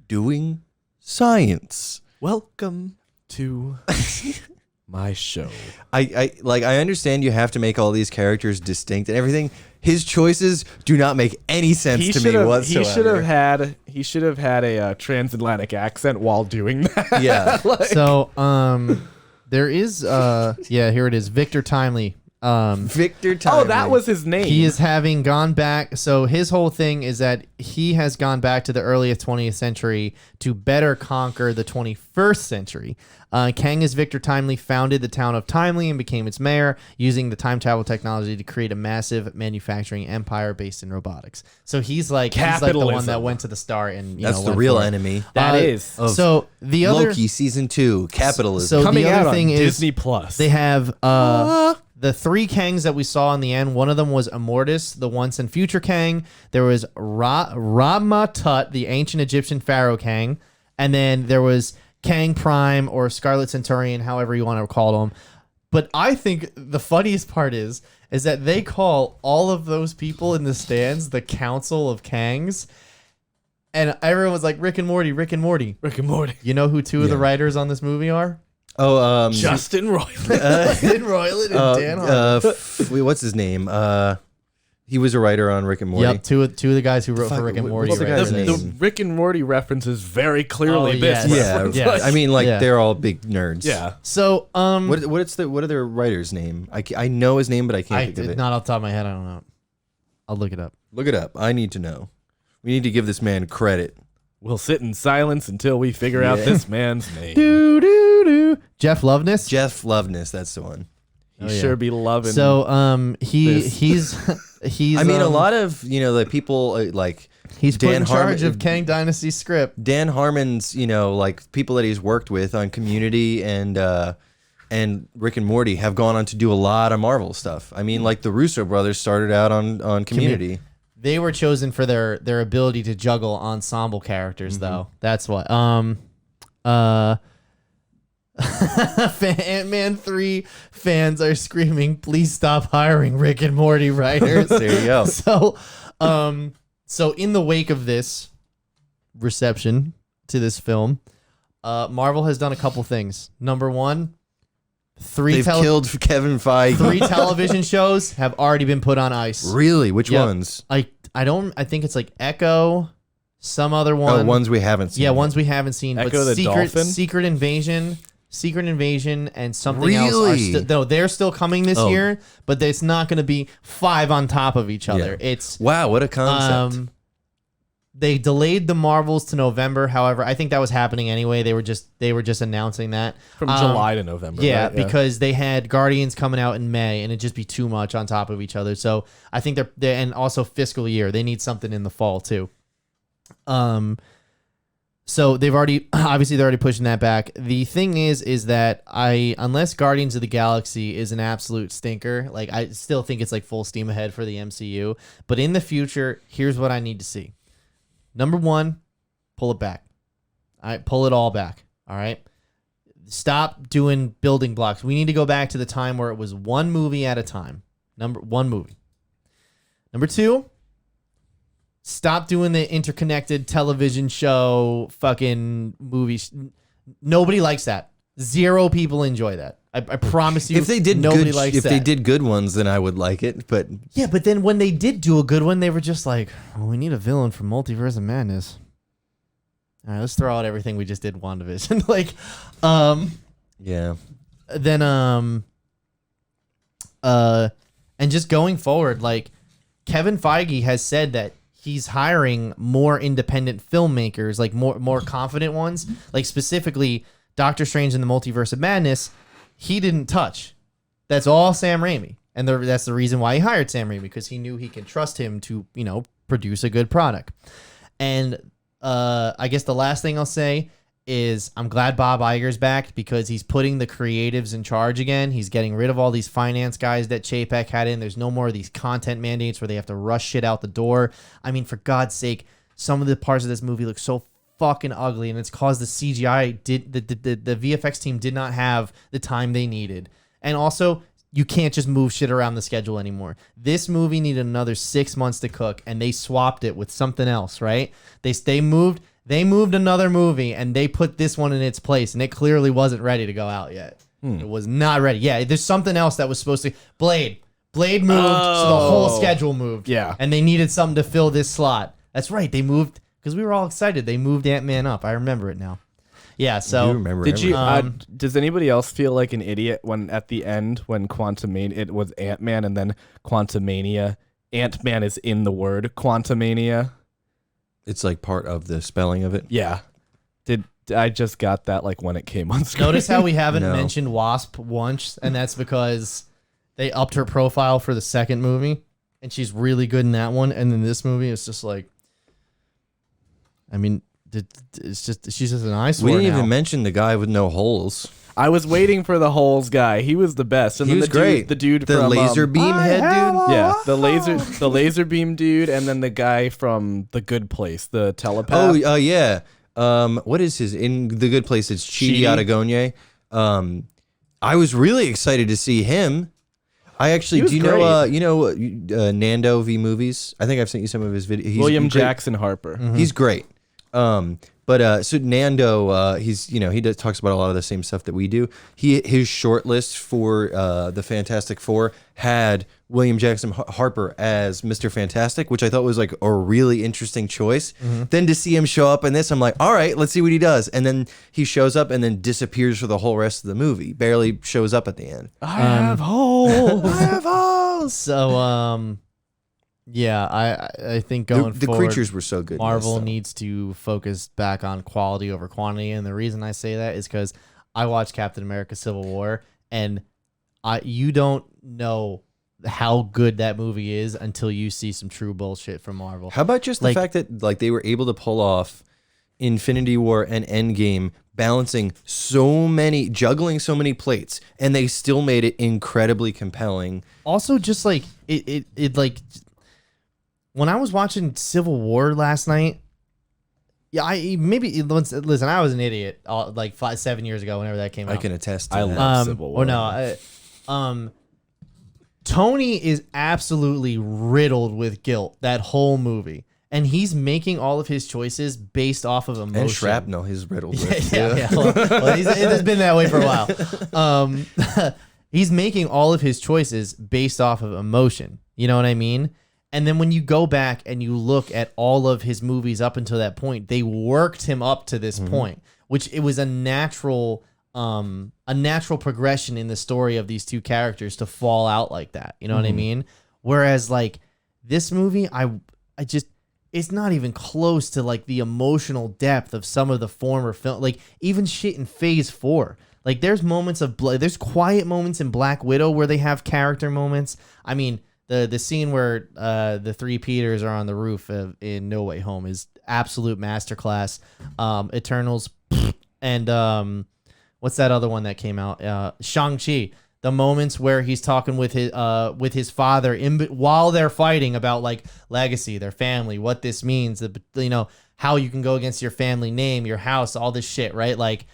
doing science. Welcome to my show. I understand you have to make all these characters distinct and everything. His choices do not make any sense to me whatsoever. He should have had a transatlantic accent while doing that. Yeah. So there is here it is, Victor Timely. Victor Timely. Oh, that was his name. He is having gone back. So his whole thing is that he has gone back to the earliest 20th century to better conquer the 21st century. Kang as Victor Timely founded the town of Timely and became its mayor, using the time travel technology to create a massive manufacturing empire based in robotics. So he's like the one Capitalism. that went to the start and That's the went real for it. enemy. That is. Of So the other Loki season 2, capitalism. So Coming the out other on thing is Disney Plus. they have the three Kangs that we saw in the end. One of them was Immortus, the once and future Kang. There was Ra-Ma-Tut, the ancient Egyptian pharaoh Kang, and then there was Kang Prime or Scarlet Centurion, however you want to call him. But I think the funniest part is that they call all of those people in the stands the Council of Kangs. And everyone was like, Rick and Morty, Rick and Morty. Rick and Morty. You know who two of the writers on this movie are? Justin Roiland. Dan Roiland and Dan Harmon. Wait, what's his name? He was a writer on Rick and Morty. Yep, two of the guys who wrote Fuck, for Rick and what's Morty. the right guy's there. name? The Rick and Morty references very clearly yes. this Yeah, reference. Yes. I mean, like Yeah. they're all big nerds. Yeah. So, What are their writer's name? I know his name, but I can't think of it. not off the top of my head. I don't know. I'll look it up. Look it up. I need to know. We need to give this man credit. We'll sit in silence until we figure out this man's name. Jeff Loveness. Jeff Loveness, that's the one. He yeah. sure be loving. So, this. he's I mean, a lot of the people like he's put Dan in charge Harmon- of Kang Dynasty script. Dan Harmon's, like people that he's worked with on Community and Rick and Morty have gone on to do a lot of Marvel stuff. I mean, like the Russo brothers started out on Community. They were chosen for their ability to juggle ensemble characters, though. That's what. Ant-Man 3 fans are screaming, "Please stop hiring Rick and Morty writers." There you go. So in the wake of this reception to this film, Marvel has done a couple things. Number one, They've killed Kevin Feige. 3 television shows have already been put on ice. Really? Which Yep. ones? I think it's like Echo, some other one. Oh, ones we haven't seen. Yeah, ones we haven't seen. Echo but the Dolphin? Secret Invasion, and something else. Really? No, they're still coming this year, but it's not going to be 5 on top of each other. Yeah. It's Wow, what a concept. they delayed the Marvels to November. However, I think that was happening anyway. They were just announcing that from July to November. Yeah, right? because they had Guardians coming out in May, and it'd just be too much on top of each other. So I think they're and also fiscal year, they need something in the fall too. So they're already pushing that back. The thing is that unless Guardians of the Galaxy is an absolute stinker, like I still think it's like full steam ahead for the MCU. But in the future, here's what I need to see. Number one, pull it back. All right, pull it all back. All right. Stop doing building blocks. We need to go back to the time where it was one movie at a time. One movie. Number two, stop doing the interconnected television show fucking movies. Nobody likes that. 0 people enjoy that. I promise you. If they did nobody likes if that. they did good ones, then I would like it. But Yeah, but then when they did do a good one, they were just like, "Oh, we need a villain for Multiverse of Madness." All right, let's throw out everything we just did WandaVision. Yeah. Then and just going forward, like Kevin Feige has said that he's hiring more independent filmmakers, like more confident ones, like specifically Doctor Strange in the Multiverse of Madness. He didn't touch. That's all Sam Raimi, and that's the reason why he hired Sam Raimi, because he knew he could trust him to produce a good product. And I guess the last thing I'll say is I'm glad Bob Iger's back, because he's putting the creatives in charge again. He's getting rid of all these finance guys that Chapek had in. There's no more of these content mandates where they have to rush shit out the door. I mean, for God's sake, some of the parts of this movie look so fucking ugly, and it's caused the CGI the VFX team did not have the time they needed. And also, you can't just move shit around the schedule anymore. This movie needed another 6 months to cook, and they swapped it with something else, right? They moved another movie, and they put this one in its place, and it clearly wasn't ready to go out yet. It was not ready. Yeah, there's something else that was supposed to... Blade moved, so the whole schedule moved. Yeah. And they needed something to fill this slot. That's right, they moved, because we were all excited. They moved Ant-Man up. I remember it now. Yeah, so... You remember Did you? everything. Does anybody else feel like an idiot when at the end, when Quantumania, it was Ant-Man and then Quantumania, Ant-Man is in the word Quantumania? It's like part of the spelling of it. Yeah. I just got that like when it came on screen. Notice how we haven't No. mentioned Wasp once, and that's because they upped her profile for the second movie, and she's really good in that one. And then this movie, it's just like, I mean, it's just she's just an eyesore. We didn't now. even mention the guy with no holes. I was waiting for the holes guy. He was the best. And He then was the great. Dude, the dude The from laser beam head dude. Yeah, the laser beam dude, and then the guy from The Good Place, the telepath. Oh, yeah. What is his in The Good Place? It's Chidi Chidi. Adegone. I was really excited to see him. I actually He was do you great. know Nando V Movies? I think I've sent you some of his videos. William Jackson Harper. He's great. But so Nando, talks about a lot of the same stuff that we do. His short list for the Fantastic Four had William Jackson Harper as Mr. Fantastic, which I thought was like a really interesting choice. Then to see him show up in this, I'm like, all right, let's see what he does. And then he shows up and then disappears for the whole rest of the movie. Barely shows up at the end. I have holes. I have holes. So yeah, I think going The forward, creatures were so good. in this, Marvel though. needs to focus back on quality over quantity, and the reason I say that is because I watched Captain America: Civil War, and you don't know how good that movie is until you see some true bullshit from Marvel. How about just the fact that like they were able to pull off Infinity War and Endgame, juggling so many plates, and they still made it incredibly compelling. Also, just like it like when I was watching Civil War last night. Yeah, listen. I was an idiot like 5-7 years ago whenever that came out. I can attest to I that. love Civil War. Or no, Tony is absolutely riddled with guilt that whole movie, and he's making all of his choices based off of emotion. And shrapnel he's riddled with. Yeah. Well, it has been that way for a while. He's making all of his choices based off of emotion. You know what I mean? And then when you go back and you look at all of his movies up until that point, they worked him up to this point, which it was a natural progression in the story of these two characters to fall out like that. You know what I mean? Whereas like this movie, I just, it's not even close to like the emotional depth of some of the former film, like even shit in Phase 4. Like there's moments of there's quiet moments in Black Widow where they have character moments. I mean, the scene where the three Peters are on the roof in No Way Home is absolute masterclass. Eternals and what's that other one that came out? Shang-Chi. The moments where he's talking with his father while they're fighting about like legacy, their family, what this means, how you can go against your family name, your house, all this shit, right? Like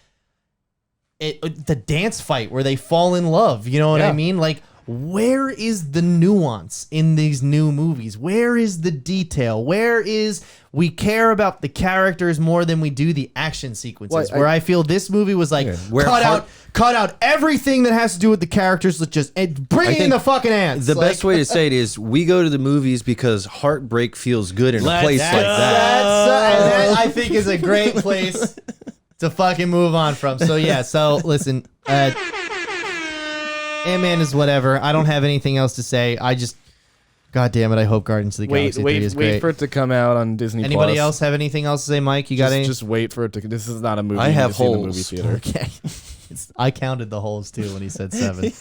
the dance fight where they fall in love, you know what I mean? Like where is the nuance in these new movies? Where is the detail? Where is we care about the characters more than we do the action sequences? Well, where I feel this movie was like, cut out everything that has to do with the characters. Let's just bring in the fucking ants. The best way to say it is we go to the movies because heartbreak feels good in a place like that. And that I think is a great place to fucking move on from. So yeah, so listen, Ant-Man is whatever. I don't have anything else to say. I just, God damn it, I hope Guardians of the Galaxy 3 is great. Wait for it to come out on Disney+. Anybody else have anything else to say, Mike? You got any? Just wait for it to. This is not a movie. I have to see in the holes. movie theater. Okay. I counted the holes too when he said 7.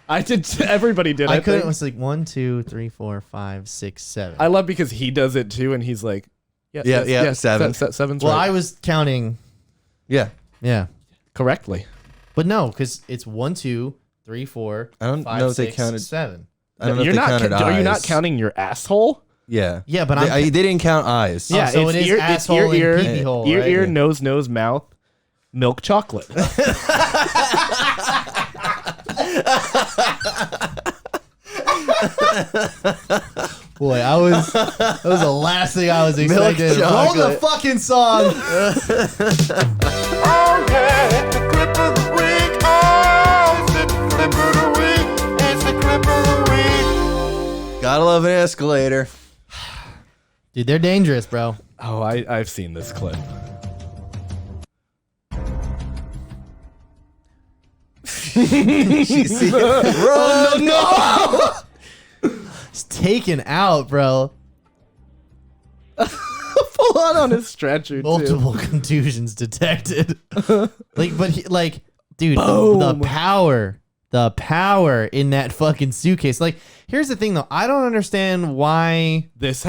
I did. Everybody did. I I couldn't. It think. was like 1, 2, 3, 4, 5, 6, 7. I love because he does it too, and he's like, Yeah, 7. Seven's Well, right. I was counting. Yeah. Yeah. Correctly. But no, because it's 1, 2, 3, 4, I don't 5, know if they 6, counted- 7. I don't know You're if they not. counted eyes. Are you not counting your asshole? Yeah. Yeah, but they didn't count eyes. Yeah, so it is asshole and pee-pee hole, ear, right? ear, Yeah. nose, mouth, milk chocolate. Boy, that was the last thing I was expecting. Roll the fucking song. Oh yeah, it's the clip of the week. Oh, it's the clip of the week. It's the clip of the week. Gotta love an escalator. Dude, they're dangerous, bro. Oh, I've seen this clip. She see Run! No! It's taken out, bro. Full on his stretcher. Multiple contusions detected. Dude, Boom. the power in that fucking suitcase. Like, here's the thing though. I don't understand why This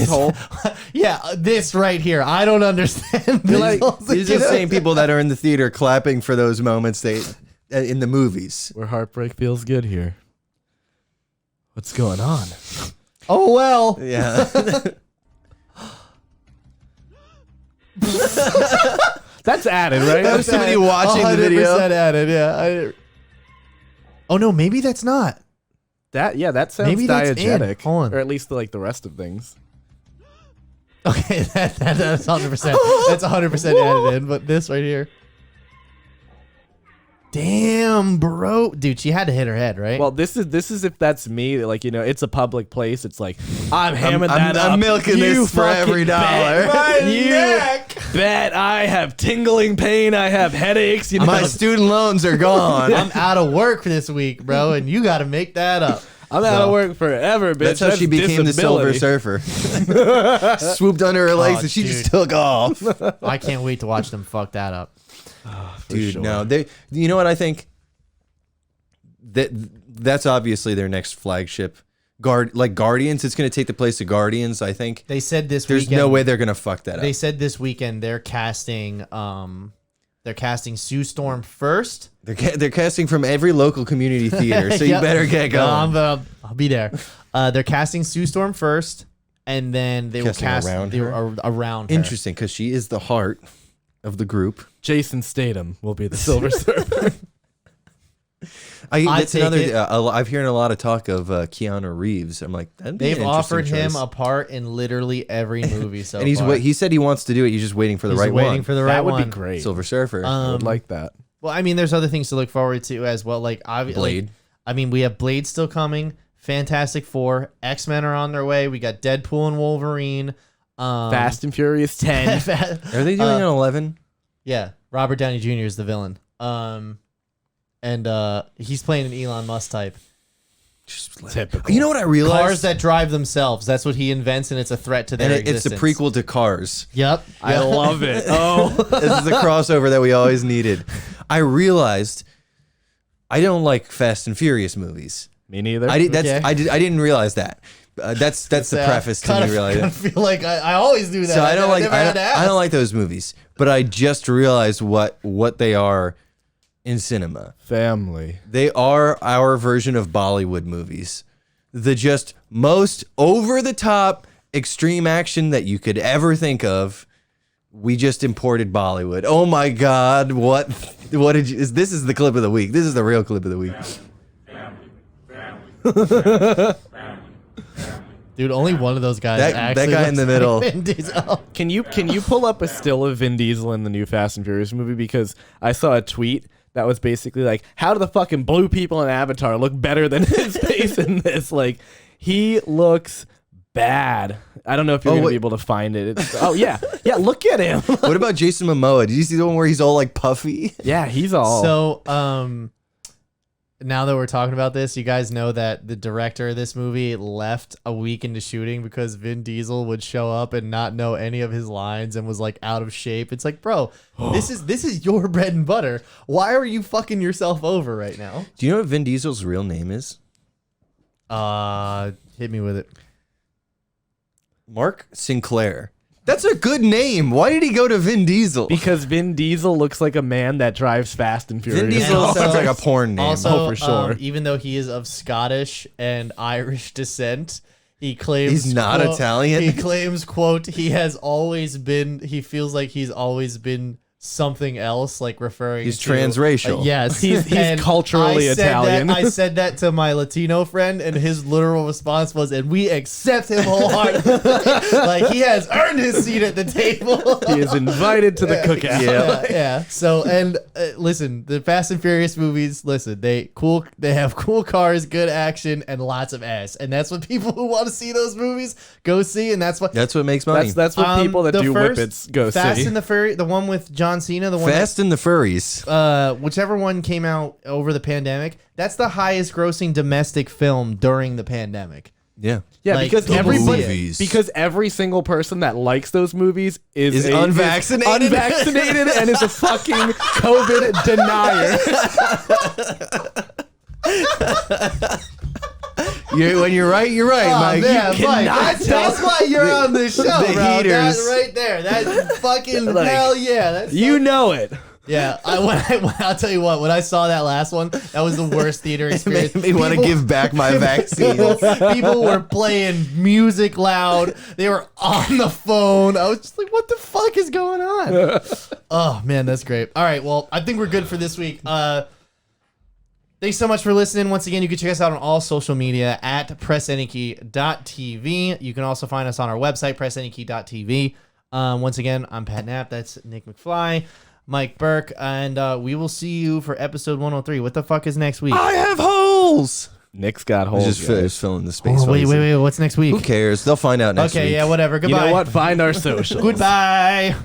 whole. yeah, this right here. I don't understand. This whole You're just situation. saying people that are in the theater clapping for those moments in the movies. Where heartbreak feels good here. What's going on? Oh well. Yeah. That's added, right? That was somebody watching the 100% video. added, yeah. Oh no, maybe that's not. That sounds Maybe that's in. diegetic. Hold on. Or at least like the rest of things. Okay, that's 100%. That's 100% added in. But this right here. Damn, bro, dude, she had to hit her head, right? Well, this is if that's me, like, you know, it's a public place. It's like I'm hamming I'm that up. milking You this for fucking every bet. dollar. You bet I have tingling pain. I have headaches. You know, My student loans are gone. I'm out of work for this week, bro, and you got to make that up. I'm out of work forever, bitch. That's how she became the Silver Surfer. Swooped under her legs and she just took off. I can't wait to watch them fuck that up. Dude, sure. no. You know what I think? That's obviously their next flagship. Guardians, it's going to take the place of Guardians, I think. They said this There's weekend. no way they're going to fuck that They up. said this weekend they're casting Sue Storm first. They're casting from every local community theater, so you Yep. better get going. No, I'll be there. They're casting Sue Storm first, and then they will Casting cast around they her? were around her. Interesting, because she is the heart of the group. Jason Statham will be the Silver Surfer. That's take another. it. I've hearing a lot of talk of Keanu Reeves. I'm like, that'd be They've an interesting offered him choice. a part in literally every movie so and far. he said he wants to do it. He's just waiting for the He's right waiting one. for the right That would one. be great. Silver Surfer. I would like that. Well, I mean, there's other things to look forward to as well. Like Blade. I mean, we have Blade still coming. Fantastic Four, X-Men are on their way. We got Deadpool and Wolverine. Fast and Furious 10. Are they doing an 11? Yeah, Robert Downey Jr. is the villain. And he's playing an Elon Musk type. Typical. You know what I realized? Cars that drive themselves. That's what he invents, and it's a threat to their and it's the existence. prequel to Cars. Yep. I love it. Oh, This is the crossover that we always needed. I realized I don't like Fast and Furious movies. me neither. I Okay. didn't realize that. That's the preface to me realizing. I feel like I always do that. So I don't like never had to ask. I don't like those movies, but I just realized what they are in cinema. Family. They are our version of Bollywood movies. The just most over the top extreme action that you could ever think of. We just imported Bollywood. Oh my God! What did you? This is the clip of the week. This is the real clip of the week. Family, family, Dude, only one of those guys That actually guy in looks the middle. like Vin Diesel. Can you pull up a still of Vin Diesel in the new Fast and Furious movie? Because I saw a tweet that was basically like, how do the fucking blue people in Avatar look better than his face in this? Like, he looks bad. I don't know if you're gonna be able to find it. Yeah, look at him. What about Jason Momoa? Did you see the one where he's all like puffy? Yeah, he's all. So, now that we're talking about this, you guys know that the director of this movie left a week into shooting because Vin Diesel would show up and not know any of his lines and was like out of shape. It's like, bro, this is your bread and butter. Why are you fucking yourself over right now? Do you know what Vin Diesel's real name is? Hit me with it. Mark Sinclair. That's a good name. Why did he go to Vin Diesel? because Vin Diesel looks like a man that drives fast and furious. Vin Diesel also- sounds like a porn name. Also, for sure. Even though he is of Scottish and Irish descent, he claims He's not quote, Italian? He claims, quote, he feels like he's always been something else, like referring He's to transracial. yes. He's And culturally I said Italian. I said that to my Latino friend, and his literal response was, and we accept him wholeheartedly. Like, he has earned his seat at the table. He is invited to the cookout. Yeah. So, and listen, the Fast and Furious movies, listen, they have cool cars, good action, and lots of ass, and that's what people who want to see those movies go see, and that's what makes money. That's what people that the do first whippets go Fast see. and the Furious, the one with John Cena, the one Fast and the Furries. whichever one came out over the pandemic, that's the highest grossing domestic film during the pandemic. Yeah. Yeah, Like, because people everybody, see it. because every single person that likes those movies is unvaccinated. unvaccinated and is a fucking COVID denier. When you're right, you're right, Oh Mike. man, you Mike, cannot that's why you're on this show, the bro. heaters. That right there, that fucking Like, hell yeah. That's You know it. Yeah, I'll tell you what. When I saw that last one, that was the worst theater experience. Made me want to give back my vaccine. People were playing music loud. They were on the phone. I was just like, "What the fuck is going on?" Oh man, that's great. All right, well, I think we're good for this week. Thanks so much for listening. Once again, you can check us out on all social media at pressanykey.tv. You can also find us on our website, pressanykey.tv. Once again, I'm Pat Knapp. That's Nick McFly. Mike Burke, and we will see you for episode 103. What the fuck is next week? I have holes. Nick's got holes. Just filling the space. Oh, wait. What's next week? Who cares? They'll find out next week. Okay, yeah, whatever. You Goodbye. know what? Find our socials. Goodbye.